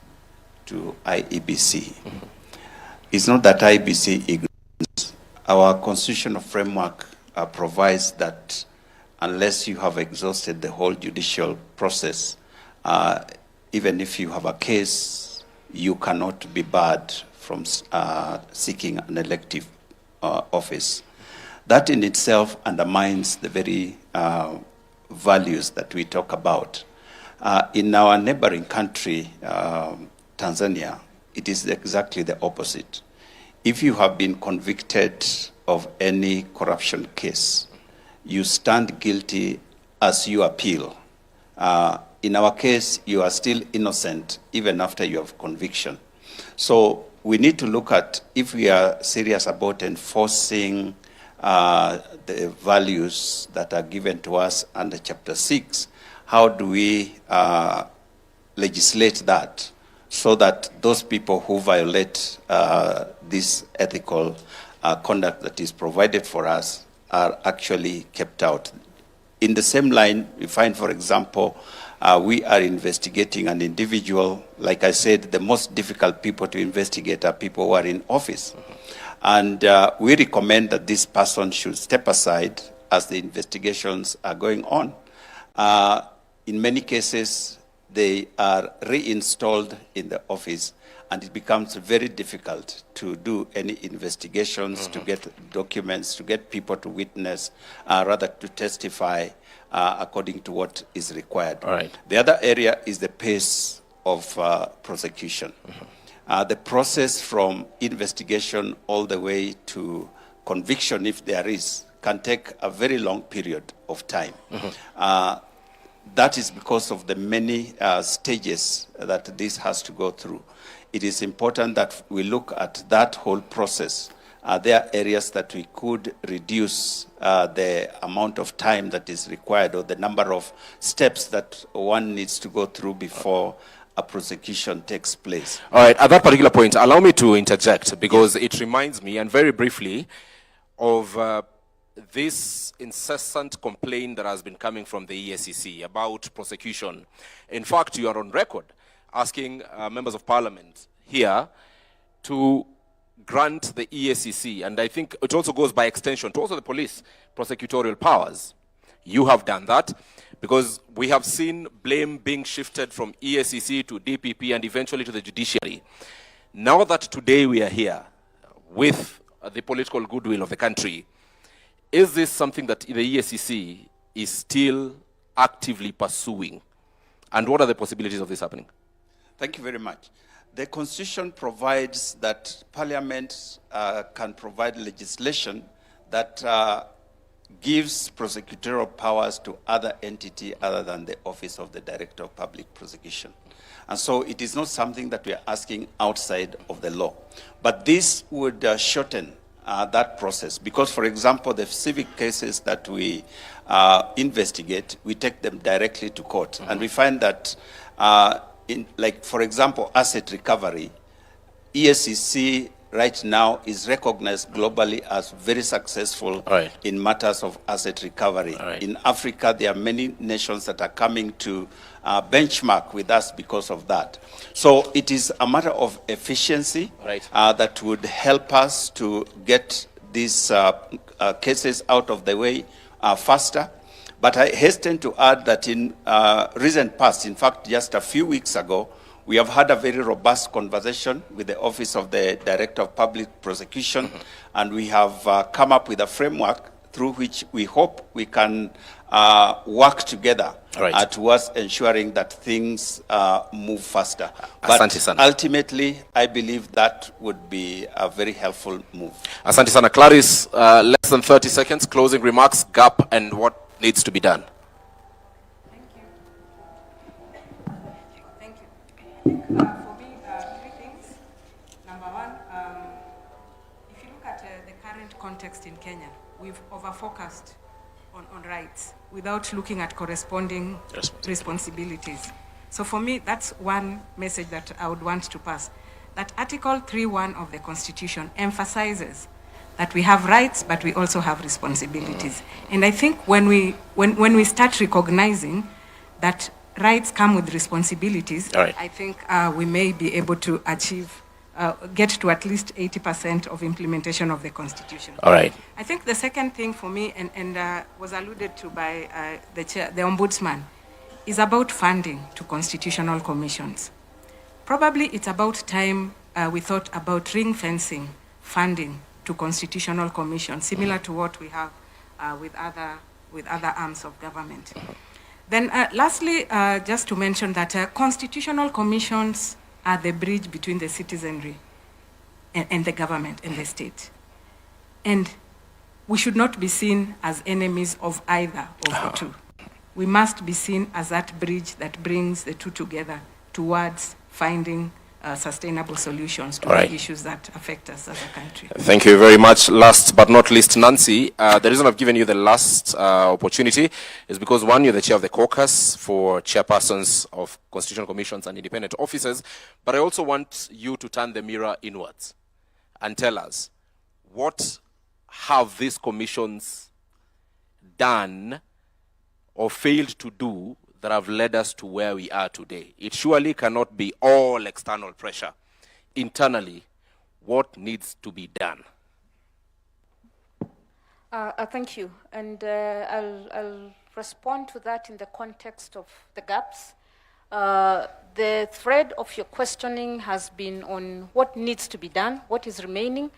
to IEBC. It's not that IEBC ignores. Our constitutional framework provides that unless you have exhausted the whole judicial process, even if you have a case, you cannot be barred from seeking an elective office. That in itself undermines the very values that we talk about. In our neighboring country, Tanzania, it is exactly the opposite. If you have been convicted of any corruption case, you stand guilty as you appeal. In our case, you are still innocent even after you have conviction. So we need to look at, if we are serious about enforcing the values that are given to us under Chapter 6, how do we legislate that so that those people who violate this ethical conduct that is provided for us are actually kept out? In the same line, we find, for example, we are investigating an individual. Like I said, the most difficult people to investigate are people who are in office. And we recommend that this person should step aside as the investigations are going on. In many cases, they are reinstalled in the office, and it becomes very difficult to do any investigations, to get documents, to get people to witness, rather to testify according to what is required. All right. The other area is the pace of prosecution. The process from investigation all the way to conviction, if there is, can take a very long period of time. That is because of the many stages that this has to go through. It is important that we look at that whole process. There are areas that we could reduce the amount of time that is required, or the number of steps that one needs to go through before a prosecution takes place. All right, at that particular point, allow me to interject, because it reminds me, and very briefly, of this incessant complaint that has been coming from the EACC about prosecution. In fact, you are on record asking members of parliament here to grant the EACC, and I think it also goes by extension to also the police, prosecutorial powers. You have done that, because we have seen blame being shifted from EACC to DPP and eventually to the judiciary. Now that today we are here with the political goodwill of the country, is this something that the EACC is still actively pursuing? And what are the possibilities of this happening? Thank you very much. The Constitution provides that Parliament can provide legislation that gives prosecutorial powers to other entity other than the Office of the Director of Public Prosecution. And so it is not something that we are asking outside of the law. But this would shorten that process, because, for example, the civic cases that we investigate, we take them directly to court. And we find that, for example, asset recovery, EACC right now is recognized globally as very successful in matters of asset recovery. In Africa, there are many nations that are coming to benchmark with us because of that. So it is a matter of efficiency that would help us to get these cases out of the way faster. But I hasten to add that in recent past, in fact, just a few weeks ago, we have had a very robust conversation with the Office of the Director of Public Prosecution, and we have come up with a framework through which we hope we can work together towards ensuring that things move faster. Asante sana. But ultimately, I believe that would be a very helpful move. Asante sana. Clarice, less than 30 seconds, closing remarks, gap, and what needs to be done. For me, three things. Number one, if you look at the current context in Kenya, we've over-focused on rights without looking at corresponding responsibilities. So for me, that's one message that I would want to pass. That Article 3.1 of the Constitution emphasizes that we have rights, but we also have responsibilities. And I think when we start recognizing that rights come with responsibilities, I think we may be able to achieve, get to at least 80% of implementation of the Constitution. All right. I think the second thing for me, and was alluded to by the Ombudsman, is about funding to constitutional commissions. Probably it's about time we thought about ring fencing funding to constitutional commissions, similar to what we have with other arms of government. Then lastly, just to mention that constitutional commissions are the bridge between the citizenry and the government and the state. And we should not be seen as enemies of either of the two. We must be seen as that bridge that brings the two together towards finding sustainable solutions to the issues that affect us as a country. Thank you very much. Last but not least, Nancy, the reason I've given you the last opportunity is because, one, you're the chair of the caucus for chairpersons of constitutional commissions and independent officers, but I also want you to turn the mirror inwards and tell us, what have these commissions done or failed to do that have led us to where we are today? It surely cannot be all external pressure. Internally, what needs to be done? Thank you. And I'll respond to that in the context of the gaps. The thread of your questioning has been on what needs to be done, what is remaining,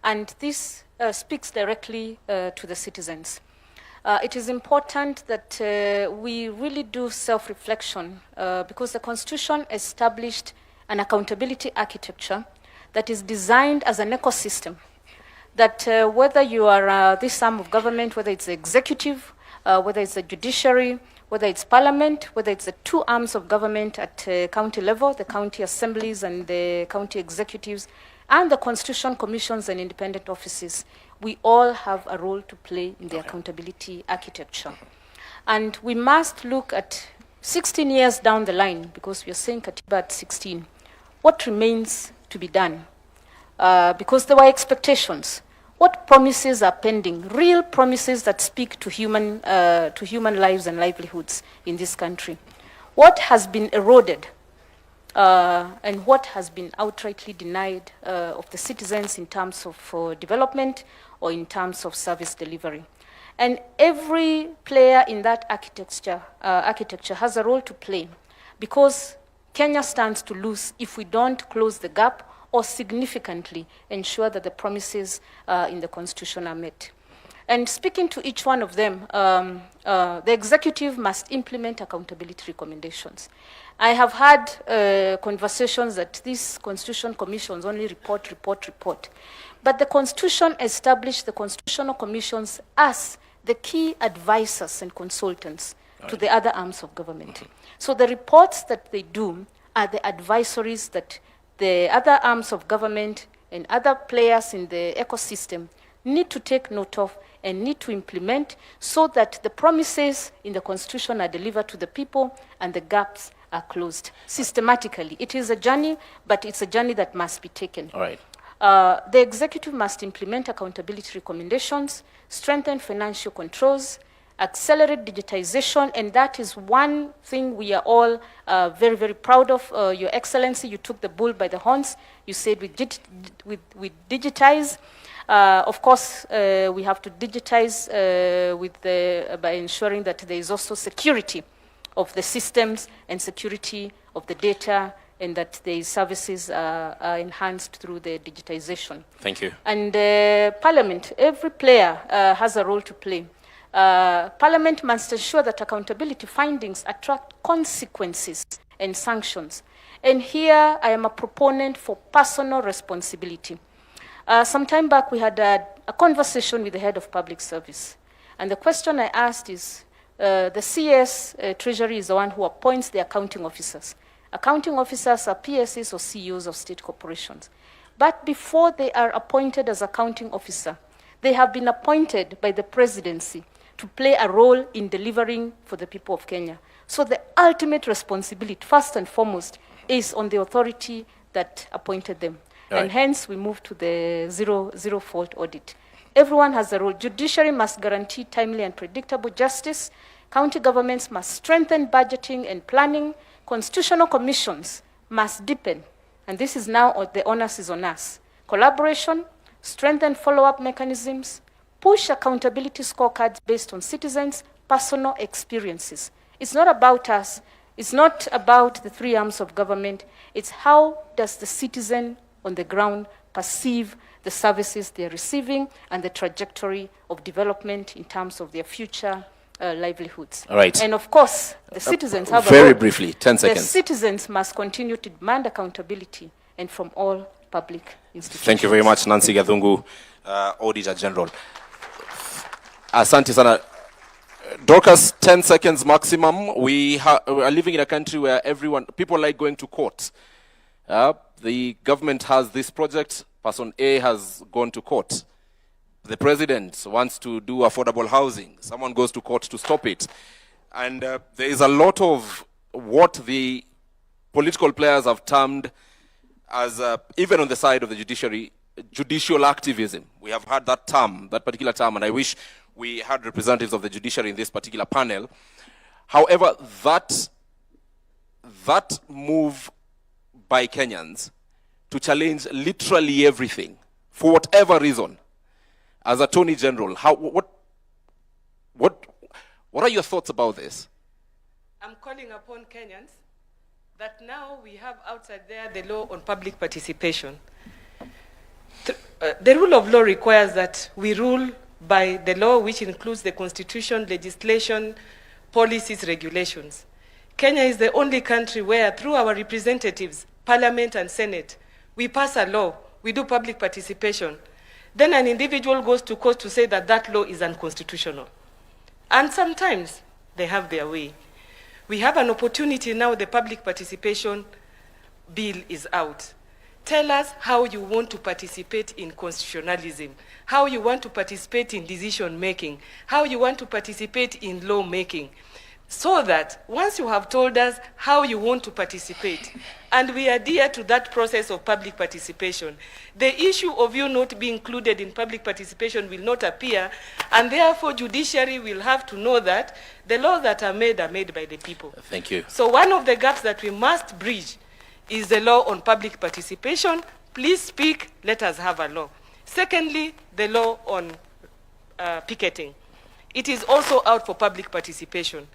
and this speaks directly to the citizens. It is important that we really do self-reflection because the Constitution established an accountability architecture that is designed as an ecosystem, that whether you are this arm of government, whether it's the executive, whether it's the judiciary, whether it's parliament, whether it's the two arms of government at county level, the county assemblies and the county executives, and the constitution commissions and independent offices, we all have a role to play in the accountability architecture. And we must look at 16 years down the line, because we are saying Katiba at 16, what remains to be done? Because there were expectations. What promises are pending? Real promises that speak to human lives and livelihoods in this country. What has been eroded and what has been outrightly denied of the citizens in terms of development or in terms of service delivery? And every player in that architecture has a role to play, because Kenya stands to lose if we don't close the gap or significantly ensure that the promises in the Constitution are met. And speaking to each one of them, the executive must implement accountability recommendations. I have had conversations that these constitution commissions only report. But the Constitution established the constitutional commissions as the key advisors and consultants to the other arms of government. So the reports that they do are the advisories that the other arms of government and other players in the ecosystem need to take note of and need to implement, so that the promises in the Constitution are delivered to the people and the gaps are closed systematically. It is a journey, but it's a journey that must be taken. All right. The executive must implement accountability recommendations, strengthen financial controls, accelerate digitization, and that is one thing we are all very, very proud of. Your Excellency, you took the bull by the horns. You said we digitize. Of course, we have to digitize by ensuring that there is also security of the systems and security of the data, and that the services are enhanced through the digitization. Thank you. And Parliament, every player has a role to play. Parliament must ensure that accountability findings attract consequences and sanctions. And here I am a proponent for personal responsibility. Some time back we had a conversation with the head of public service. And the question I asked is, the CS Treasury is the one who appoints the accounting officers. Accounting officers are PSs or CEOs of state corporations. But before they are appointed as accounting officer, they have been appointed by the presidency to play a role in delivering for the people of Kenya. So the ultimate responsibility, first and foremost, is on the authority that appointed them. Right. And hence we move to the zero fault audit. Everyone has a role. Judiciary must guarantee timely and predictable justice. County governments must strengthen budgeting and planning. Constitutional commissions must deepen. And this is now, the onus is on us. Collaboration, strengthen follow-up mechanisms, push accountability scorecards based on citizens' personal experiences. It's not about us. It's not about the three arms of government. It's how does the citizen on the ground perceive the services they're receiving and the trajectory of development in terms of their future livelihoods. All right. And of course, the citizens have very a role. briefly, 10 seconds. The citizens must continue to demand accountability, and from all public institutions. Thank you very much, Nancy Gathungu, Auditor General. Asante sana. Dorcas, 10 seconds maximum. We are living in a country where people like going to court. The government has this project. Person A has gone to court. The president wants to do affordable housing. Someone goes to court to stop it. And there is a lot of what the political players have termed as, even on the side of the judiciary, judicial activism. We have had that term, that particular term, and I wish we had representatives of the judiciary in this particular panel. However, that move by Kenyans to challenge literally everything, for whatever reason, as Attorney General, what are your thoughts about this? I'm calling upon Kenyans that now we have outside there the law on public participation. The rule of law requires that we rule by the law, which includes the constitution, legislation, policies, regulations. Kenya is the only country where, through our representatives, parliament and senate, we pass a law, we do public participation. Then an individual goes to court to say that that law is unconstitutional. And sometimes they have their way. We have an opportunity now, the public participation bill is out. Tell us how you want to participate in constitutionalism, how you want to participate in decision making, how you want to participate in law making, so that once you have told us how you want to participate, and we adhere to that process of public participation, the issue of you not being included in public participation will not appear, and therefore judiciary will have to know that the laws that are made by the people. Thank you. So one of the gaps that we must bridge is the law on public participation. Please speak, let us have a law. Secondly, the law on picketing. It is also out for public participation.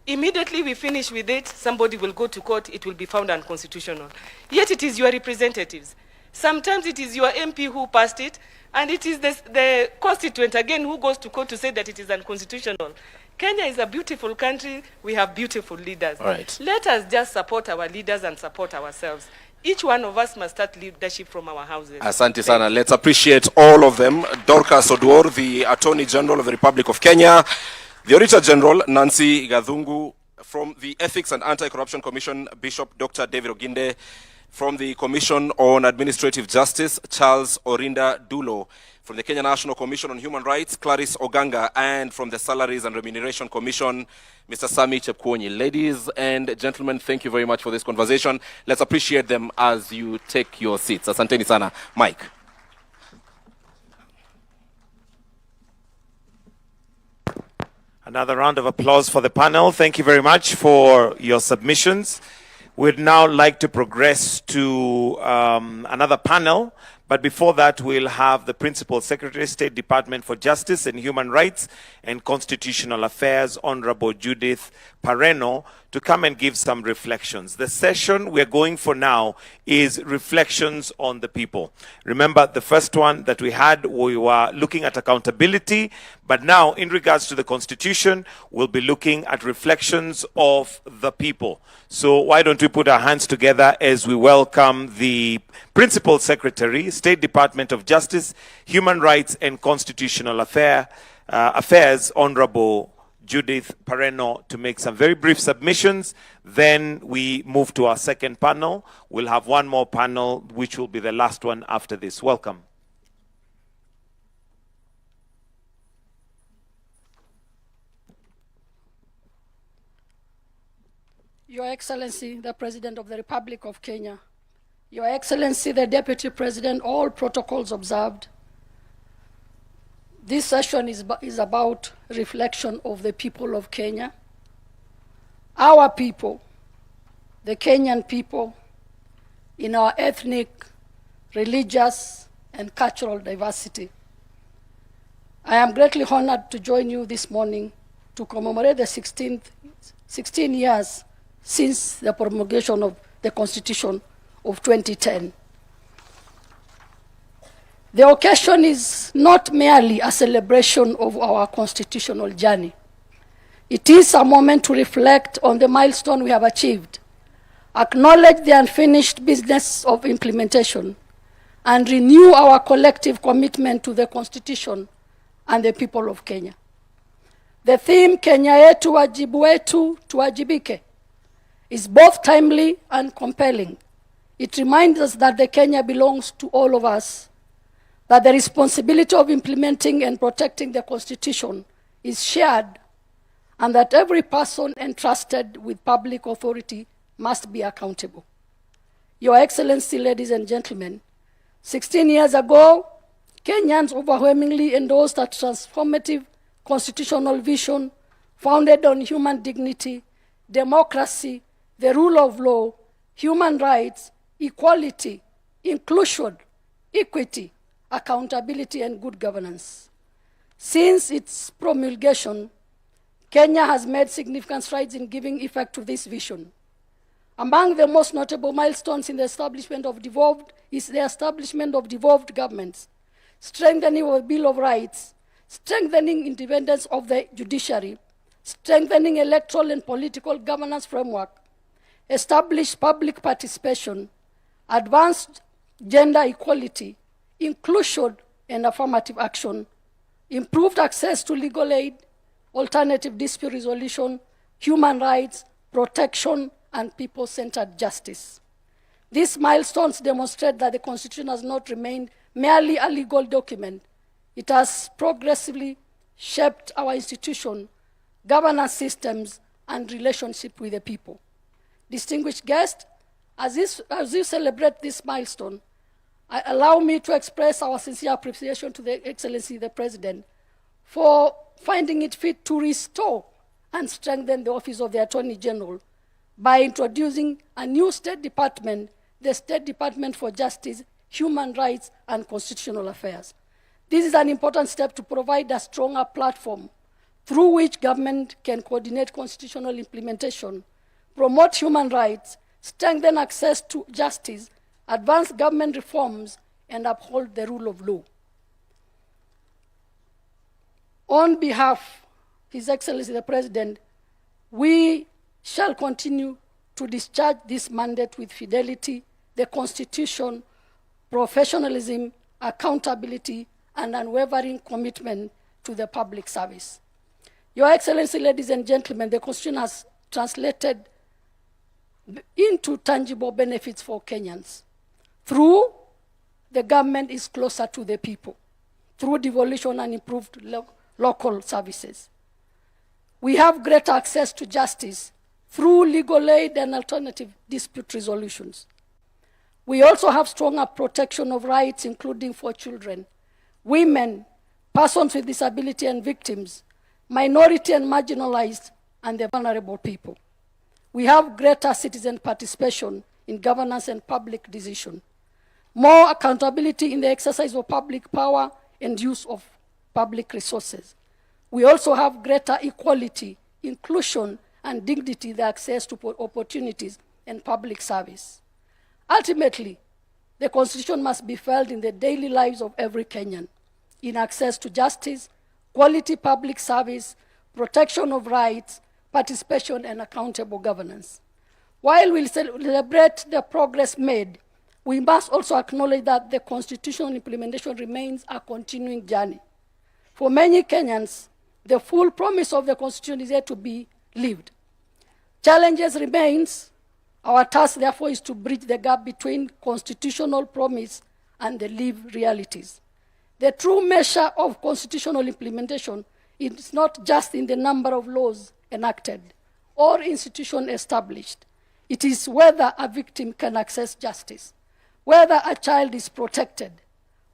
Immediately we finish with it, somebody will go to court, it will be found unconstitutional. Yet it is your representatives. Sometimes it is your MP who passed it, and it is the constituent again who goes to court to say that it is unconstitutional. Kenya is a beautiful country. We have beautiful leaders. All right. Let us just support our leaders and support ourselves. Each one of us must start leadership from our houses. Asante sana. Let's appreciate all of them. Dorcas Oduor, the Attorney General of the Republic of Kenya. The Auditor General, Nancy Gathungu. From the Ethics and Anti-Corruption Commission, Bishop Dr. David Oginde. From the Commission on Administrative Justice, Charles Orinda Dulo. From the Kenya National Commission on Human Rights, Clarice Oganga. And from the Salaries and Remuneration Commission, Mr. Sami Chepkwonyi. Ladies and gentlemen, thank you very much for this conversation. Let's appreciate them as you take your seats. Asanteni sana. Mike. Another round of applause for the panel. Thank you very much for your submissions. We'd now like to progress to another panel. But before that, we'll have the Principal Secretary, State Department for Justice and Human Rights and Constitutional Affairs, Honorable Judith Pareno, to come and give some reflections. The session we're going for now is reflections on the people. Remember, the first one that we had, we were looking at accountability, but now, in regards to the Constitution, we'll be looking at reflections of the people. So why don't we put our hands together as we welcome the Principal Secretary, State Department of Justice, Human Rights and Constitutional Affairs, Honorable Judith Pareno, to make some very brief submissions. Then we move to our second panel. We'll have one more panel, which will be the last one after this. Welcome. Your Excellency, the President of the Republic of Kenya, Your Excellency, the Deputy President, all protocols observed. This session is about reflection of the people of Kenya. Our people, the Kenyan people, in our ethnic, religious, and cultural diversity. I am greatly honored to join you this morning to commemorate the 16 years since the promulgation of the Constitution of 2010. The occasion is not merely a celebration of our constitutional journey. It is a moment to reflect on the milestone we have achieved, acknowledge the unfinished business of implementation, and renew our collective commitment to the Constitution and the people of Kenya. The theme, Kenya yetu wajibu wetu tuwajibike, is both timely and compelling. It reminds us that the Kenya belongs to all of us, that the responsibility of implementing and protecting the Constitution is shared, and that every person entrusted with public authority must be accountable. Your Excellency, ladies and gentlemen, 16 years ago, Kenyans overwhelmingly endorsed a transformative constitutional vision founded on human dignity, democracy, the rule of law, human rights, equality, inclusion, equity, accountability, and good governance. Since its promulgation, Kenya has made significant strides in giving effect to this vision. Among the most notable milestones in the establishment of devolved is the establishment of devolved governments, strengthening of the Bill of Rights, strengthening independence of the judiciary, strengthening electoral and political governance framework, established public participation, advanced gender equality, inclusion and affirmative action, improved access to legal aid, alternative dispute resolution, human rights, protection, and people-centered justice. These milestones demonstrate that the Constitution has not remained merely a legal document. It has progressively shaped our institution, governance systems, and relationship with the people. Distinguished guests, as you celebrate this milestone, allow me to express our sincere appreciation to the Excellency the President for finding it fit to restore and strengthen the Office of the Attorney General by introducing a new State Department, the State Department for Justice, Human Rights, and Constitutional Affairs. This is an important step to provide a stronger platform through which government can coordinate constitutional implementation, promote human rights, strengthen access to justice, advance government reforms, and uphold the rule of law. On behalf of His Excellency the President, we shall continue to discharge this mandate with fidelity, the Constitution, professionalism, accountability, and unwavering commitment to the public service. Your Excellency, ladies and gentlemen, the Constitution has translated into tangible benefits for Kenyans. Through the government is closer to the people, through devolution and improved local services. We have greater access to justice through legal aid and alternative dispute resolutions. We also have stronger protection of rights, including for children, women, persons with disability and victims, minority and marginalized, and the vulnerable people. We have greater citizen participation in governance and public decision, more accountability in the exercise of public power and use of public resources. We also have greater equality, inclusion, and dignity, the access to opportunities and public service. Ultimately, the Constitution must be felt in the daily lives of every Kenyan, in access to justice, quality public service, protection of rights, participation, and accountable governance. While we celebrate the progress made, we must also acknowledge that the constitutional implementation remains a continuing journey. For many Kenyans, the full promise of the Constitution is yet to be lived. Challenges remains. Our task, therefore, is to bridge the gap between constitutional promise and the lived realities. The true measure of constitutional implementation is not just in the number of laws enacted or institutions established. It is whether a victim can access justice, whether a child is protected,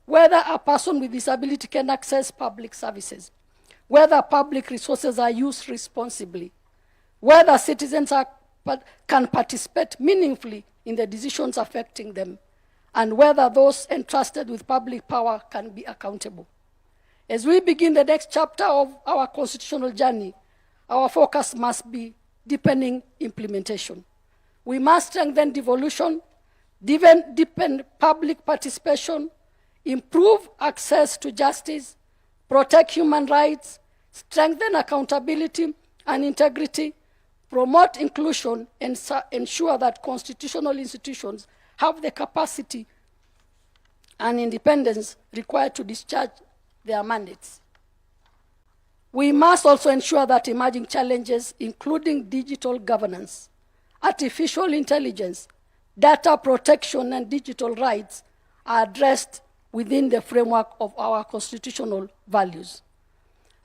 whether a person with disability can access public services, whether public resources are used responsibly, whether citizens can participate meaningfully in the decisions affecting them, and whether those entrusted with public power can be accountable. As we begin the next chapter of our constitutional journey, our focus must be deepening implementation. We must strengthen devolution, deepen public participation, improve access to justice, protect human rights, strengthen accountability and integrity, promote inclusion, and ensure that constitutional institutions have the capacity and independence required to discharge their mandates. We must also ensure that emerging challenges, including digital governance, artificial intelligence, data protection, and digital rights, are addressed within the framework of our constitutional values.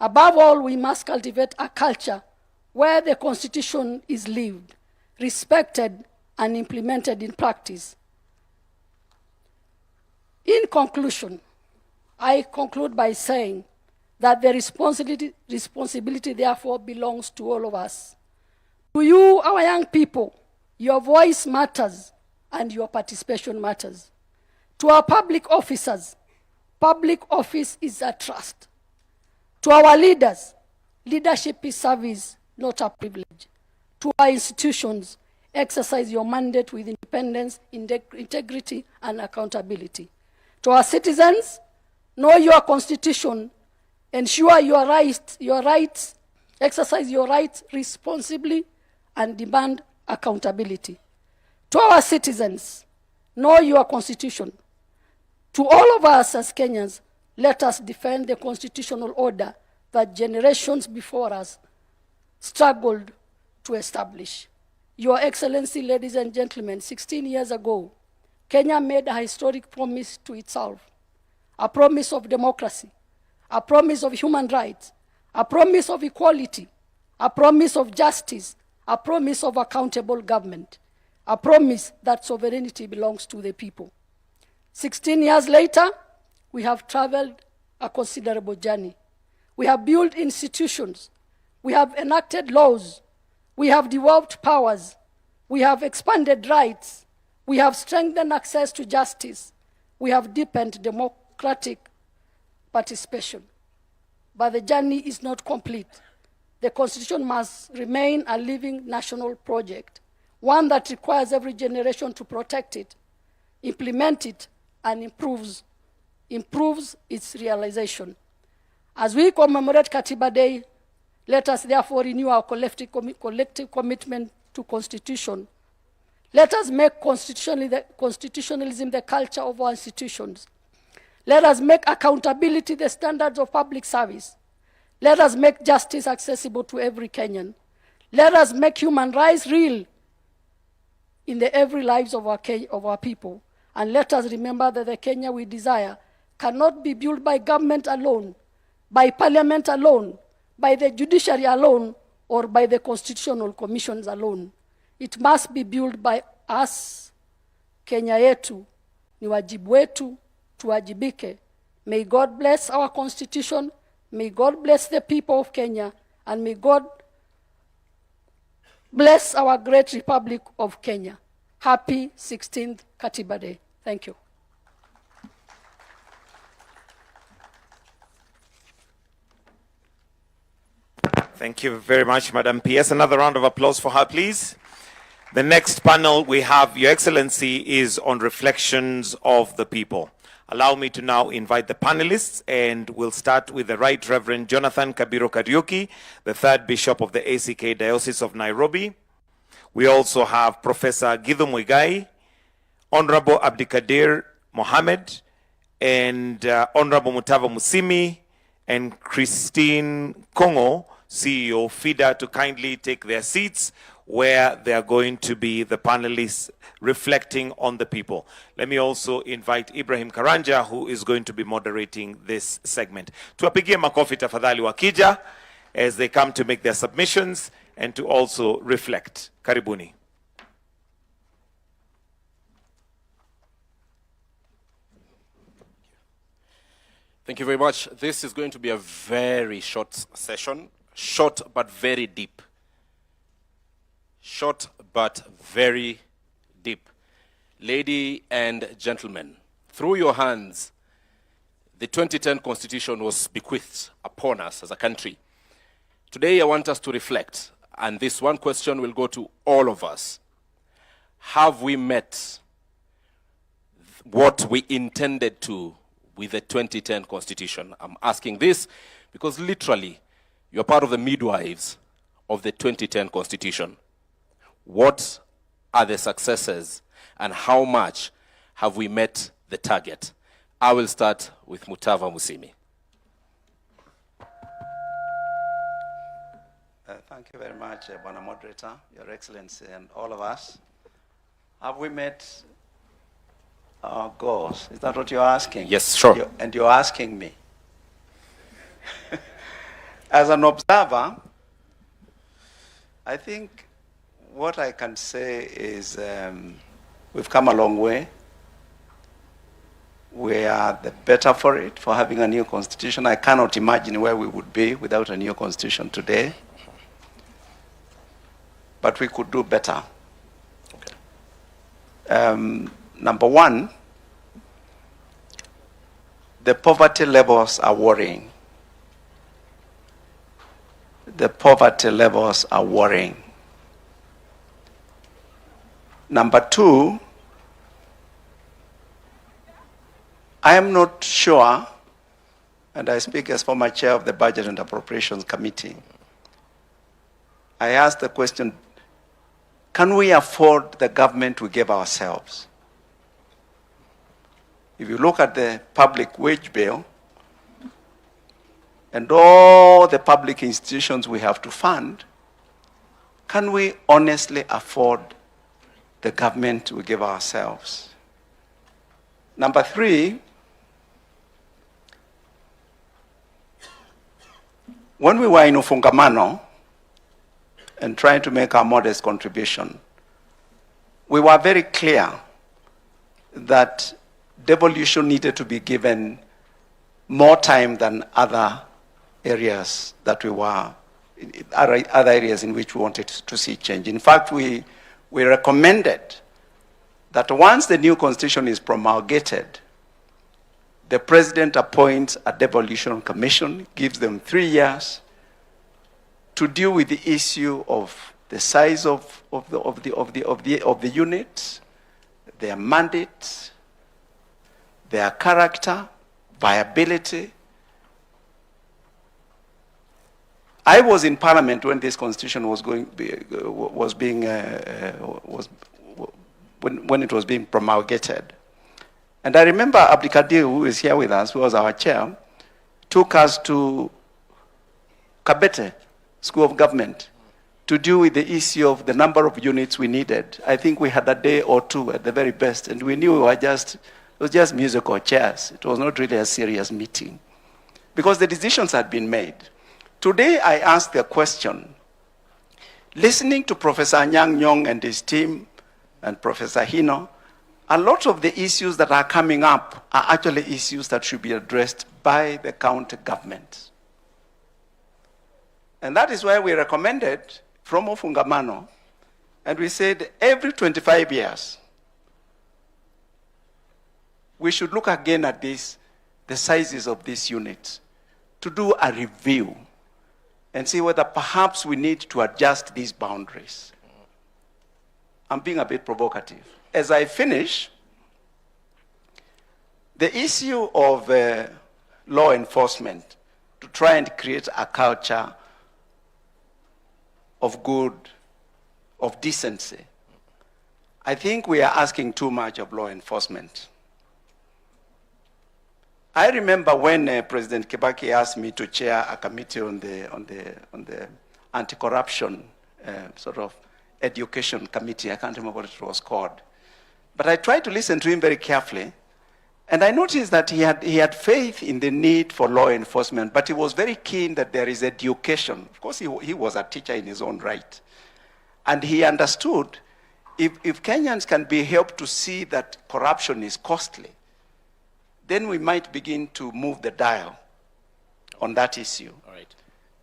Above all, we must cultivate a culture where the Constitution is lived, respected, and implemented in practice. In conclusion, I conclude by saying that the responsibility therefore belongs to all of us. To you, our young people, your voice matters and your participation matters. To our public officers, public office is a trust. To our leaders, leadership is service, not a privilege. To our institutions, exercise your mandate with independence, integrity, and accountability. To our citizens, know your constitution, ensure your rights, exercise your rights responsibly, and demand accountability. To our citizens, know your constitution. To all of us as Kenyans, let us defend the constitutional order that generations before us struggled to establish. Your Excellency, ladies and gentlemen, 16 years ago, Kenya made a historic promise to itself, a promise of democracy, a promise of human rights, a promise of equality, a promise of justice, a promise of accountable government, a promise that sovereignty belongs to the people. 16 years later, we have traveled a considerable journey. We have built institutions. We have enacted laws. We have devolved powers. We have expanded rights. We have strengthened access to justice. We have deepened democratic participation. But the journey is not complete. The Constitution must remain a living national project, one that requires every generation to protect it, implement it, and improves its realization. As we commemorate Katiba Day, let us therefore renew our collective commitment to Constitution. Let us make constitutionalism the culture of our institutions. Let us make accountability the standards of public service. Let us make justice accessible to every Kenyan. Let us make human rights real in the every lives of our people. And let us remember that the Kenya we desire cannot be built by government alone, by parliament alone, by the judiciary alone, or by the constitutional commissions alone. It must be built by us. Kenya yetu ni wajibu wetu, tuwajibike. May God bless our constitution, may God bless the people of Kenya, and may God bless our great Republic of Kenya. Happy 16th Katiba Day. Thank you. Thank you very much, Madam PS. Another round of applause for her, please. The next panel we have, Your Excellency, is on reflections of the people. Allow me to now invite the panelists, and we'll start with the Right Reverend Jonathan Kabiro Kariuki, the third Bishop of the ACK Diocese of Nairobi. We also have Professor Githu Muigai, Honorable Abdikadir Mohammed, and Honorable Mutava Musimi, and Christine Kongo, CEO FIDA, to kindly take their seats where they are going to be the panelists reflecting on the people. Let me also invite Ibrahim Karanja, who is going to be moderating this segment. Tuwapigie makofi tafadhali wakija as they come to make their submissions and to also reflect. Karibuni. Thank you very much. This is going to be a very short session. Short but very deep. Short but very deep. Ladies and gentlemen, through your hands, the 2010 Constitution was bequeathed upon us as a country. Today I want us to reflect, and this one question will go to all of us. Have we met what we intended to with the 2010 Constitution? I'm asking this because literally you're part of the midwives of the 2010 Constitution. What are the successes and how much have we met the target? I will start with Mutava Musimi. Thank you very much, Bwana Moderator, Your Excellency, and all of us. Have we met our goals? Is that what you're asking? Yes, sure. And you're asking me. As an observer, I think what I can say is we've come a long way. We are the better for it, for having a new constitution. I cannot imagine where we would be without a new constitution today. But we could do better. Okay. Number one, the poverty levels are worrying. The poverty levels are worrying. Number two, I am not sure, and I speak as former chair of the Budget and Appropriations Committee, I asked the question, can we afford the government we gave ourselves? If you look at the public wage bill and all the public institutions we have to fund, can we honestly afford the government we give ourselves? Number three, when we were in Ufungamano and trying to make our modest contribution, we were very clear that devolution needed to be given more time than other areas that we were, other areas in which we wanted to see change. In fact, we recommended that once the new constitution is promulgated, the president appoints a devolution commission, gives them 3 years to deal with the issue of the size of the units, their mandate, their character, viability. I was in Parliament when this constitution was when it was being promulgated. And I remember Abdikadir, who is here with us, who was our chair, took us to Kabete School of Government to deal with the issue of the number of units we needed. I think we had a day or two at the very best, and we knew it was just musical chairs. It was not really a serious meeting because the decisions had been made. Today I asked the question, listening to Professor Anyang' Nyong and his team and Professor Hino, a lot of the issues that are coming up are actually issues that should be addressed by the county government. And that is why we recommended from Ufungamano, and we said every 25 years, we should look again at this, the sizes of these units, to do a review and see whether perhaps we need to adjust these boundaries. I'm being a bit provocative. As I finish, the issue of law enforcement, to try and create a culture of good, of decency, I think we are asking too much of law enforcement. I remember when President Kibaki asked me to chair a committee on the anti-corruption sort of education committee. I can't remember what it was called. But I tried to listen to him very carefully, and I noticed that he had faith in the need for law enforcement, but he was very keen that there is education. Of course, he was a teacher in his own right. And he understood if Kenyans can be helped to see that corruption is costly, then we might begin to move the dial on that issue. All right.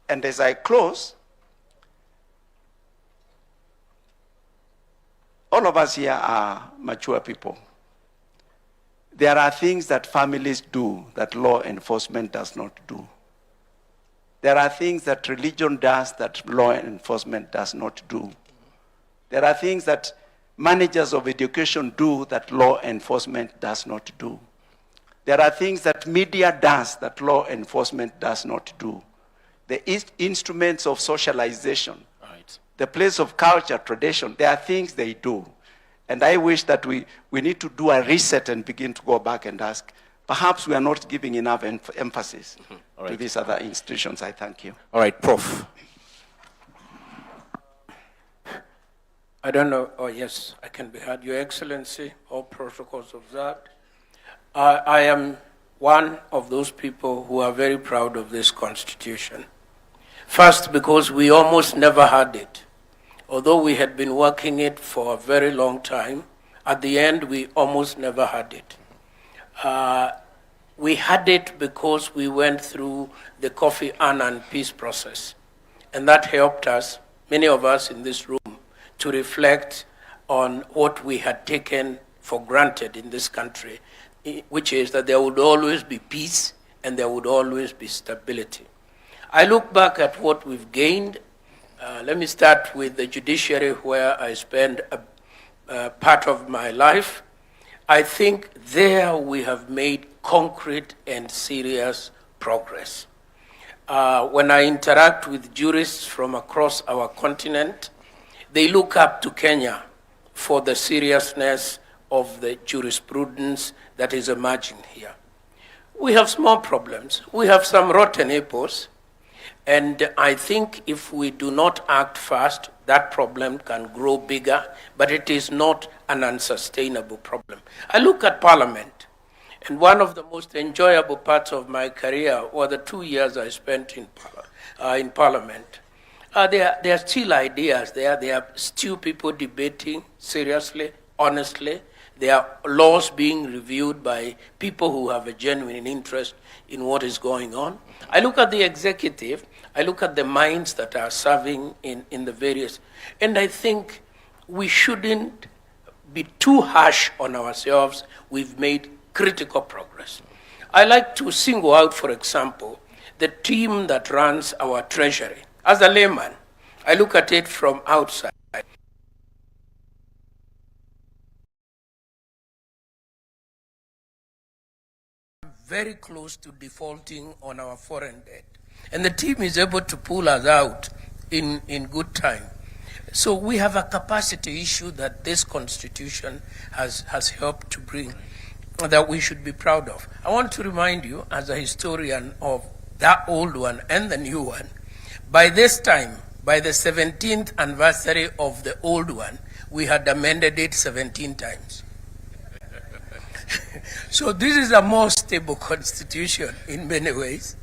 And as I close, all of us here are mature people. There are things that families do that law enforcement does not do. There are things that religion does that law enforcement does not do. There are things that managers of education do that law enforcement does not do. There are things that media does that law enforcement does not do. The instruments of socialization, Right. the place of culture, tradition, there are things they do. And I wish that we need to do a reset and begin to go back and ask, perhaps we are not giving enough emphasis to these other institutions. I thank you. All right, Prof. I don't know. Oh, yes, I can be heard. Your Excellency, all protocols observed. I am one of those people who are very proud of this Constitution. First, because we almost never had it. Although we had been working it for a very long time, at the end, we almost never had it. We had it because we went through the Kofi Annan peace process. And that helped us, many of us in this room, to reflect on what we had taken for granted in this country, which is that there would always be peace and there would always be stability. I look back at what we've gained. Let me start with the judiciary, where I spend part of my life, I think there we have made concrete and serious progress. When I interact with jurists from across our continent, they look up to Kenya for the seriousness of the jurisprudence that is emerging here. We have small problems. We have some rotten apples, and I think if we do not act fast, that problem can grow bigger, but it is not an unsustainable problem. I look at Parliament, and one of the most enjoyable parts of my career were the 2 years I spent in Parliament. There are still ideas there. There are still people debating seriously, honestly. There are laws being reviewed by people who have a genuine interest in what is going on. I look at the executive. I look at the minds that are serving in the various, and I think we shouldn't be too harsh on ourselves. We've made critical progress. I like to single out, for example, the team that runs our treasury. As a layman, I look at it from outside. Very close to defaulting on our foreign debt. And the team is able to pull us out in good time. So we have a capacity issue that this constitution has helped to bring that we should be proud of. I want to remind you, as a historian of that old one and the new one, by this time, by the 17th anniversary of the old one, we had amended it 17 times. So this is a more stable constitution in many ways.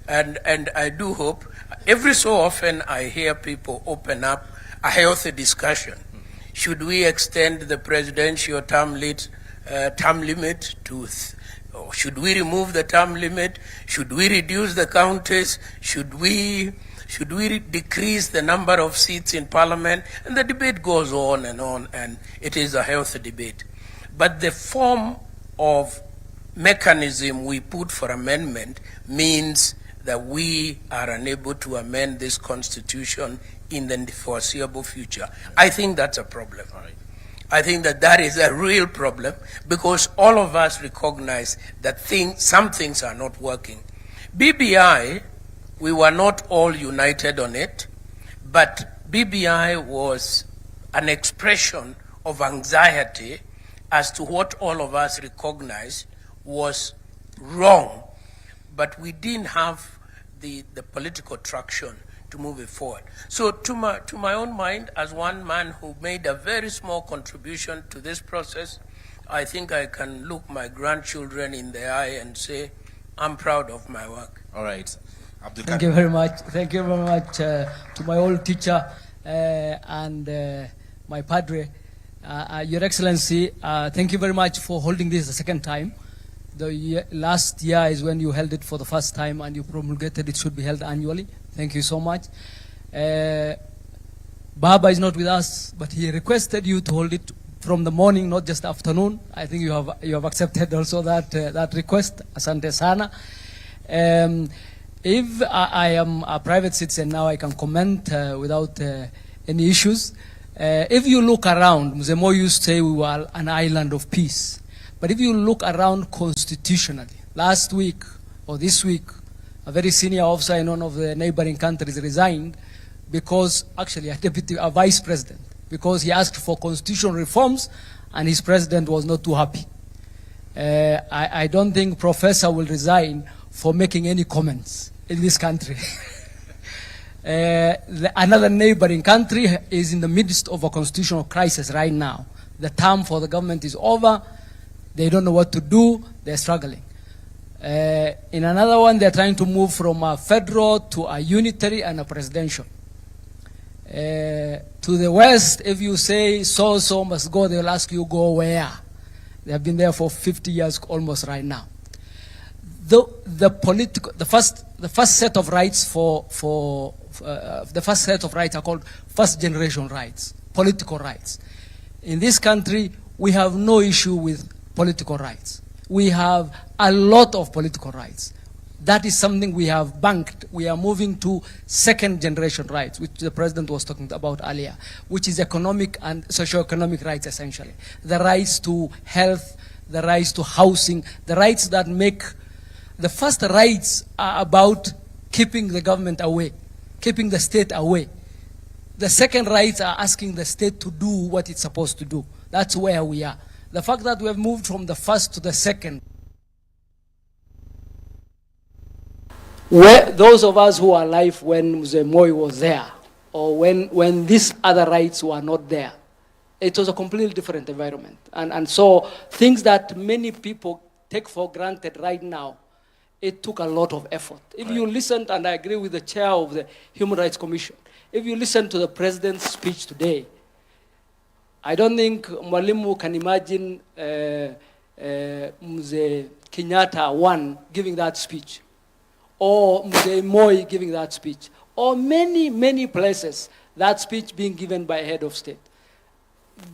And I do hope, every so often I hear people open up a healthy discussion. Should we extend the presidential term limit to, or should we remove the term limit? Should we reduce the counties? Should we decrease the number of seats in parliament? And the debate goes on, and it is a healthy debate. But the form of mechanism we put for amendment means that we are unable to amend this constitution in the foreseeable future. I think that's a problem. I think that is a real problem, because all of us recognize that some things are not working. BBI, we were not all united on it, but BBI was an expression of anxiety as to what all of us recognize was wrong, but we didn't have the political traction to move it forward. So to my own mind, as one man who made a very small contribution to this process, I think I can look my grandchildren in the eye and say, I'm proud of my work. All right. Thank you very much. Thank you very much to my old teacher and my padre. Your Excellency, thank you very much for holding this a second time. Last year is when you held it for the first time, and you promulgated it should be held annually. Thank you so much. Baba is not with us, but he requested you to hold it from the morning, not just afternoon. I think you have accepted also that request. Asante sana. If I am a private citizen now, I can comment without any issues. If you look around, Mzee Moi used to say we were an island of peace. But if you look around constitutionally, last week or this week, a very senior officer in one of the neighboring countries resigned because, actually a vice president, because he asked for constitutional reforms and his president was not too happy. I don't think Professor will resign for making any comments in this country. Another neighboring country is in the midst of a constitutional crisis right now. The term for the government is over. They don't know what to do. They're struggling. In another one, they're trying to move from a federal to a unitary and a presidential. To the west, if you say so must go, they'll ask you go where. They have been there for 50 years almost right now. The first set of rights the first set of rights are called first generation rights, political rights. In this country, we have no issue with political rights. We have a lot of political rights. That is something we have banked we are moving to second generation rights, which the president was talking about earlier, which is economic and socio-economic rights essentially. The rights to health, the rights to housing, the rights that make, the first rights are about keeping the government away, keeping the state away. The second rights are asking the state to do what it's supposed to do. That's where we are. The fact that we have moved from the first to the second, where those of us who are alive when Mzee Moi was there, or when these other rights were not there, it was a completely different environment. And so things that many people take for granted right now, it took a lot of effort. If you listened, and I agree with the chair of the Human Rights Commission, if you listen to the president's speech today, I don't think Mwalimu can imagine Mzee Kenyatta one giving that speech, or Mzee Moi giving that speech, or many, many places that speech being given by a head of state.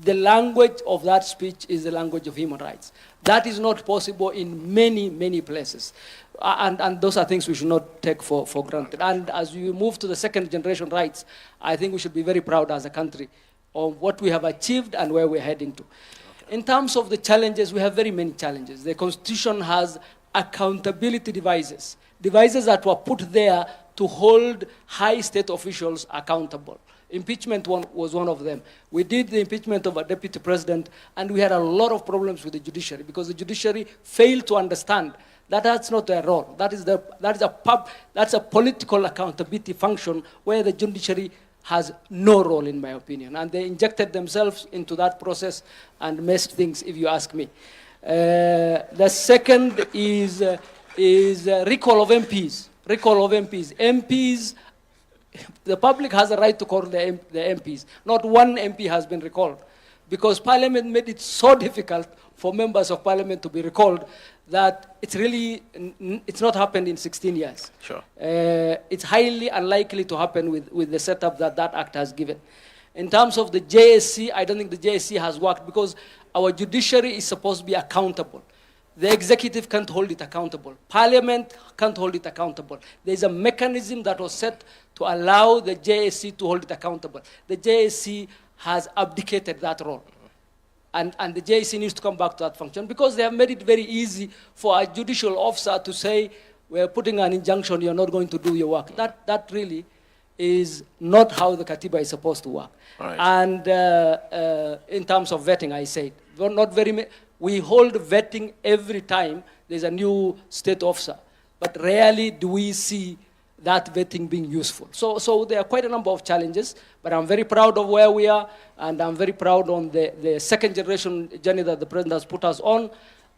The language of that speech is the language of human rights. That is not possible in many, many places. And those are things we should not take for granted. And as we move to the second generation rights, I think we should be very proud as a country of what we have achieved and where we're heading to. In terms of the challenges, we have very many challenges. The Constitution has accountability devices that were put there to hold high state officials accountable. Impeachment was one of them. We did the impeachment of a deputy president, and we had a lot of problems with the judiciary because the judiciary failed to understand that that's not their role. That's a political accountability function where the judiciary has no role, in my opinion. And they injected themselves into that process and messed things, if you ask me. The second is recall of MPs. Recall of MPs. MPs, the public has a right to call the MPs. Not one MP has been recalled because Parliament made it so difficult for members of Parliament to be recalled that it's not happened in 16 years. Sure. It's highly unlikely to happen with the setup that act has given. In terms of the JSC, I don't think the JSC has worked because our judiciary is supposed to be accountable. The executive can't hold it accountable. Parliament can't hold it accountable. There's a mechanism that was set to allow the JSC to hold it accountable. The JSC has abdicated that role. And the JSC needs to come back to that function because they have made it very easy for a judicial officer to say, we're putting an injunction, you're not going to do your work. That really is not how the Katiba is supposed to work. Right. And in terms of vetting, I said, we hold vetting every time there's a new state officer, but rarely do we see that vetting being useful. So there are quite a number of challenges, but I'm very proud of where we are, and I'm very proud on the second generation journey that the president has put us on,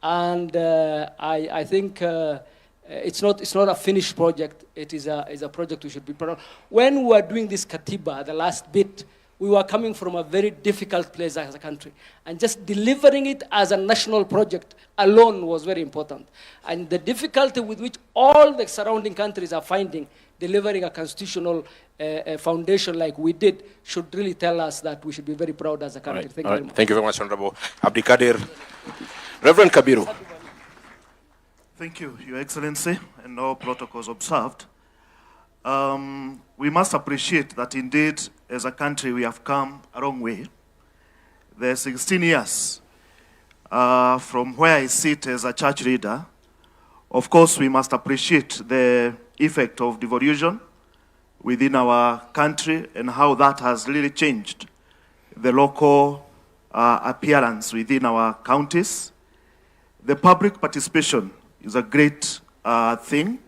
and I think it's not a finished project. It is a project we should be proud of. When we were doing this Katiba, the last bit, we were coming from a very difficult place as a country. And just delivering it as a national project alone was very important. And the difficulty with which all the surrounding countries are finding delivering a constitutional foundation like we did should really tell us that we should be very proud as a country. Right. Thank you very much. Thank you very much, Honorable Abdikadir. Reverend Kabiru. Thank you, Your Excellency, and all protocols observed. We must appreciate that indeed, as a country, we have come a long way. The 16 years from where I sit as a church leader, of course, we must appreciate the effect of devolution within our country and how that has really changed the local appearance within our counties. The public participation is a great thing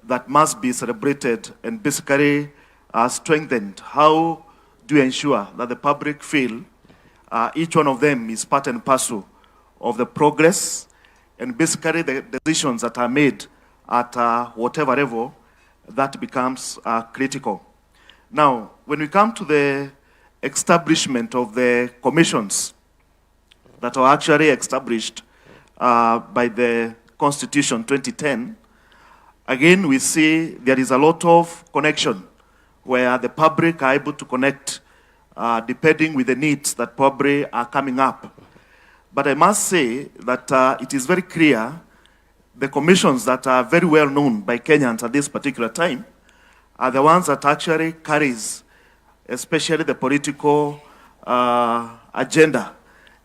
that must be celebrated and basically strengthened. How do you ensure that the public feel each one of them is part and parcel of the progress, and basically the decisions that are made at whatever level, that becomes critical. Now, when we come to the establishment of the commissions that are actually established by the Constitution 2010, again, we see there is a lot of connection where the public are able to connect depending with the needs that probably are coming up. But I must say that it is very clear the commissions that are very well known by Kenyans at this particular time are the ones that actually carries, especially the political agenda.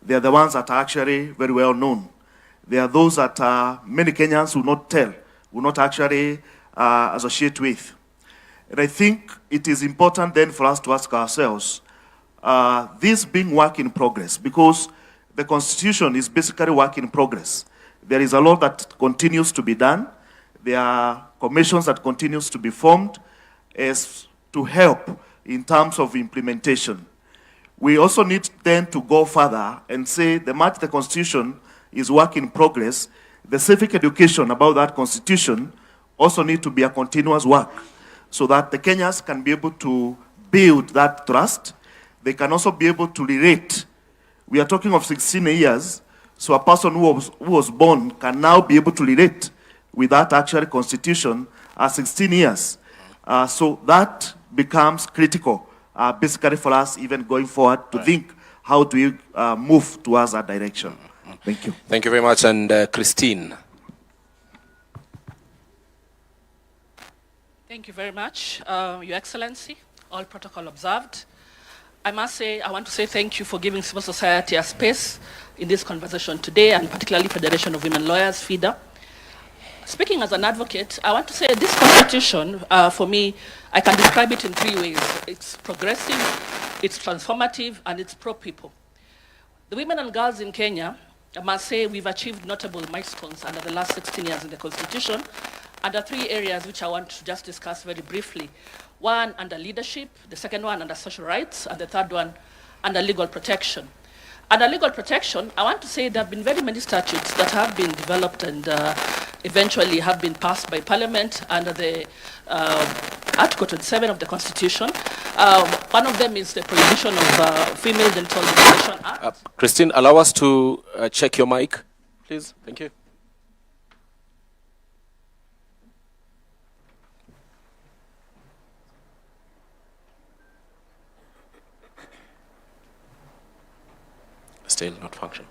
They are the ones that are actually very well known. They are those that many Kenyans will not tell, will not actually associate with. And I think it is important then for us to ask ourselves, this being work in progress, because the Constitution is basically work in progress. There is a lot that continues to be done. There are commissions that continues to be formed as to help in terms of implementation. We also need then to go further and say the much the Constitution is work in progress, the civic education about that Constitution also need to be a continuous work so that the Kenyans can be able to build that trust. They can also be able to relate. We are talking of 16 years, so a person who was born can now be able to relate with that actual Constitution at 16 years. So that becomes critical, basically for us even going forward to think how do we move towards that direction. Thank you. Thank you very much. And Christine. Thank you very much, Your Excellency, all protocol observed. I must say, I want to say thank you for giving civil society a space in this conversation today, and particularly Federation of Women Lawyers, FIDA. Speaking as an advocate, I want to say this constitution, for me, I can describe it in three ways. It's progressive, it's transformative, and it's pro-people. The women and girls in Kenya, I must say we've achieved notable milestones under the last 16 years in the constitution, under three areas which I want to just discuss very briefly. One, under leadership, the second one under social rights, and the third one under legal protection. Under legal protection, I want to say there have been very many statutes that have been developed and eventually have been passed by Parliament under the Article 27 of the Constitution. One of them is the prohibition of female genital mutilation act. Christine, allow us to check your mic, please. Thank you. Still not functioning.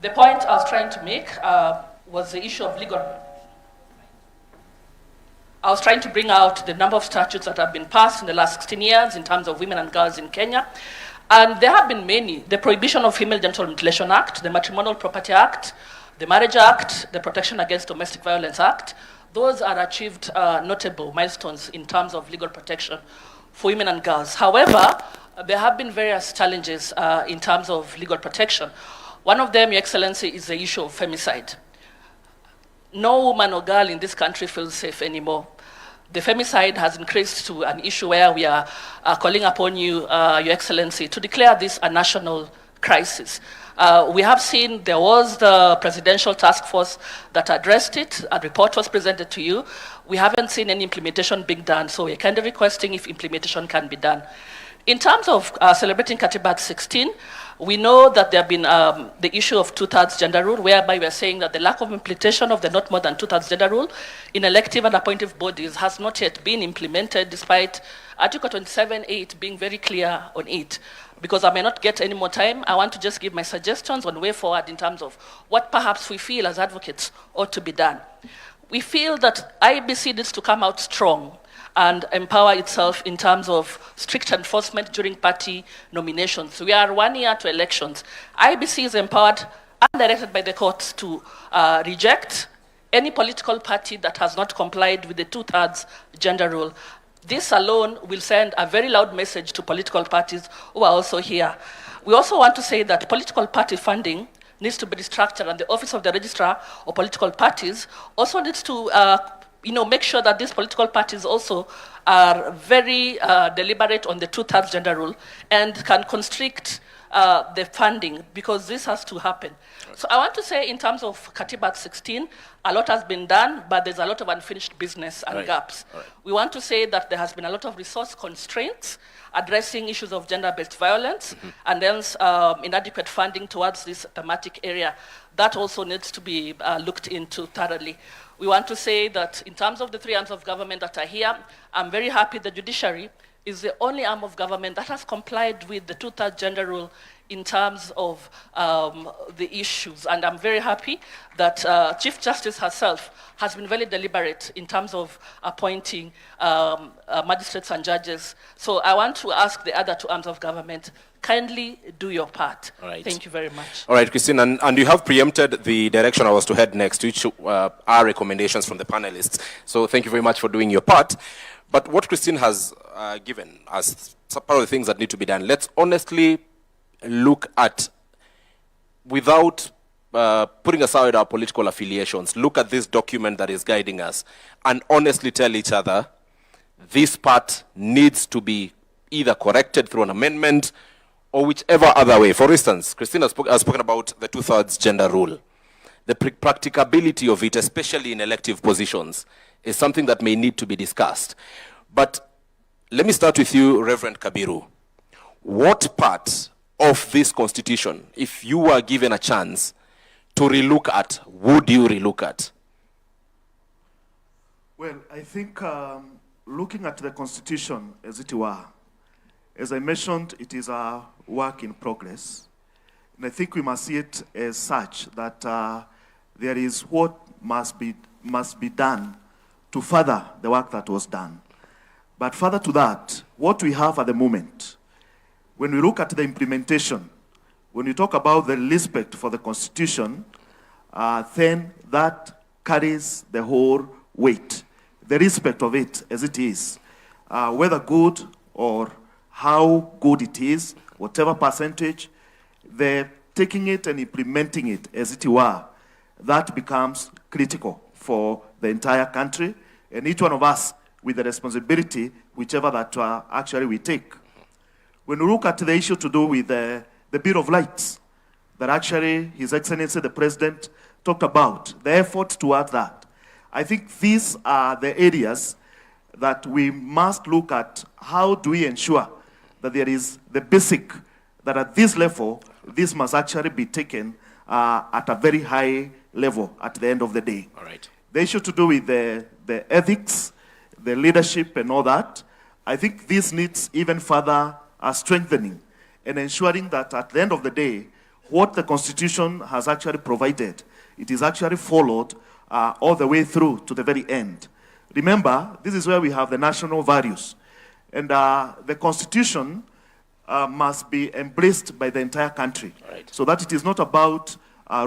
The point I was trying to make was the issue of legal. I was trying to bring out the number of statutes that have been passed in the last 16 years in terms of women and girls in Kenya. And there have been many. The Prohibition of Female Genital Mutilation Act, the Matrimonial Property Act, the Marriage Act, the Protection Against Domestic Violence Act. Those are achieved notable milestones in terms of legal protection for women and girls. However, there have been various challenges in terms of legal protection. One of them, Your Excellency, is the issue of femicide. No woman or girl in this country feels safe anymore. The femicide has increased to an issue where we are calling upon you, Your Excellency, to declare this a national crisis. We have seen there was the presidential task force that addressed it. A report was presented to you. We haven't seen any implementation being done, so we're kind of requesting if implementation can be done. In terms of celebrating Katiba At 16, we know that there have been the issue of two-thirds gender rule, whereby we are saying that the lack of implementation of the not more than two-thirds gender rule in elective and appointive bodies has not yet been implemented, despite Article 27.8 being very clear on it. Because I may not get any more time, I want to just give my suggestions on way forward in terms of what perhaps we feel as advocates ought to be done. We feel that IEBC needs to come out strong and empower itself in terms of strict enforcement during party nominations. We are 1 year to elections. IEBC is empowered and directed by the courts to reject any political party that has not complied with the two-thirds gender rule. This alone will send a very loud message to political parties who are also here. We also want to say that political party funding needs to be restructured, and the Office of the Registrar of Political Parties also needs to make sure that these political parties also are very deliberate on the two-thirds gender rule and can constrict the funding, because this has to happen. So I want to say in terms of Katiba At 16, a lot has been done, but there's a lot of unfinished business and gaps. We want to say that there has been a lot of resource constraints addressing issues of gender-based violence, and then inadequate funding towards this thematic area. That also needs to be looked into thoroughly. We want to say that in terms of the three arms of government that are here, I'm very happy the judiciary is the only arm of government that has complied with the 2/3 gender rule in terms of the issues. And I'm very happy that Chief Justice herself has been very deliberate in terms of appointing magistrates and judges. So I want to ask the other two arms of government, kindly do your part. Right. Thank you very much. All right, Christine, and you have preempted the direction I was to head next, which are recommendations from the panelists. So thank you very much for doing your part. But what Christine has given as part of the things that need to be done, let's honestly look at, without putting aside our political affiliations, look at this document that is guiding us and honestly tell each other this part needs to be either corrected through an amendment or whichever other way. For instance, Christine has spoken about the 2/3 gender rule. The practicability of it, especially in elective positions, is something that may need to be discussed. But let me start with you, Reverend Kabiru. What part of this constitution, if you were given a chance to relook at, would you relook at? Well, I think looking at the constitution as it were, as I mentioned, it is a work in progress. And I think we must see it as such, that there is what must be done to further the work that was done. But further to that, what we have at the moment, when we look at the implementation, when we talk about the respect for the Constitution, then that carries the whole weight. The respect of it as it is, whether good or how good it is, whatever percentage, the taking it and implementing it as it were, that becomes critical for the entire country, and each one of us with the responsibility, whichever that actually we take. When we look at the issue to do with the Bill of Rights, that actually His Excellency the President talked about, the effort toward that, I think these are the areas that we must look at. How do we ensure that there is the basic, that at this level, this must actually be taken at a very high level at the end of the day. All right. The issue to do with the ethics, the leadership and all that, I think this needs even further strengthening and ensuring that at the end of the day, what the Constitution has actually provided, it is actually followed all the way through to the very end. Remember, this is where we have the national values. And the Constitution must be embraced by the entire country. Right. So that it is not about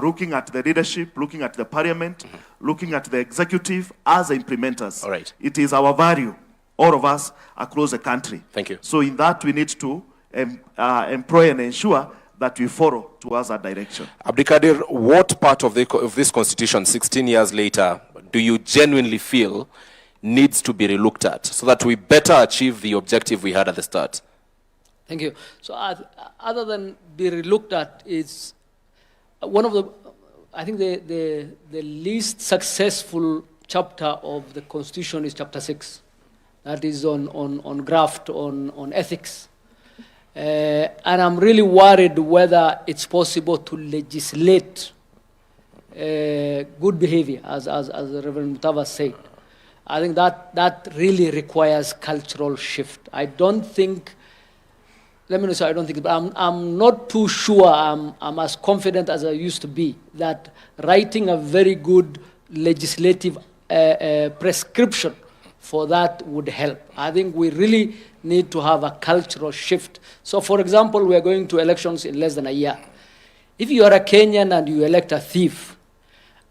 looking at the leadership, looking at the parliament, looking at the executive as the implementers. All right. It is our value, all of us across the country. Thank you. So in that, we need to employ and ensure that we follow towards that direction. Abdikadir, what part of this constitution, 16 years later, do you genuinely feel needs to be relooked at so that we better achieve the objective we had at the start? Thank you. So other than be relooked at, it's one of the, I think the least successful chapter of the Constitution is chapter 6. That is on graft, on ethics. And I'm really worried whether it's possible to legislate good behavior, as Reverend Mutava said. I think that really requires cultural shift. I don't think, let me not say I don't think, but I'm not too sure I'm as confident as I used to be that writing a very good legislative prescription for that would help. I think we really need to have a cultural shift. So for example, we are going to elections in less than a year. If you are a Kenyan and you elect a thief,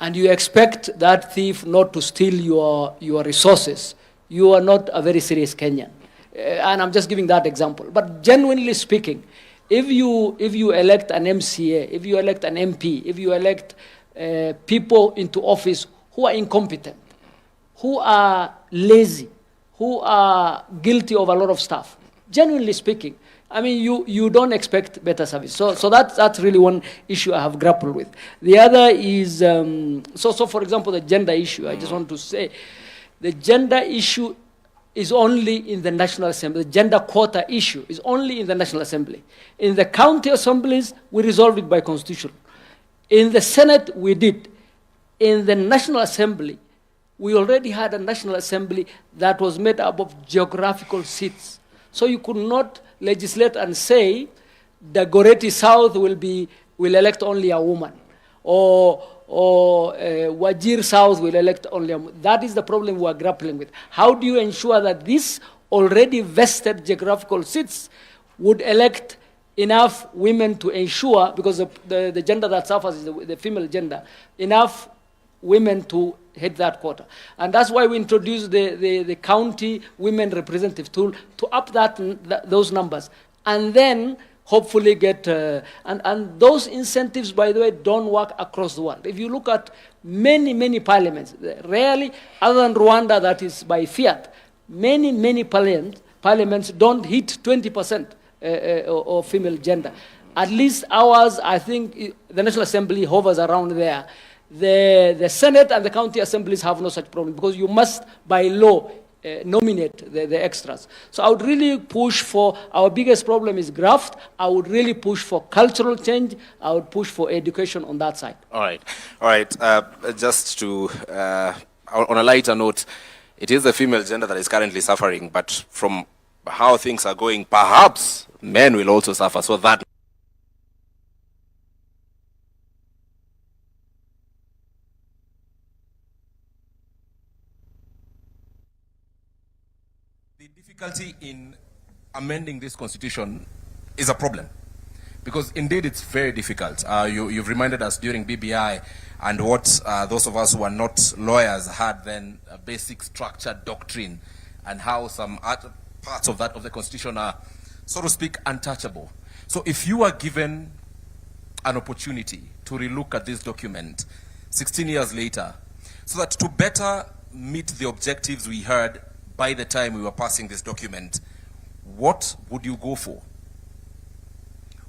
and you expect that thief not to steal your resources, you are not a very serious Kenyan. And I'm just giving that example. But genuinely speaking, if you elect an MCA, if you elect an MP, if you elect people into office who are incompetent, who are lazy, who are guilty of a lot of stuff, Genuinely speaking, I mean, you don't expect better service. So that's really one issue I have grappled with. The other is, so for example, the gender issue, I just want to say, the gender issue is only in the National Assembly. The gender quota issue is only in the National Assembly. In the county assemblies, we resolved it by constitution. In the Senate, we did. In the National Assembly, we already had a National Assembly that was made up of geographical seats. So you could not legislate and say the Goreti South will elect only a woman, or Wajir South will elect only a woman. That is the problem we are grappling with. How do you ensure that these already vested geographical seats would elect enough women to ensure, because the gender that suffers is the female gender, enough women to hit that quota. And that's why we introduced the county women representative tool to up those numbers. And then hopefully get, and those incentives, by the way, don't work across the world. If you look at many parliaments, rarely, other than Rwanda that is by fiat, many parliaments don't hit 20% of female gender. At least ours, I think the National Assembly hovers around there. The Senate and the county assemblies have no such problem because you must, by law, nominate the extras. So I would really push for, our biggest problem is graft. I would really push for cultural change. I would push for education on that side. All right. Just to, on a lighter note, it is the female gender that is currently suffering, but from how things are going, perhaps men will also suffer. So that the difficulty in amending this constitution is a problem, because indeed it's very difficult. You've reminded us during BBI and what those of us who are not lawyers had then, a basic structure doctrine, and how some other parts of the constitution are, so to speak, untouchable. So if you are given an opportunity to relook at this document 16 years later, so that to better meet the objectives we heard by the time we were passing this document, what would you go for?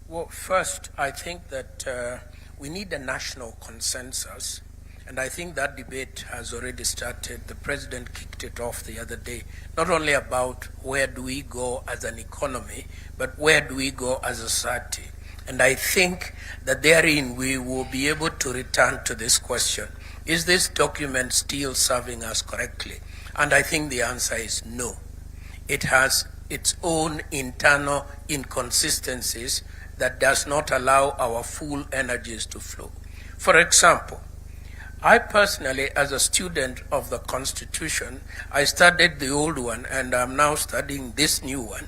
Well, first, I think that we need a national consensus, and I think that debate has already started. The president kicked it off the other day, not only about where do we go as an economy, but where do we go as a society. And I think that therein we will be able to return to this question. Is this document still serving us correctly? And I think the answer is no. It has its own internal inconsistencies that does not allow our full energies to flow. For example, I personally, as a student of the Constitution, I studied the old one and I'm now studying this new one.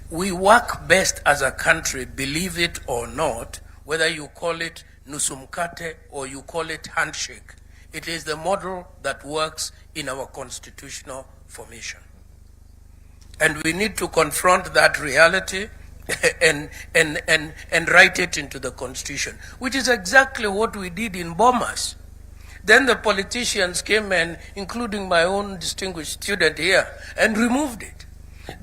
We work best as a country, believe it or not, whether you call it nusumkate or you call it handshake. It is the model that works in our constitutional formation. And we need to confront that reality and write it into the Constitution, which is exactly what we did in Bomas. Then the politicians came in, including my own distinguished student here, and removed it.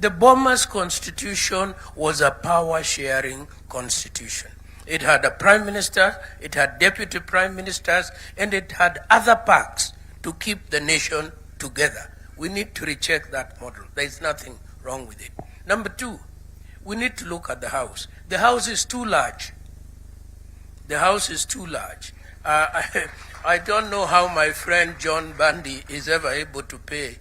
The Bomas Constitution was a power-sharing constitution. It had a prime minister, it had deputy prime ministers, and it had other perks to keep the nation together. We need to recheck that model. There is nothing wrong with it. Number two, we need to look at the House. The House is too large. The House is too large. I don't know how my friend John Bundy is ever able to pay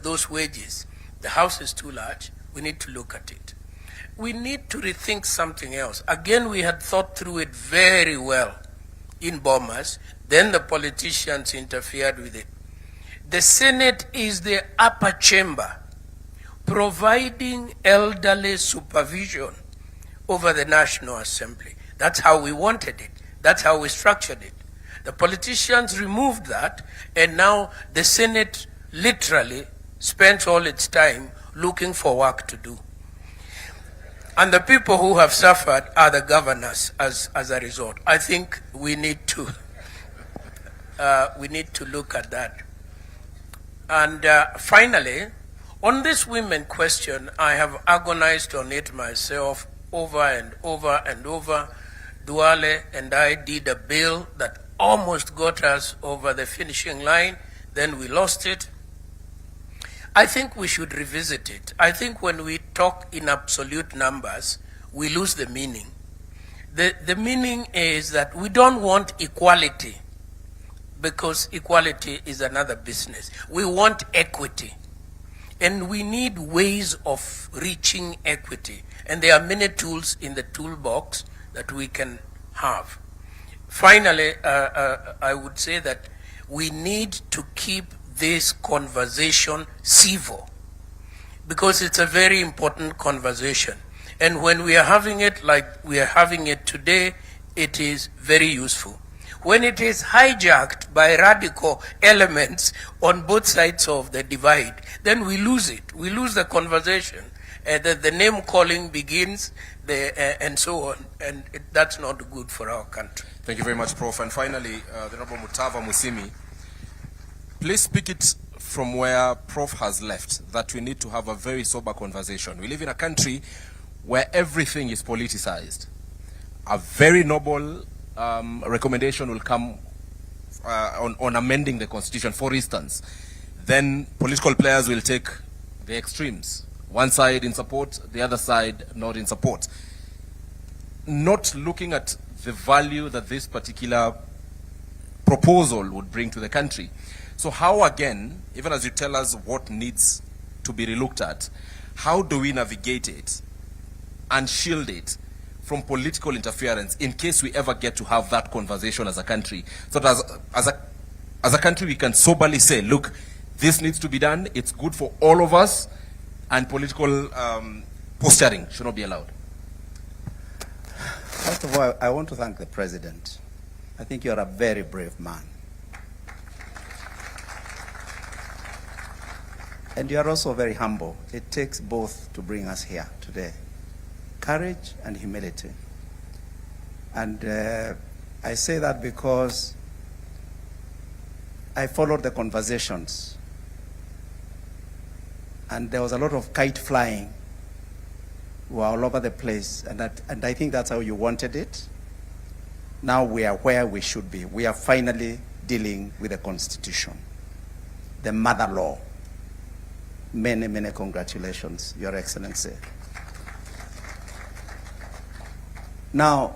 those wages. The House is too large. We need to look at it. We need to rethink something else. Again, we had thought through it very well in Bomas. Then the politicians interfered with it. The Senate is the upper chamber, providing elderly supervision over the National Assembly. That's how we wanted it. That's how we structured it. The politicians removed that, and now the Senate literally spends all its time looking for work to do. And the people who have suffered are the governors as a result. I think we need to look at that. And finally, On this women question, I have agonized on it myself over and over and over. Duale and I did a bill that almost got us over the finishing line, then we lost it. I think we should revisit it. I think when we talk in absolute numbers, we lose the meaning. The meaning is that we don't want equality, because equality is another business. We want equity. And we need ways of reaching equity. And there are many tools in the toolbox that we can have. Finally, I would say that we need to keep this conversation civil, because it's a very important conversation. And when we are having it like we are having it today, it is very useful. When it is hijacked by radical elements on both sides of the divide, then we lose it. We lose the conversation. The name calling begins, and so on. And that's not good for our country. Thank you very much, Prof. And finally, the Honorable Mutava Musimi, please speak it from where Prof has left, that we need to have a very sober conversation. We live in a country where everything is politicized. A very noble recommendation will come on amending the Constitution, for instance. Then political players will take the extremes. One side in support, the other side not in support. Not looking at the value that this particular proposal would bring to the country. So how, again, even as you tell us what needs to be relooked at, how do we navigate it and shield it from political interference in case we ever get to have that conversation as a country? So that as a country we can soberly say, look, this needs to be done, it's good for all of us, and political posturing should not be allowed. First of all, I want to thank the President. I think you're a very brave man. And you are also very humble. It takes both to bring us here today. Courage and humility. And I say that because I followed the conversations. And there was a lot of kite flying. We were all over the place. And I think that's how you wanted it. Now we are where we should be. We are finally dealing with the Constitution, the mother law. Many, many congratulations, Your Excellency. Now,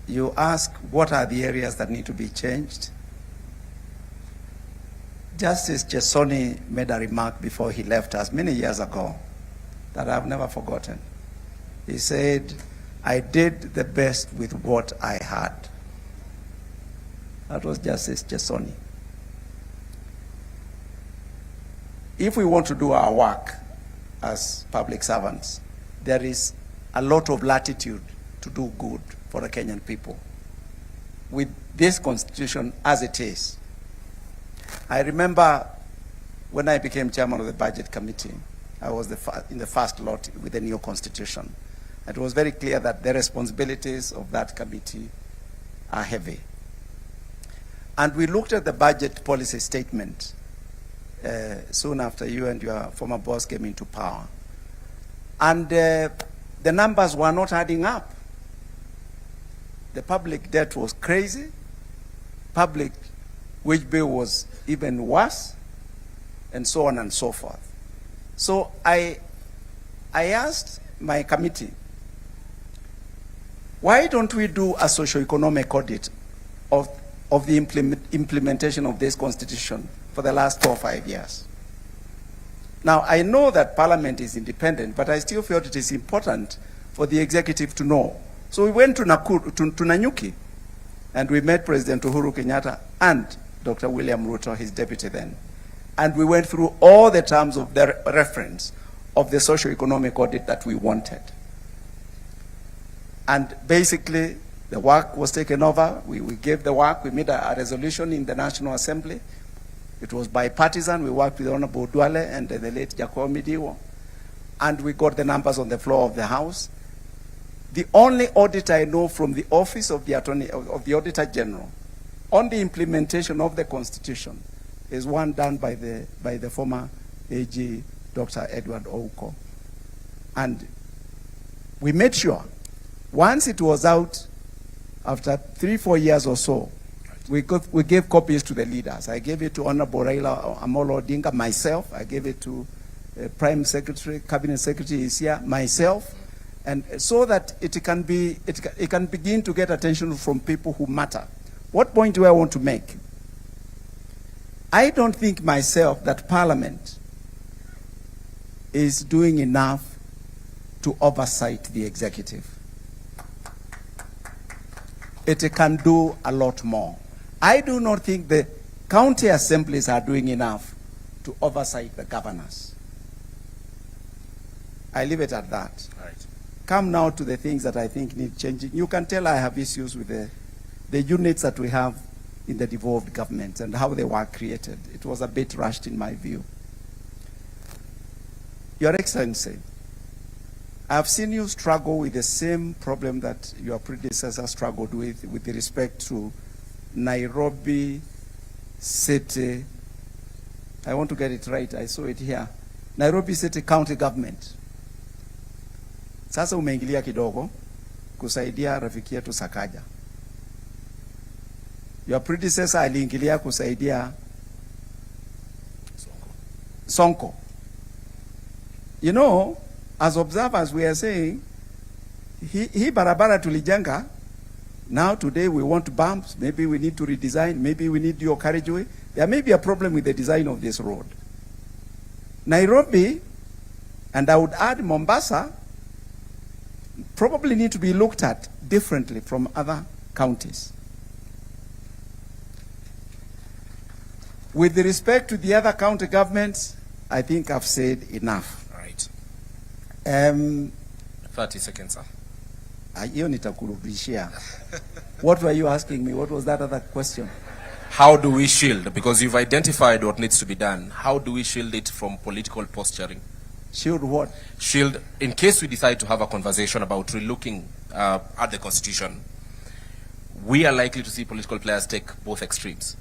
you ask what are the areas that need to be changed? Justice Chesoni made a remark before he left us many years ago that I've never forgotten. He said, I did the best with what I had. That was Justice Chesoni. If we want to do our work as public servants, there is a lot of latitude to do good for the Kenyan people. With this constitution as it is, I remember when I became chairman of the budget committee, I was in the first lot with the new constitution. It was very clear that the responsibilities of that committee are heavy. And we looked at the budget policy statement soon after you and your former boss came into power. And the numbers were not adding up. The public debt was crazy. Public wage bill was even worse, and so on and so forth. So I asked my committee, why don't we do a socio-economic audit of the implementation of this constitution for the last 4 or 5 years? Now, I know that Parliament is independent, but I still felt it is important for the executive to know. So we went to Nanyuki, and we met President Uhuru Kenyatta and Dr. William Ruto, his deputy then. And we went through all the terms of the reference of the socio-economic audit that we wanted. And basically, the work was taken over. We gave the work. We made a resolution in the National Assembly. It was bipartisan. We worked with Honorable Duale and the late Jacob Midiwo. And we got the numbers on the floor of the House. The only audit I know from the Office of the Auditor General on the implementation of the Constitution is one done by the former AG Dr. Edward Ouko. And we made sure, once it was out, after 3-4 years or so, we gave copies to the leaders. I gave it to Honorable Raila Amolo Odinga, myself. I gave it to Prime Secretary, Cabinet Secretary is here, myself, and so that it can begin to get attention from people who matter. What point do I want to make? I don't think myself that Parliament is doing enough to oversight the executive. It can do a lot more. I do not think the county assemblies are doing enough to oversight the governors. I leave it at that. Right. Come now to the things that I think need changing. You can tell I have issues with the units that we have in the devolved governments and how they were created. It was a bit rushed in my view. Your Excellency, I've seen you struggle with the same problem that your predecessor struggled with respect to Nairobi City. I want to get it right, I saw it here. Nairobi City County Government. Sasa umeingilia kidogo kusaidia rafiki yetu Sakaja. Your predecessor aliingilia kusaidia Sonko. You know, as observers we are saying, he barabara tulijenga. Now today we want bumps, maybe we need to redesign, maybe we need your carriageway. There may be a problem with the design of this road. Nairobi, and I would add Mombasa, probably need to be looked at differently from other counties. With respect to the other county governments, I think I've said enough. Right. 30 seconds, sir. Hiyo nitakurudishia. What were you asking me? What was that other question? How do we shield? Because you've identified what needs to be done. How do we shield it from political posturing? Shield what? Shield, in case we decide to have a conversation about relooking at the Constitution, we are likely to see political players take both extremes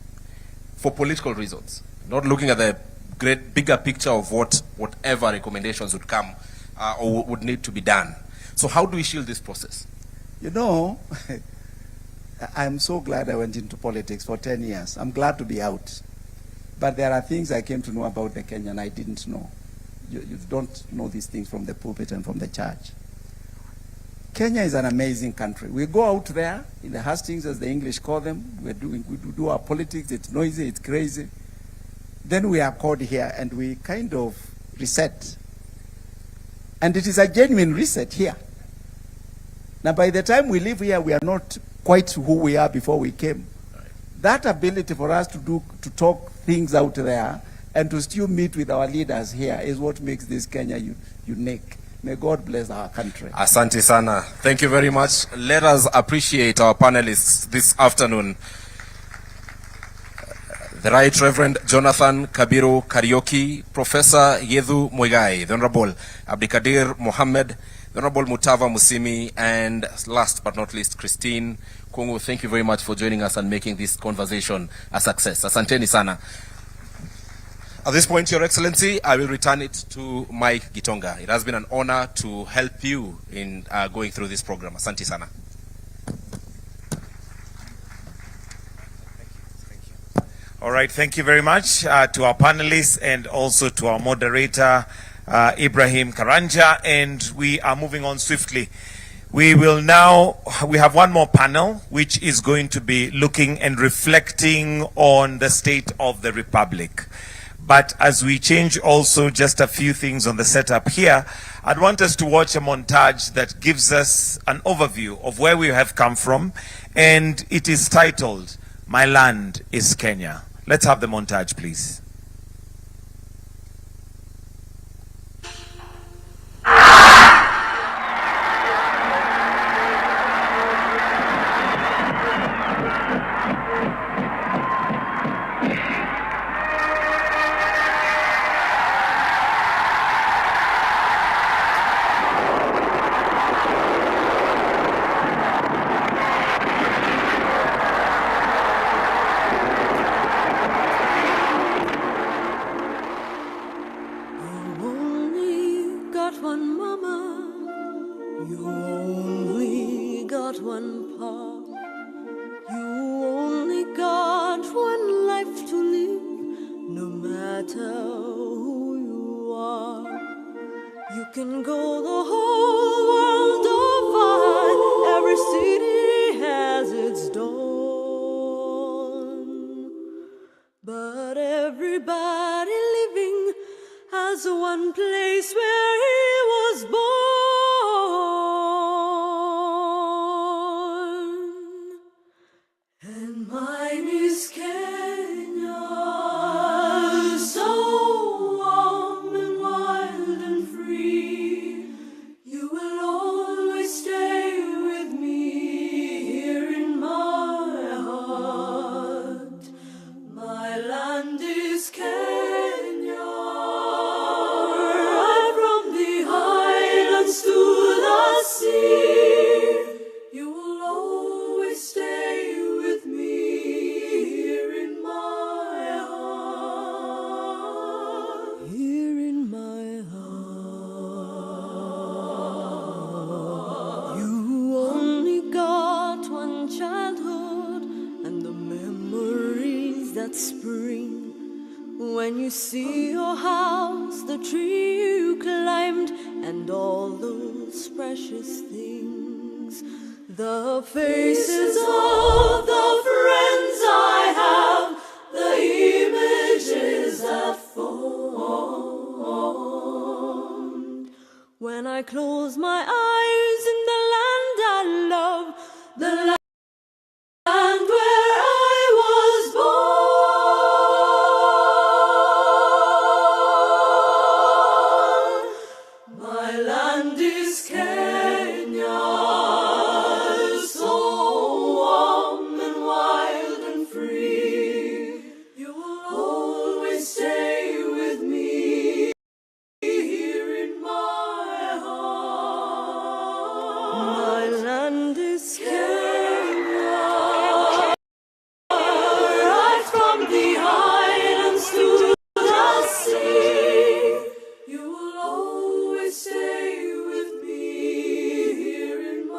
for political reasons, not looking at the bigger picture of whatever recommendations would come or would need to be done. So how do we shield this process? You know, I'm so glad I went into politics for 10 years. I'm glad to be out. But there are things I came to know about the Kenyan I didn't know. You don't know these things from the pulpit and from the church. Kenya is an amazing country. We go out there in the hustings, as the English call them. We do our politics. It's noisy, it's crazy. Then we are called here and we kind of reset. And it is a genuine reset here. Now, by the time we leave here, we are not quite who we are before we came. Right. That ability for us to talk things out there and to still meet with our leaders here is what makes this Kenya unique. May God bless our country. Asante sana. Thank you very much. Let us appreciate our panelists this afternoon. The Right Reverend Jonathan Kabiru Karioki, Professor Yedhu Muigai, the Honorable Abdikadir Mohammed, the Honorable Mutava Musimi, and last but not least, Christine Kungu. Thank you very much for joining us and making this conversation a success. Asanteni sana. At this point, Your Excellency, I will return it to Mike Gitonga. It has been an honor to help you in going through this program. Asante sana. All right, thank you very much to our panelists and also to our moderator, Ibrahim Karanja, and we are moving on swiftly. We have one more panel, which is going to be looking and reflecting on the state of the Republic. But as we change also just a few things on the setup here, I'd want us to watch a montage that gives us an overview of where we have come from, and it is titled, My Land is Kenya. Let's have the montage, please. one path. You only got one life to live, no matter who you are. You can go the whole world over, every city has its dawn. But everybody living has one place where he was born. And mine is Kenya, so warm and wild and free. You will always stay with me here in my heart. My land is Kenya, right from the highlands to the sea. You will always stay with me here in my heart. Here in my heart. You only got one childhood and the memories that spring when you see your house, the tree you climbed, and all those precious things. The faces of the friends I have, the images that formed. When I close my eyes in the land I love, the land where I was born. My land is Kenya, so warm and wild and free. You will always stay with me here in my heart. My land is Kenya, right from the highlands to the sea. You will always stay with me here in my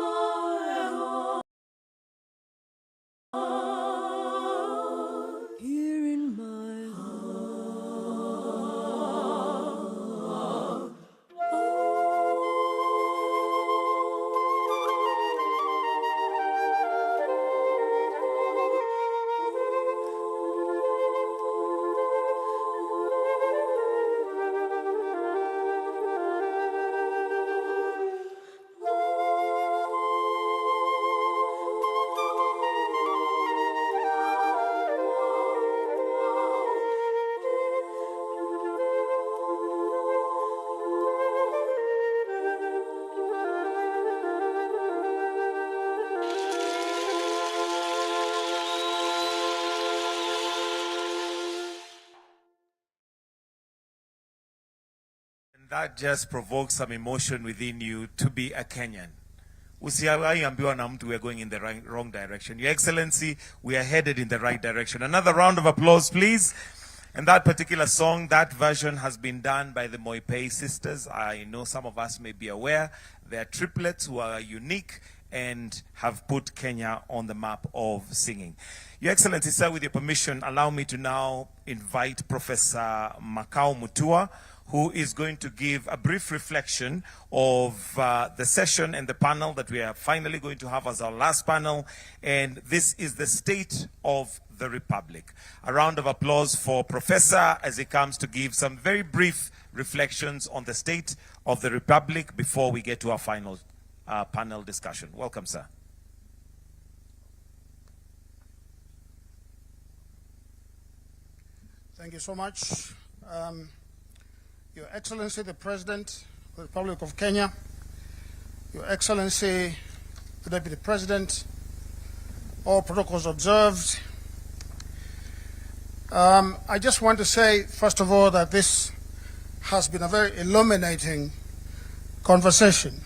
heart. Here in my heart. And that just provokes some emotion within you to be a Kenyan. Usiambiwa na mtu we are going in the wrong direction. Your Excellency, we are headed in the right direction. Another round of applause, please. And that particular song, that version has been done by the Moipei sisters. I know some of us may be aware. They are triplets who are unique and have put Kenya on the map of singing. Your Excellency, sir, with your permission, allow me to now invite Professor Makau Mutua, who is going to give a brief reflection of the session and the panel that we are finally going to have as our last panel. And this is the state of the Republic. A round of applause for Professor as he comes to give some very brief reflections on the state of the Republic before we get to our final panel discussion. Welcome, sir. Thank you so much. Your Excellency, the President of the Republic of Kenya, Your Excellency, the Deputy President, all protocols observed. I just want to say, first of all, that this has been a very illuminating conversation.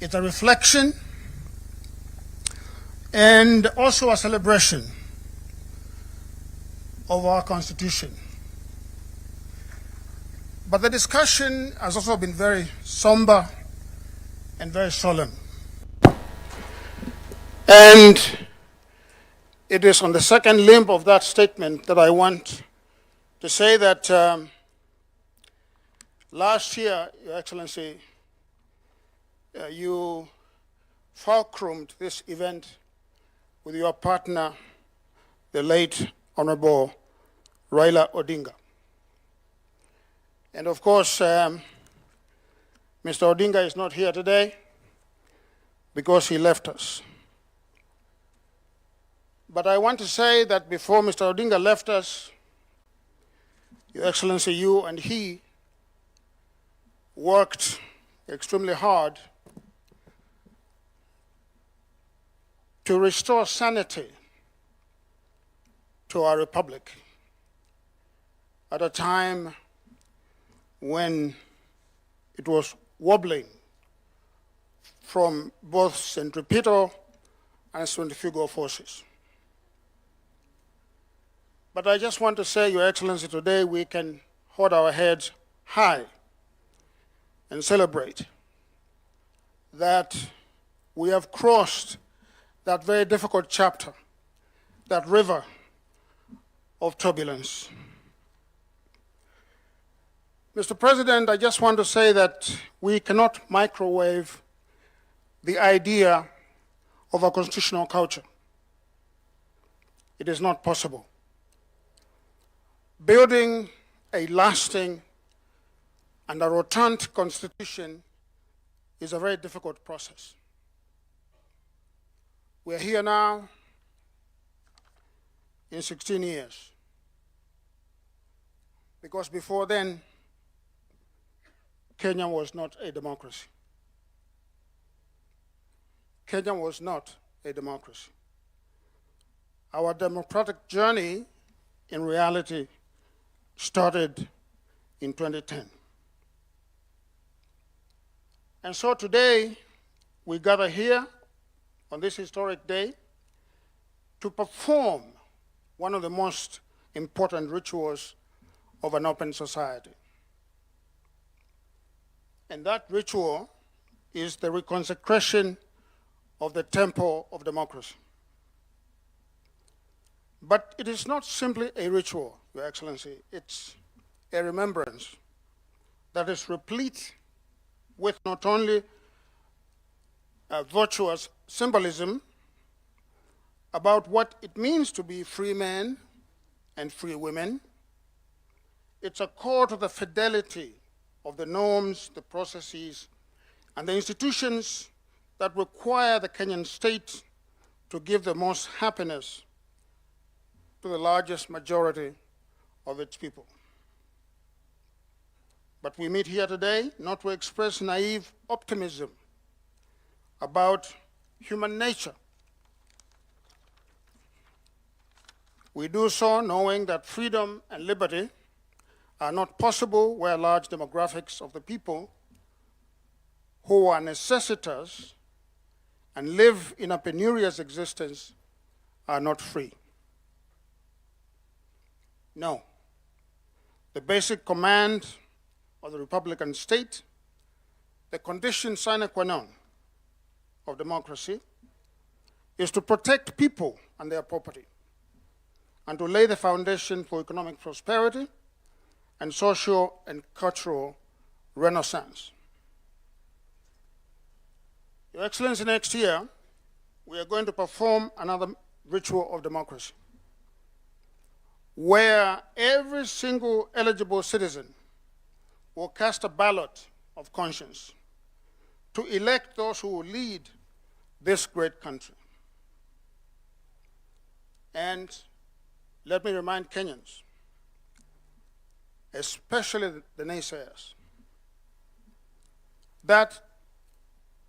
It's a reflection and also a celebration of our Constitution. But the discussion has also been very somber and very solemn. And it is on the second limb of that statement that I want to say that last year, Your Excellency, you fulcrumed this event with your partner, the late Honorable Raila Odinga. And of course, Mr. Odinga is not here today because he left us. But I want to say that before Mr. Odinga left us, Your Excellency, you and he worked extremely hard to restore sanity to our republic at a time when it was wobbling from both centripetal and centrifugal forces. But I just want to say, Your Excellency, today we can hold our heads high and celebrate that we have crossed that very difficult chapter, that river of turbulence. Mr. President, I just want to say that we cannot microwave the idea of a constitutional culture. It is not possible. Building a lasting and a rotund constitution is a very difficult process. We're here now in 16 years, because before then, Kenya was not a democracy. Kenya was not a democracy. Our democratic journey, in reality, started in 2010. And so today, we gather here on this historic day to perform one of the most important rituals of an open society. And that ritual is the reconsecration of the temple of democracy. But it is not simply a ritual, Your Excellency. It's a remembrance that is replete with not only virtuous symbolism about what it means to be free men and free women. It's a call to the fidelity of the norms, the processes, and the institutions that require the Kenyan state to give the most happiness to the largest majority of its people. But we meet here today not to express naive optimism about human nature. We do so knowing that freedom and liberty are not possible where large demographics of the people who are necessitous and live in a penurious existence are not free. No. The basic command of the Republican state, the condition sine qua non of democracy, is to protect people and their property, and to lay the foundation for economic prosperity and social and cultural renaissance. Your Excellency, next year, we are going to perform another ritual of democracy, where every single eligible citizen will cast a ballot of conscience to elect those who will lead this great country. And let me remind Kenyans, especially the naysayers, that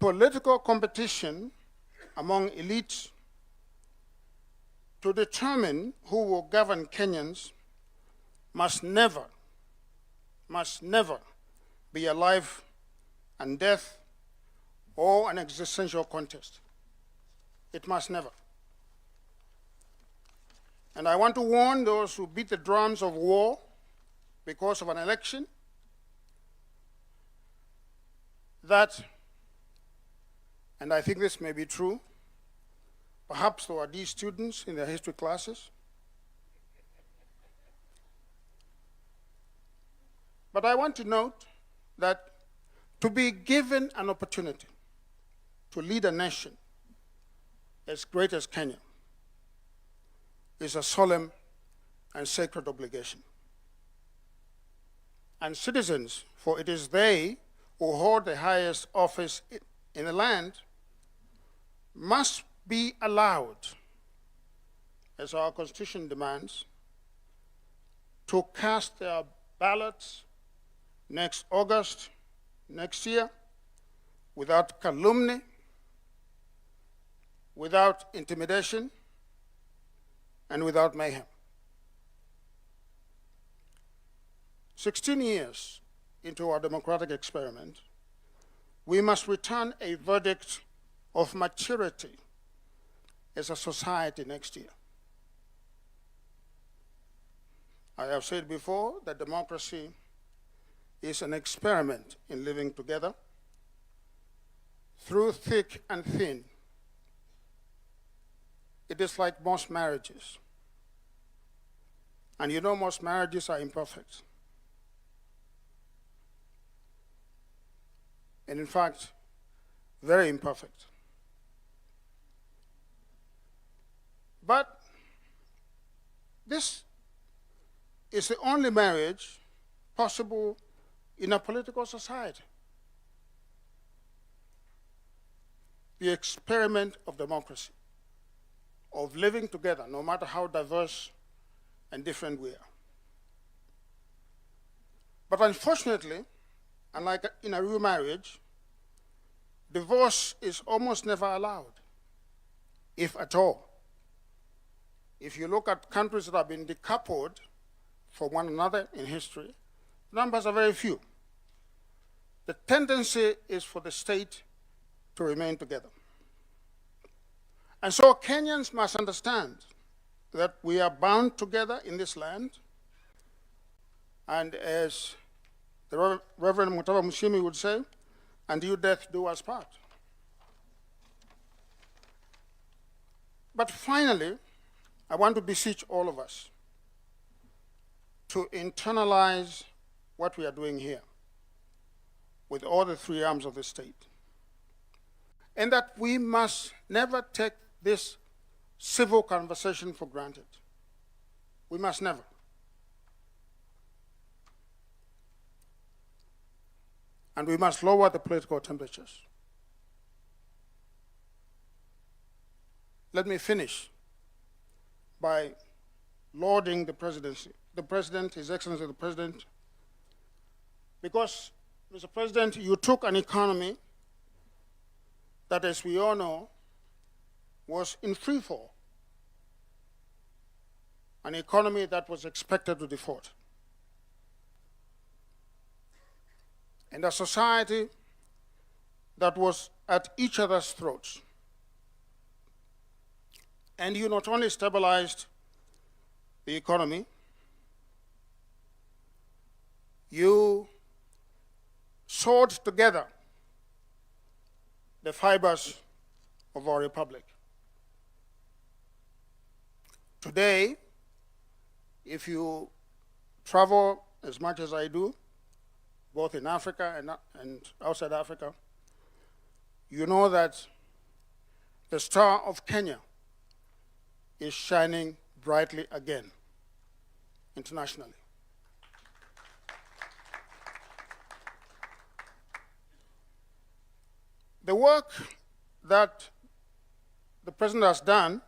political competition among elites to determine who will govern Kenyans must never be a life and death or an existential contest. It must never. And I want to warn those who beat the drums of war because of an election that, and I think this may be true, Perhaps there were these students in their history classes. But I want to note that to be given an opportunity to lead a nation as great as Kenya is a solemn and sacred obligation. And citizens, for it is they who hold the highest office in the land, must be allowed, as our Constitution demands, to cast their ballots next August, next year, without calumny, without intimidation, and without mayhem. 16 years into our democratic experiment, we must return a verdict of maturity as a society next year. I have said before that democracy is an experiment in living together through thick and thin. It is like most marriages. And you know most marriages are imperfect. And in fact, very imperfect. But this is the only marriage possible in a political society. The experiment of democracy, of living together, no matter how diverse and different we are. But unfortunately, unlike in a real marriage, divorce is almost never allowed, if at all. If you look at countries that have been decoupled from one another in history, numbers are very few. The tendency is for the state to remain together. And so Kenyans must understand that we are bound together in this land, and as the Reverend Mutava Mushimi would say, until death do us part. But finally, I want to beseech all of us to internalize what we are doing here with all the three arms of the state. And that we must never take this civil conversation for granted. We must never. And we must lower the political temperatures. Let me finish by lauding the presidency, the President, His Excellency the President, because, Mr. President, you took an economy that, as we all know, was in free fall, an economy that was expected to default, and a society that was at each other's throats. And you not only stabilized the economy, you sewed together the fibers of our republic. Today, if you travel as much as I do, both in Africa and outside Africa, you know that the star of Kenya is shining brightly again internationally. The work that the President has done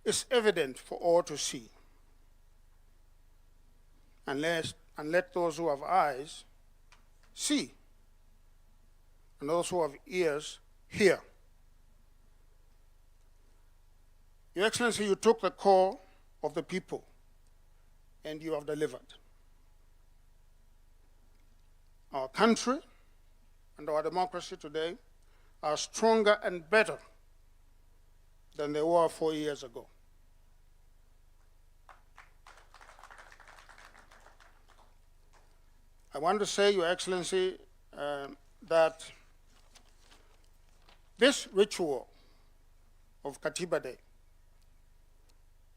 is evident for all to see. And let those who have eyes see, and those who have ears hear. Your Excellency, you took the call of the people, and you have delivered. Our country and our democracy today are stronger and better than they were 4 years ago. I want to say, Your Excellency, that this ritual of Katiba Day,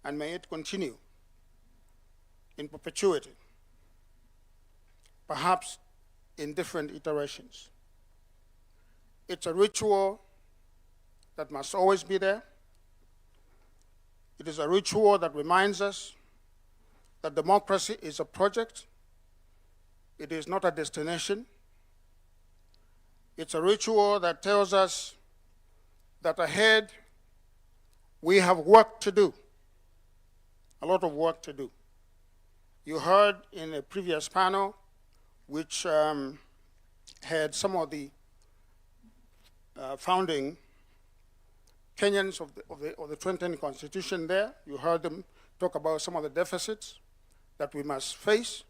and may it continue in perpetuity, perhaps in different iterations. It's a ritual that must always be there. It is a ritual that reminds us that democracy is a project. It is not a destination. It's a ritual that tells us that ahead we have work to do, a lot of work to do. You heard in a previous panel, which had some of the founding Kenyans of the 2010 Constitution there. You heard them talk about some of the deficits that we must face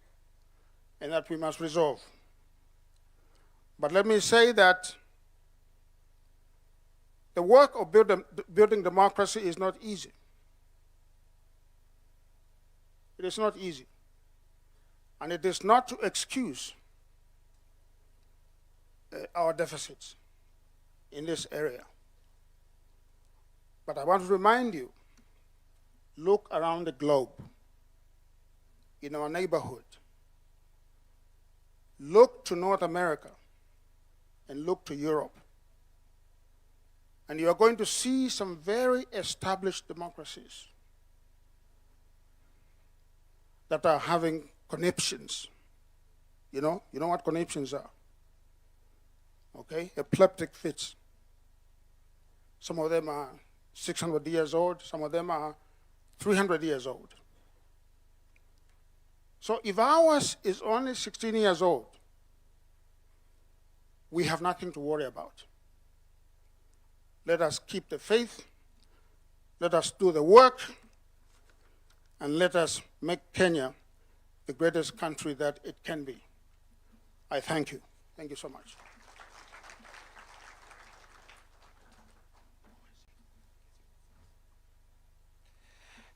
and that we must resolve. But let me say that the work of building democracy is not easy. It is not easy. And it is not to excuse our deficits in this area. But I want to remind you, look around the globe, in our neighborhood. Look to North America and look to Europe. And you are going to see some very established democracies that are having conniptions. You know what conniptions are? Okay, epileptic fits. Some of them are 600 years old, some of them are 300 years old. So if ours is only 16 years old, we have nothing to worry about. Let us keep the faith, let us do the work, and let us make Kenya the greatest country that it can be. I thank you. Thank you so much.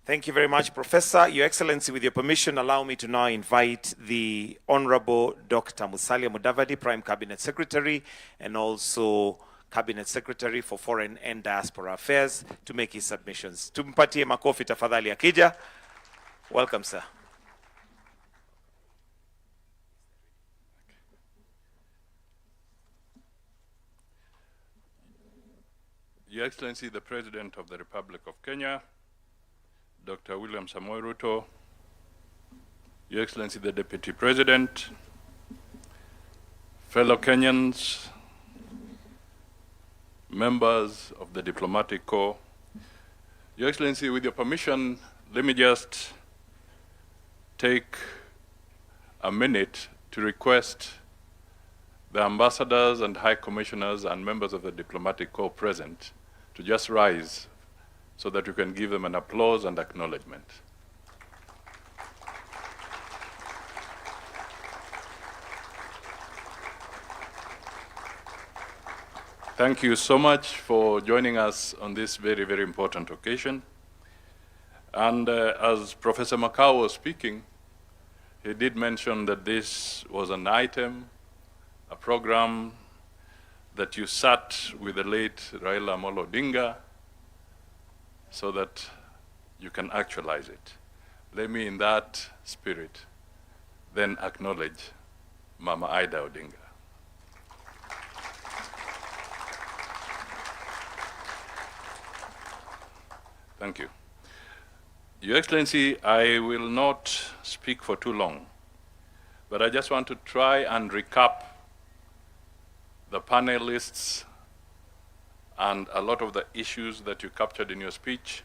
Thank you very much, Professor. Your Excellency, with your permission, allow me to now invite the Honorable Dr. Musalia Mudavadi, Prime Cabinet Secretary, and also Cabinet Secretary for Foreign and Diaspora Affairs, to make his submissions. Tumpatie makofi tafadhali akija. Welcome, sir. Your Excellency, the President of the Republic of Kenya, Dr. William Samoei Ruto, Your Excellency, the Deputy President, fellow Kenyans, members of the Diplomatic Corps, Your Excellency, with your permission, let me just take a minute to request the ambassadors and high commissioners and members of the Diplomatic Corps present to just rise so that you can give them an applause and acknowledgement. Thank you so much for joining us on this very, very important occasion. And as Professor Makau was speaking, he did mention that this was an item, a program that you sat with the late Raila Amolo Odinga so that you can actualize it. Let me, in that spirit, then acknowledge Mama Ida Odinga. Thank you. Your Excellency, I will not speak for too long, but I just want to try and recap the panelists and a lot of the issues that you captured in your speech.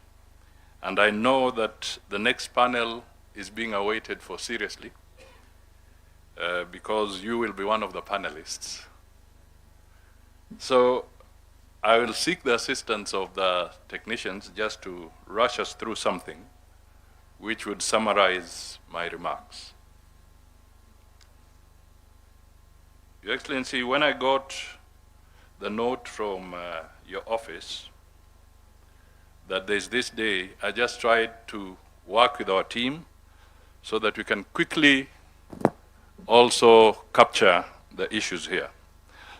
And I know that the next panel is being awaited for seriously because you will be one of the panelists. So I will seek the assistance of the technicians just to rush us through something which would summarize my remarks. Your Excellency, when I got the note from your office that there's this day, I just tried to work with our team so that we can quickly also capture the issues here.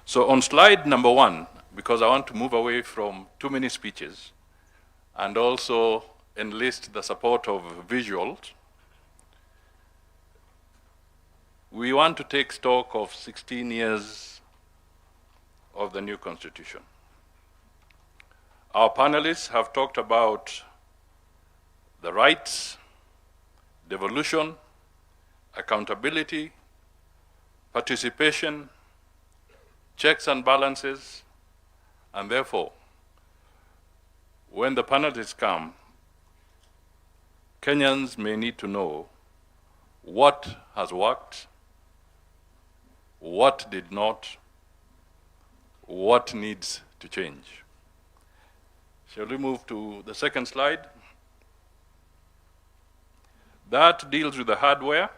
So on slide number 1, because I want to move away from too many speeches, and also enlist the support of visuals, we want to take stock of 16 years of the new Constitution. Our panelists have talked about the rights, devolution, accountability, participation, checks and balances, and therefore, when the panelists come, Kenyans may need to know what has worked, what did not, what needs to change. Shall we move to the second slide? That deals with the hardware,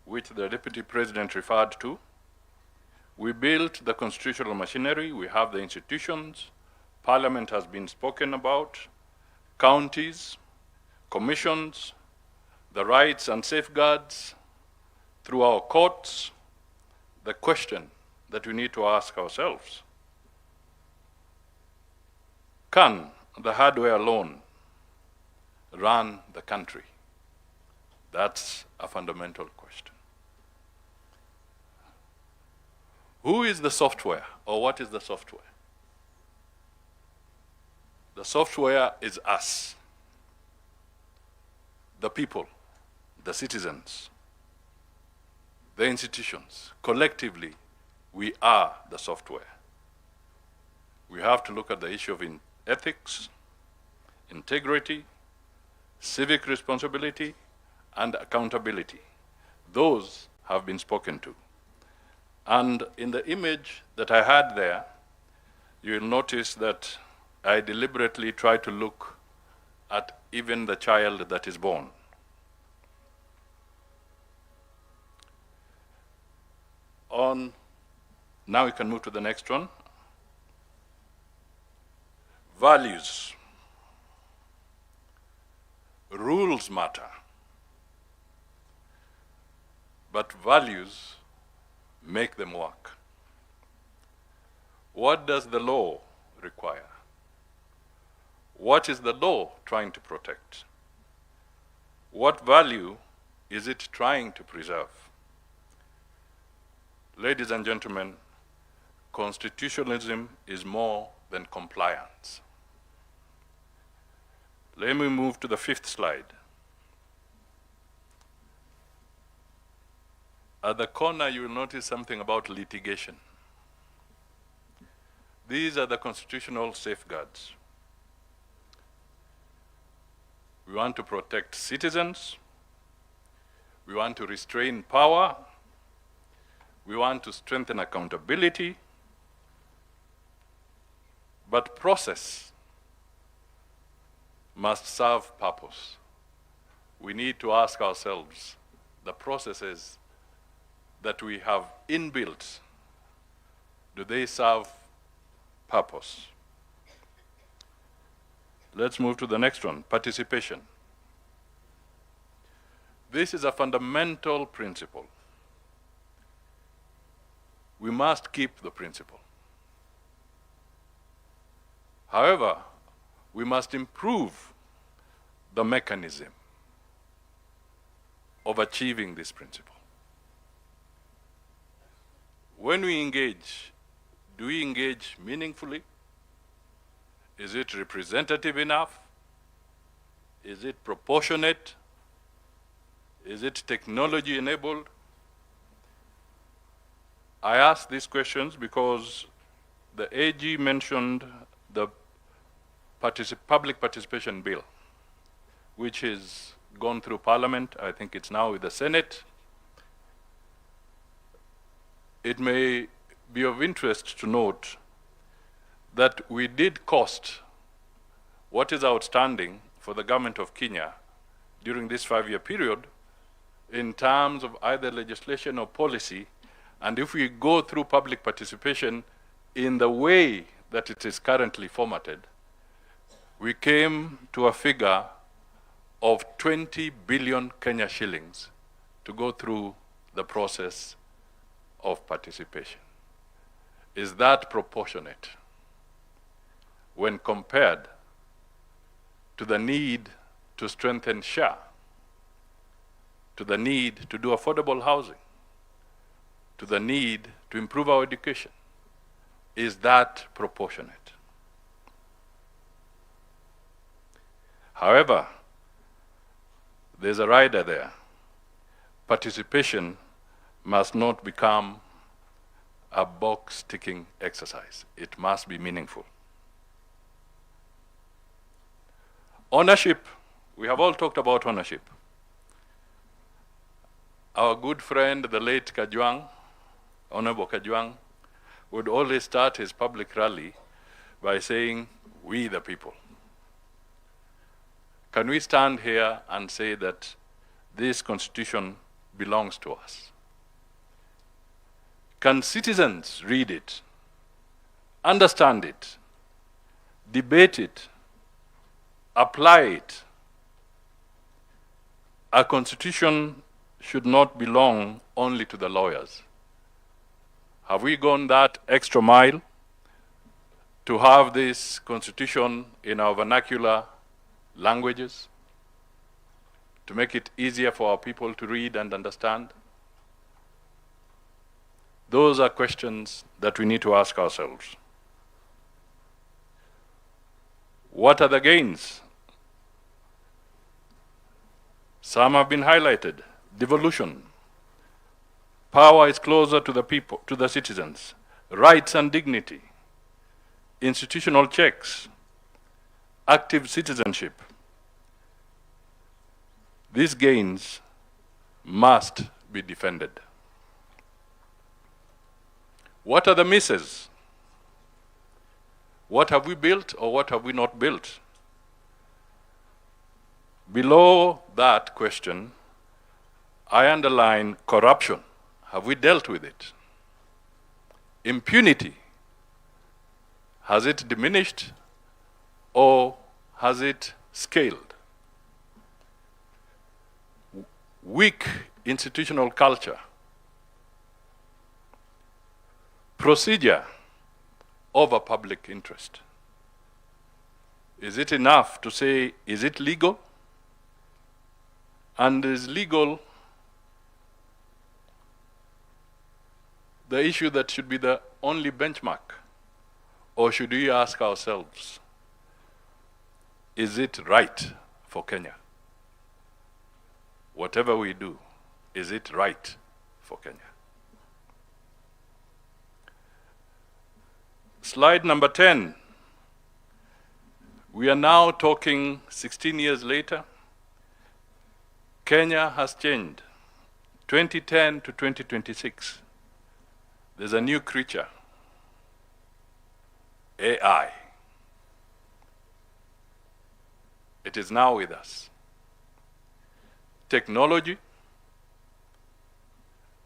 which the Deputy President referred to. We built the constitutional machinery, we have the institutions, Parliament has been spoken about, counties, commissions, the rights and safeguards through our courts. The question that we need to ask ourselves: can the hardware alone run the country? That's a fundamental question. Who is the software, or what is the software? The software is us, the people, the citizens, the institutions. Collectively, we are the software. We have to look at the issue of ethics, integrity, civic responsibility, and accountability. Those have been spoken to. And in the image that I had there, you'll notice that I deliberately try to look at even the child that is born. Now we can move to the next one. Values. Rules matter, but values make them work. What does the law require? What is the law trying to protect? What value is it trying to preserve? Ladies and gentlemen, constitutionalism is more than compliance. Let me move to the fifth slide. At the corner, you will notice something about litigation. These are the constitutional safeguards. We want to protect citizens. We want to restrain power. We want to strengthen accountability. But process must serve purpose. We need to ask ourselves, the processes that we have inbuilt, do they serve purpose? Let's move to the next one, participation. This is a fundamental principle. We must keep the principle. However, we must improve the mechanism of achieving this principle. When we engage, do we engage meaningfully? Is it representative enough? Is it proportionate? Is it technology enabled? I ask these questions because the AG mentioned the public participation bill, which has gone through Parliament. I think it's now with the Senate. It may be of interest to note that we did cost what is outstanding for the government of Kenya during this 5-year period in terms of either legislation or policy. And if we go through public participation in the way that it is currently formatted, we came to a figure of 20 billion Kenya shillings to go through the process of participation. Is that proportionate when compared to the need to strengthen SHA, to the need to do affordable housing, to the need to improve our education? Is that proportionate? However, there's a rider there. Participation must not become a box-ticking exercise. It must be meaningful. Ownership. We have all talked about ownership. Our good friend, the late Kajwang, Honorable Kajwang, would always start his public rally by saying, "We the people." Can we stand here and say that this constitution belongs to us? Can citizens read it, understand it, debate it, apply it? A constitution should not belong only to the lawyers. Have we gone that extra mile to have this constitution in our vernacular languages, to make it easier for our people to read and understand? Those are questions that we need to ask ourselves. What are the gains? Some have been highlighted. Devolution. Power is closer to the people, to the citizens. Rights and dignity. Institutional checks. Active citizenship. These gains must be defended. What are the misses? What have we built or what have we not built? Below that question, I underline corruption. Have we dealt with it? Impunity. Has it diminished or has it scaled? Weak institutional culture. Procedure over public interest. Is it enough to say, is it legal? And is legal the issue that should be the only benchmark? Or should we ask ourselves, is it right for Kenya? Whatever we do, is it right for Kenya? Slide number 10. We are now talking 16 years later. Kenya has changed. 2010 to 2026. There's a new creature, AI. It is now with us. Technology,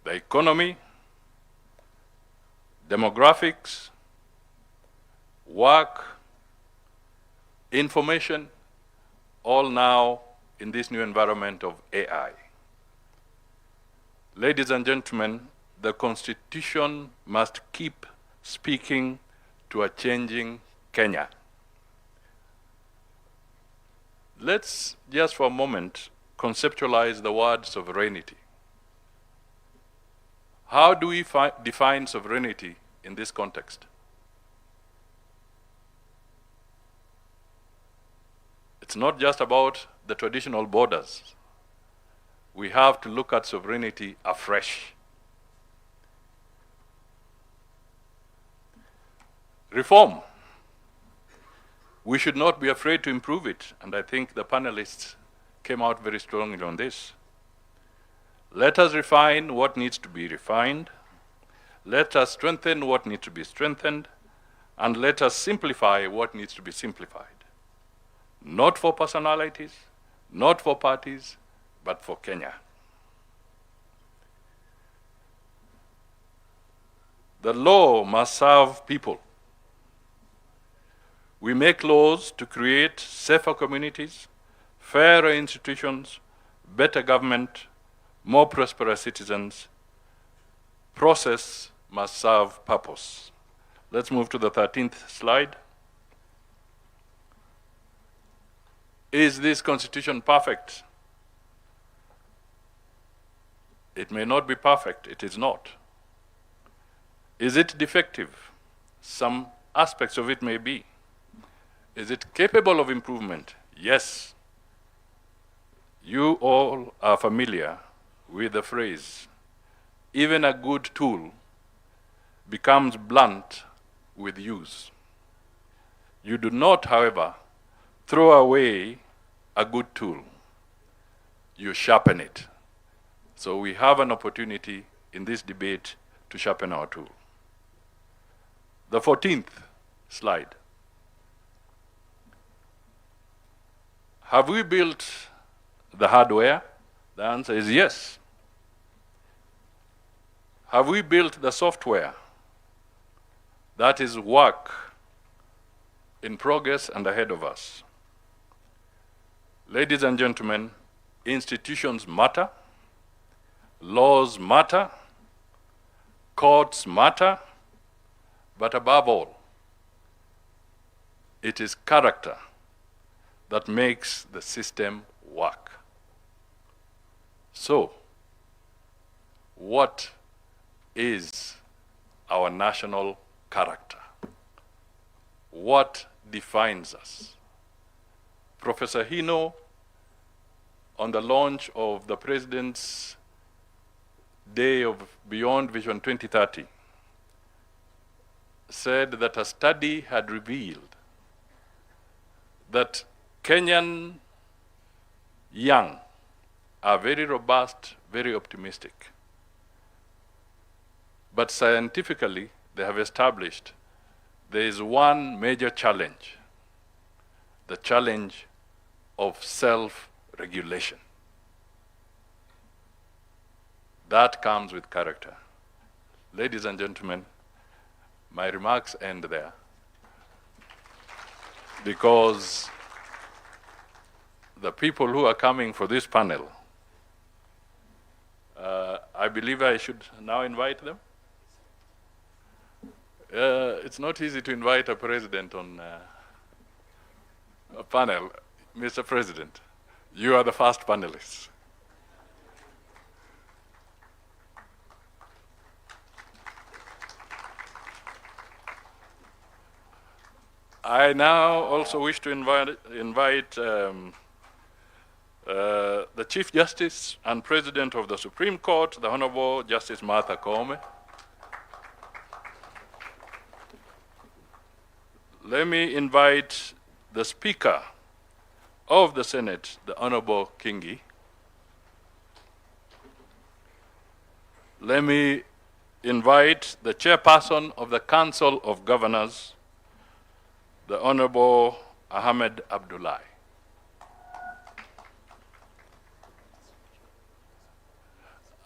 the economy, demographics, work, information, all now in this new environment of AI. Ladies and gentlemen, the Constitution must keep speaking to a changing Kenya. Let's just for a moment conceptualize the word sovereignty. How do we define sovereignty in this context? It's not just about the traditional borders. We have to look at sovereignty afresh. Reform. We should not be afraid to improve it, and I think the panelists came out very strongly on this. Let us refine what needs to be refined. Let us strengthen what needs to be strengthened, and let us simplify what needs to be simplified. Not for personalities, not for parties, but for Kenya. The law must serve people. We make laws to create safer communities, fairer institutions, better government, more prosperous citizens. Process must serve purpose. Let's move to the 13th slide. Is this constitution perfect? It may not be perfect, it is not. Is it defective? Some aspects of it may be. Is it capable of improvement? Yes. You all are familiar with the phrase, even a good tool becomes blunt with use. You do not, however, throw away a good tool. You sharpen it. So we have an opportunity in this debate to sharpen our tool. The 14th slide. Have we built the hardware? The answer is yes. Have we built the software? That is work in progress and ahead of us. Ladies and gentlemen, institutions matter, laws matter, courts matter, but above all, it is character that makes the system work. So, what is our national character? What defines us? Professor Hino, on the launch of the President's Day of Beyond Vision 2030, said that a study had revealed that Kenyan young are very robust, very optimistic. But scientifically, they have established there is one major challenge, the challenge of self-regulation. That comes with character. Ladies and gentlemen, my remarks end there because the people who are coming for this panel, I believe I should now invite them. It's not easy to invite a president on a panel. Mr. President, you are the first panelist. I now also wish to invite the Chief Justice and President of the Supreme Court, the Honorable Justice Martha Koome. Let me invite the Speaker of the Senate, the Honorable Kingi. Let me invite the Chairperson of the Council of Governors, the Honorable Ahmed Abdullahi.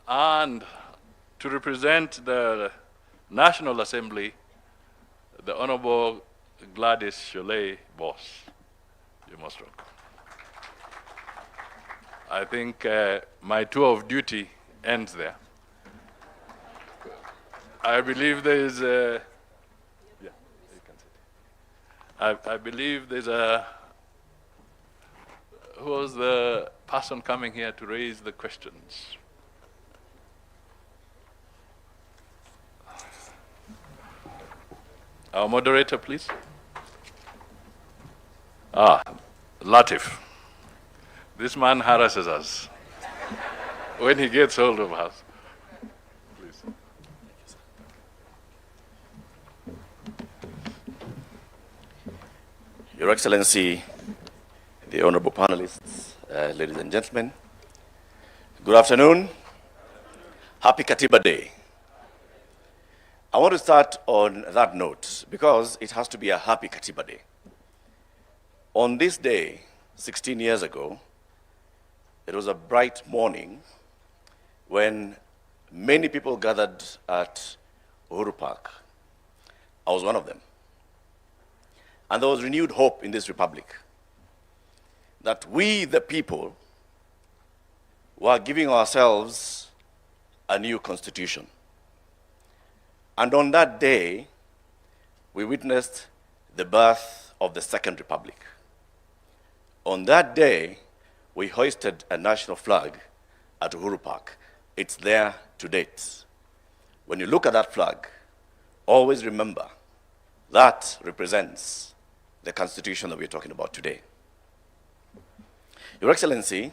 And to represent the National Assembly, the Honorable Gladys Sholay Boss. You're most welcome. I think my tour of duty ends there. I believe there is a, yeah, you can sit. I believe there's a, who was the person coming here to raise the questions? Our moderator, please. Latif. This man harasses us when he gets hold of us. Please. Your Excellency, the honorable panelists, ladies and gentlemen, good afternoon. Happy Katiba Day. I want to start on that note because it has to be a happy Katiba Day. On this day, 16 years ago, it was a bright morning when many people gathered at Uhuru Park. I was one of them. And there was renewed hope in this republic that we, the people, were giving ourselves a new constitution. And on that day, we witnessed the birth of the Second Republic. On that day, we hoisted a national flag at Uhuru Park. It's there to date. When you look at that flag, always remember that represents the Constitution that we're talking about today. Your Excellency,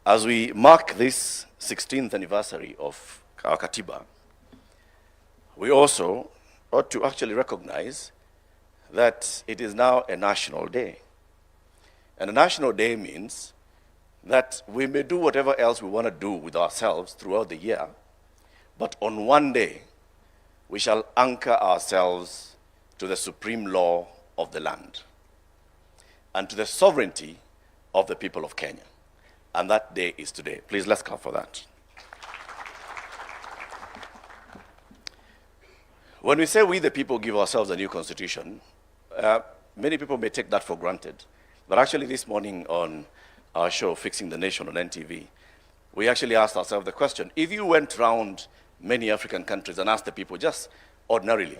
as we mark this 16th anniversary of our Katiba, we also ought to actually recognize that it is now a national day. And a national day means that we may do whatever else we want to do with ourselves throughout the year, but on one day, we shall anchor ourselves to the supreme law of the land and to the sovereignty of the people of Kenya. And that day is today. Please, let's clap for that. When we say we the people give ourselves a new constitution, many people may take that for granted. But actually this morning on our show, Fixing the Nation on NTV, we actually asked ourselves the question, if you went around many African countries and asked the people just ordinarily,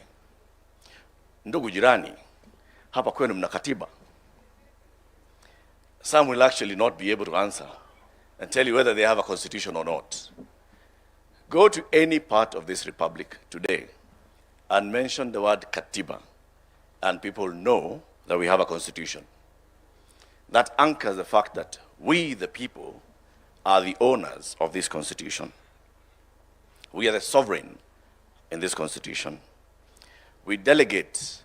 ndugu jirani, hapa kwenu mna katiba? Some will actually not be able to answer and tell you whether they have a constitution or not. Go to any part of this republic today and mention the word Katiba, and people know that we have a constitution. That anchors the fact that we, the people, are the owners of this constitution. We are the sovereign in this constitution. We delegate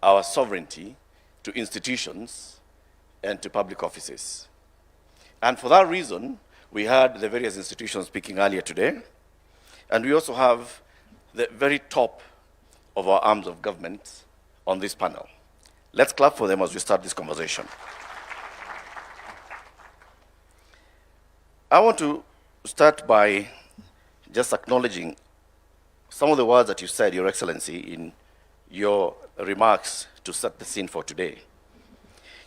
our sovereignty to institutions and to public offices. And for that reason, we had the various institutions speaking earlier today, and we also have the very top of our arms of government on this panel. Let's clap for them as we start this conversation. I want to start by just acknowledging some of the words that you said, Your Excellency, in your remarks to set the scene for today.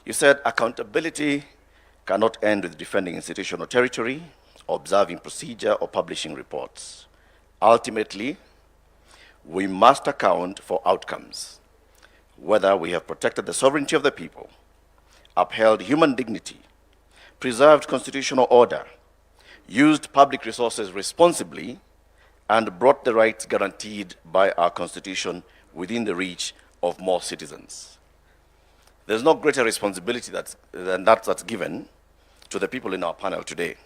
You said accountability cannot end with defending institutional territory, observing procedure, or publishing reports. Ultimately, we must account for outcomes, whether we have protected the sovereignty of the people, upheld human dignity, preserved constitutional order, used public resources responsibly, and brought the rights guaranteed by our Constitution within the reach of more citizens. There's no greater responsibility than that's given to the people in our panel today.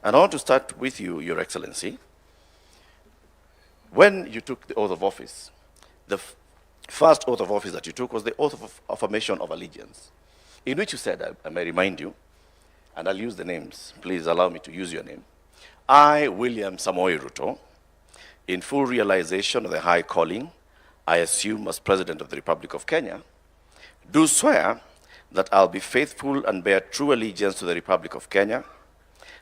And I want to start with you, Your Excellency. When you took the oath of office, the first oath of office that you took was the oath of affirmation of allegiance, in which you said, I may remind you, and I'll use the names, please allow me to use your name. I, William Samoei Ruto, in full realization of the high calling I assume as President of the Republic of Kenya, do swear that I'll be faithful and bear true allegiance to the Republic of Kenya,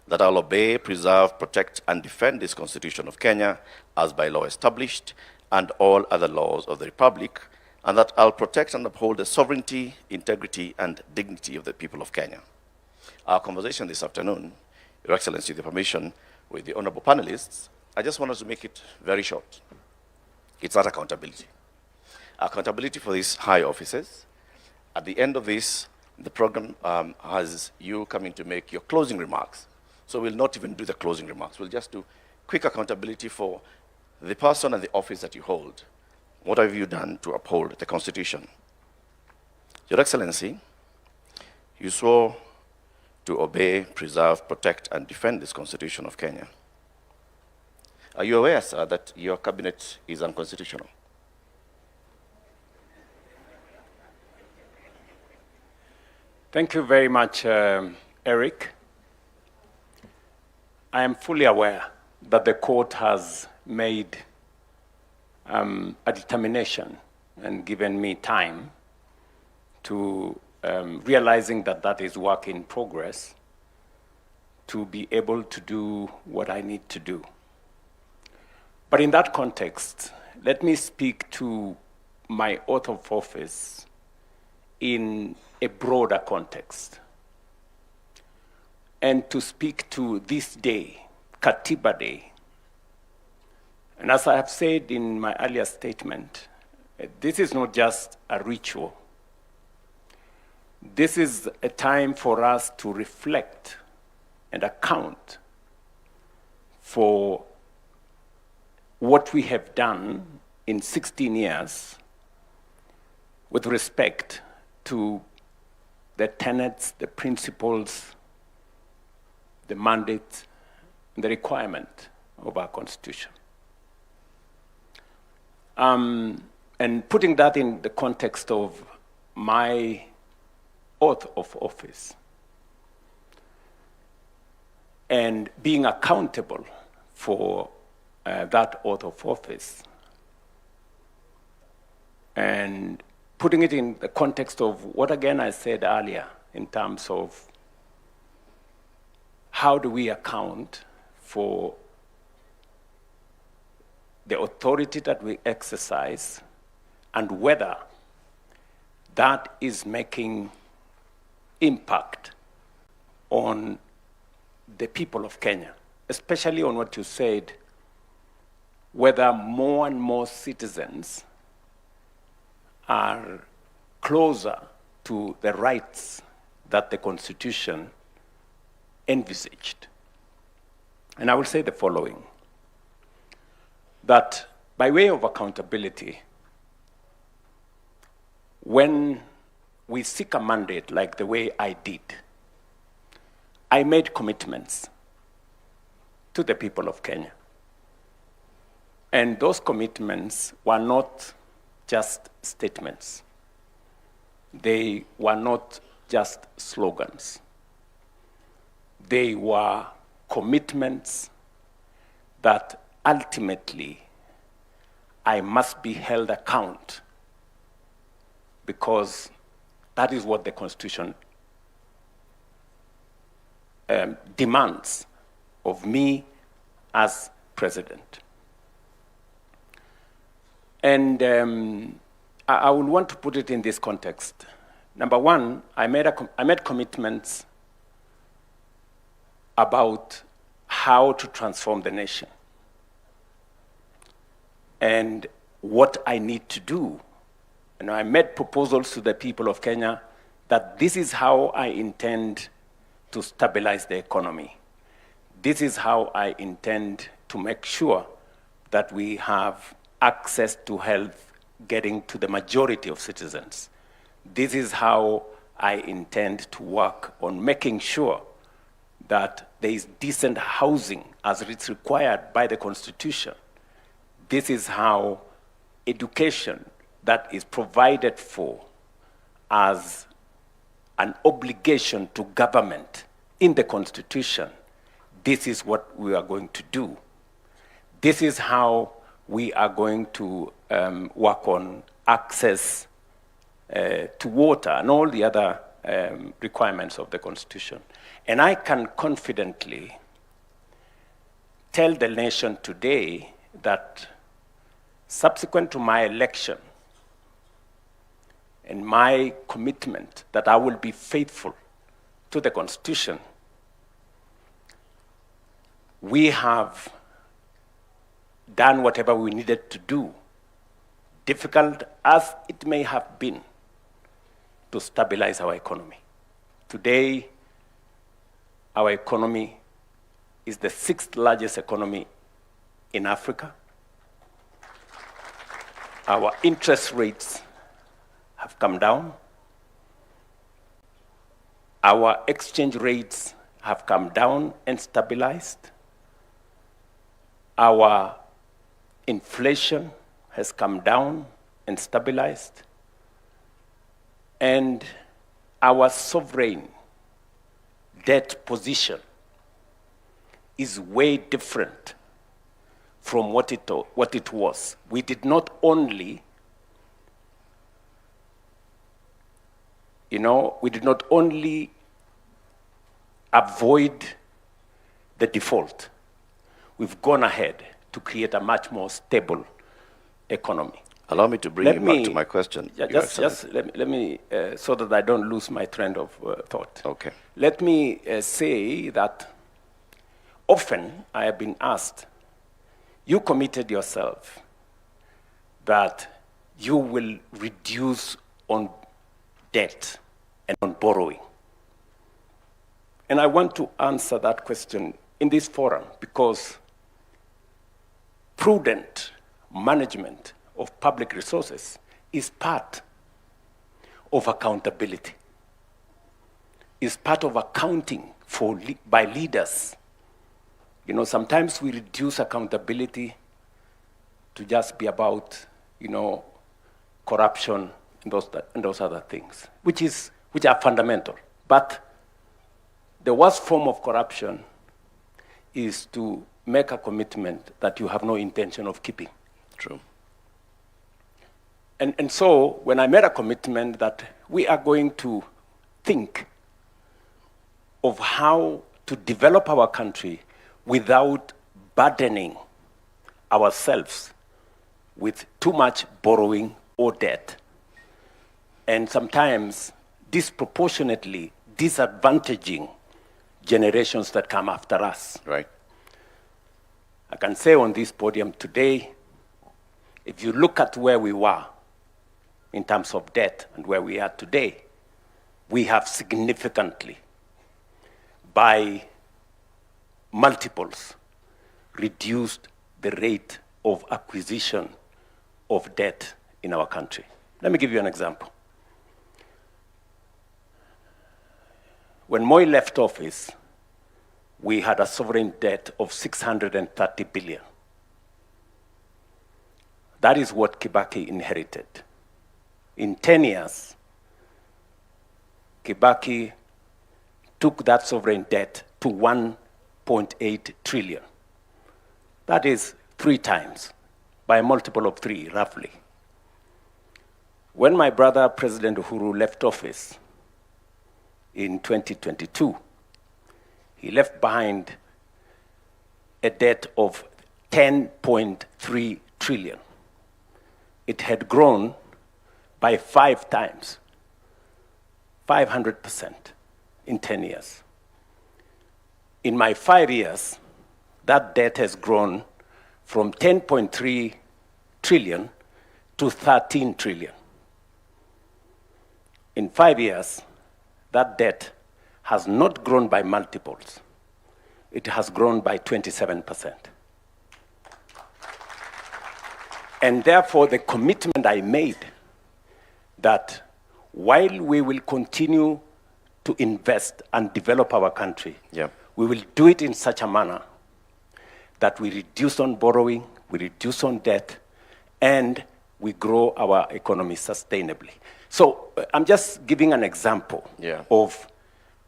that I'll obey, preserve, protect, and defend this Constitution of Kenya as by law established, and all other laws of the Republic, and that I'll protect and uphold the sovereignty, integrity, and dignity of the people of Kenya. Our conversation this afternoon, Your Excellency, with your permission, with the honorable panelists, I just want us to make it very short. It's not accountability. Accountability for these high offices. At the end of this, the program has you coming to make your closing remarks. So we'll not even do the closing remarks. We'll just do quick accountability for the person and the office that you hold. What have you done to uphold the Constitution? Your Excellency, you swore to obey, preserve, protect, and defend this Constitution of Kenya. Are you aware, sir, that your cabinet is unconstitutional? Thank you very much, Eric. I am fully aware that the court has made a determination and given me time to realizing that that is work in progress to be able to do what I need to do. But in that context, let me speak to my oath of office in a broader context, and to speak to this day, Katiba Day. And as I have said in my earlier statement, this is not just a ritual. this is a time for us to reflect and account for what we have done in 16 years with respect to the tenets, the principles, the mandate, and the requirement of our Constitution. And putting that in the context of my oath of office and being accountable for that oath of office, and putting it in the context of what, again, I said earlier in terms of how do we account for the authority that we exercise and whether that is making impact on the people of Kenya, especially on what you said, whether more and more citizens are closer to the rights that the Constitution envisaged. And I will say the following, that by way of accountability, when we seek a mandate like the way I did, I made commitments to the people of Kenya. And those commitments were not just statements. They were not just slogans. They were commitments that ultimately I must be held account, because that is what the Constitution demands of me as president. And I would want to put it in this context. Number one, I made commitments about how to transform the nation and what I need to do. And I made proposals to the people of Kenya that this is how I intend to stabilize the economy. This is how I intend to make sure that we have access to health getting to the majority of citizens. This is how I intend to work on making sure that there is decent housing as it's required by the Constitution. This is how education that is provided for as an obligation to government in the Constitution, this is what we are going to do. This is how we are going to work on access to water and all the other requirements of the Constitution. And I can confidently tell the nation today that subsequent to my election and my commitment that I will be faithful to the Constitution, we have done whatever we needed to do, difficult as it may have been, to stabilize our economy. Today, our economy is the 6th largest economy in Africa. Our interest rates have come down. Our exchange rates have come down and stabilized. Our inflation has come down and stabilized. And our sovereign debt position is way different from what it was. We did not only, avoid the default. We've gone ahead to create a much more stable economy. Allow me to bring you back to my question. Let me so that I don't lose my trend of thought. Okay. Let me say that often I have been asked, you committed yourself that you will reduce on debt and on borrowing? And I want to answer that question in this forum because prudent management of public resources is part of accountability, is part of accounting by leaders. You know, sometimes we reduce accountability to just be about, corruption and those other things, which are fundamental. But the worst form of corruption is to make a commitment that you have no intention of keeping. True. And so when I made a commitment that we are going to think of how to develop our country without burdening ourselves with too much borrowing or debt, and sometimes disproportionately disadvantaging generations that come after us. Right. I can say on this podium today, if you look at where we were in terms of debt and where we are today, we have significantly, by multiples, reduced the rate of acquisition of debt in our country. Let me give you an example. When Moi left office, we had a sovereign debt of 630 billion. That is what Kibaki inherited. In 10 years, Kibaki took that sovereign debt to 1.8 trillion. That is 3 times, by a multiple of 3, roughly. When my brother, President Uhuru, left office in 2022, he left behind a debt of 10.3 trillion. It had grown by 5 times, 500% in 10 years. In my 5 years, that debt has grown from 10.3 trillion to 13 trillion. In 5 years, that debt has not grown by multiples. It has grown by 27%. And therefore, the commitment I made that while we will continue to invest and develop our country, we will do it in such a manner that we reduce on borrowing, we reduce on debt, and we grow our economy sustainably. So I'm just giving an example of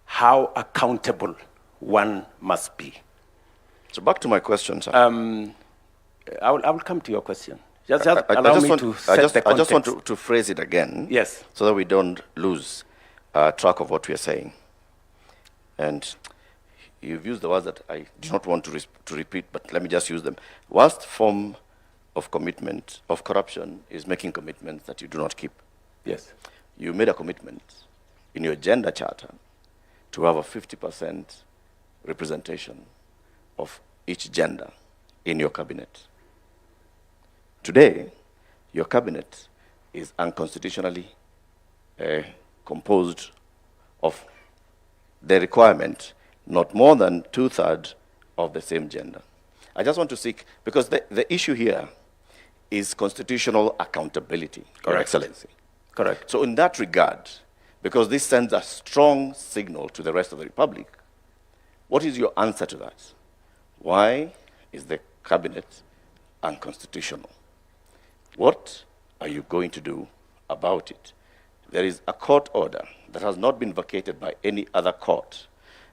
how accountable one must be. So back to my question, sir. I will come to your question. I just want to phrase it again. Yes. So that we don't lose track of what we are saying. And you've used the words that I do not want to repeat, but let me just use them. Worst form of commitment, of corruption, is making commitments that you do not keep. Yes. You made a commitment in your gender charter to have a 50% representation of each gender in your cabinet. Today, your cabinet is unconstitutionally composed of the requirement not more than 2/3 of the same gender. I just want to seek, because the issue here is constitutional accountability, Your Excellency. Correct. So in that regard, because this sends a strong signal to the rest of the Republic, what is your answer to that? Why is the cabinet unconstitutional? What are you going to do about it? There is a court order that has not been vacated by any other court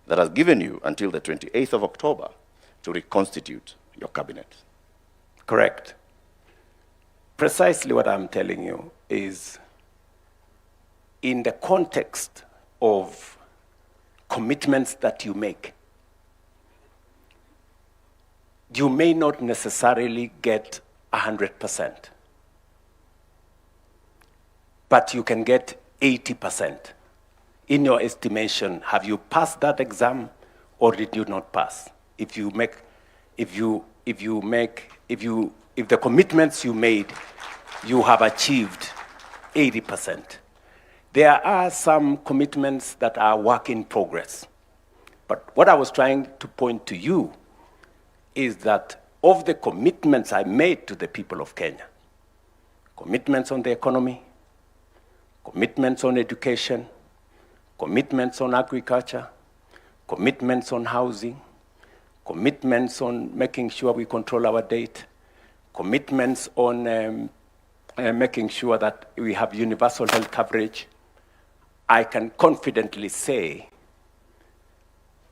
that has given you until the 28th of October to reconstitute your cabinet. Correct. Precisely what I'm telling you is, in the context of commitments that you make, you may not necessarily get 100%, but you can get 80%. In your estimation, have you passed that exam or did you not pass? If the commitments you made, you have achieved 80%. There are some commitments that are work in progress. But what I was trying to point to you is that of the commitments I made to the people of Kenya, commitments on the economy, commitments on education, commitments on agriculture, commitments on housing, commitments on making sure we control our debt, commitments on making sure that we have universal health coverage, I can confidently say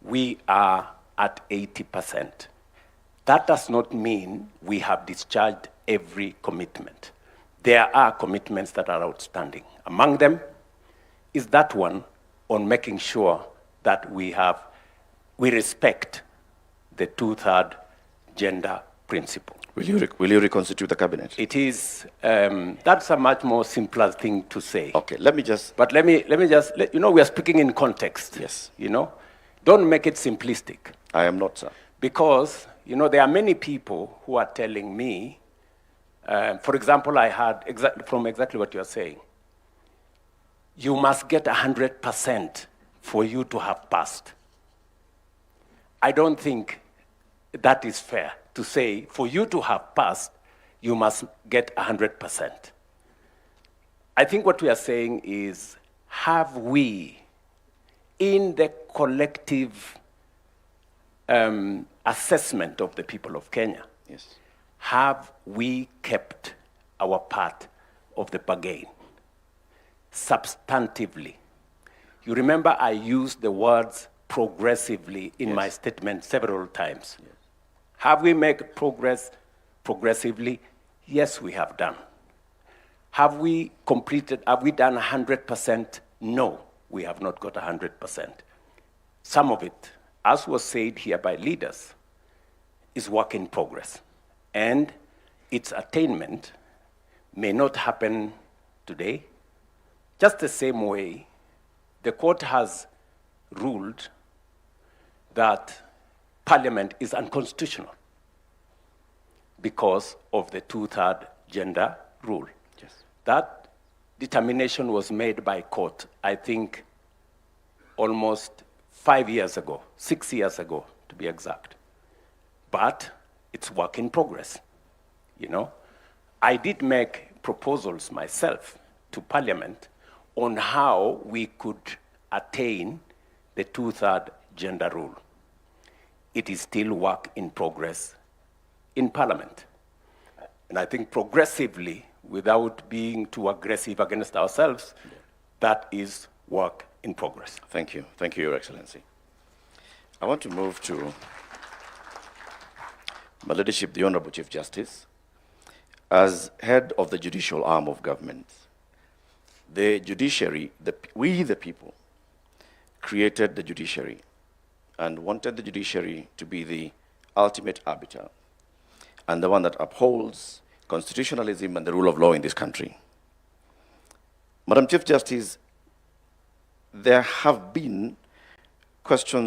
we are at 80%. That does not mean we have discharged every commitment. There are commitments that are outstanding. Among them is that one on making sure that we respect the two-thirds gender principle. Will you reconstitute the cabinet? It is, that's a much more simpler thing to say. Okay, let me just... But let me just, you know, we are speaking in context. Yes. You know, don't make it simplistic. I am not, sir. Because, you know, there are many people who are telling me, for example, I heard from exactly what you are saying, you must get 100% for you to have passed. I don't think that is fair to say, for you to have passed, you must get 100%. I think what we are saying is, have we, in the collective assessment of the people of Kenya, yes, have we kept our part of the bargain substantively? You remember I used the words progressively in my statement several times. Yes. Have we made progress progressively? Yes, we have done. Have we done 100%? No, we have not got 100%. Some of it, as was said here by leaders, is work in progress. And its attainment may not happen today. Just the same way, the court has ruled that Parliament is unconstitutional because of the two-thirds gender rule. Yes. That determination was made by court, I think, almost 5 years ago, 6 years ago, to be exact. But it's work in progress, you know. I did make proposals myself to Parliament on how we could attain the two-thirds gender rule. It is still work in progress in Parliament. And I think progressively, without being too aggressive against ourselves, that is work in progress. Thank you. Thank you, Your Excellency. I want to move to my leadership, the Honorable Chief Justice. As head of the judicial arm of government, the judiciary, we the people, created the judiciary and wanted the judiciary to be the ultimate arbiter and the one that upholds constitutionalism and the rule of law in this country. Madam Chief Justice, there have been questions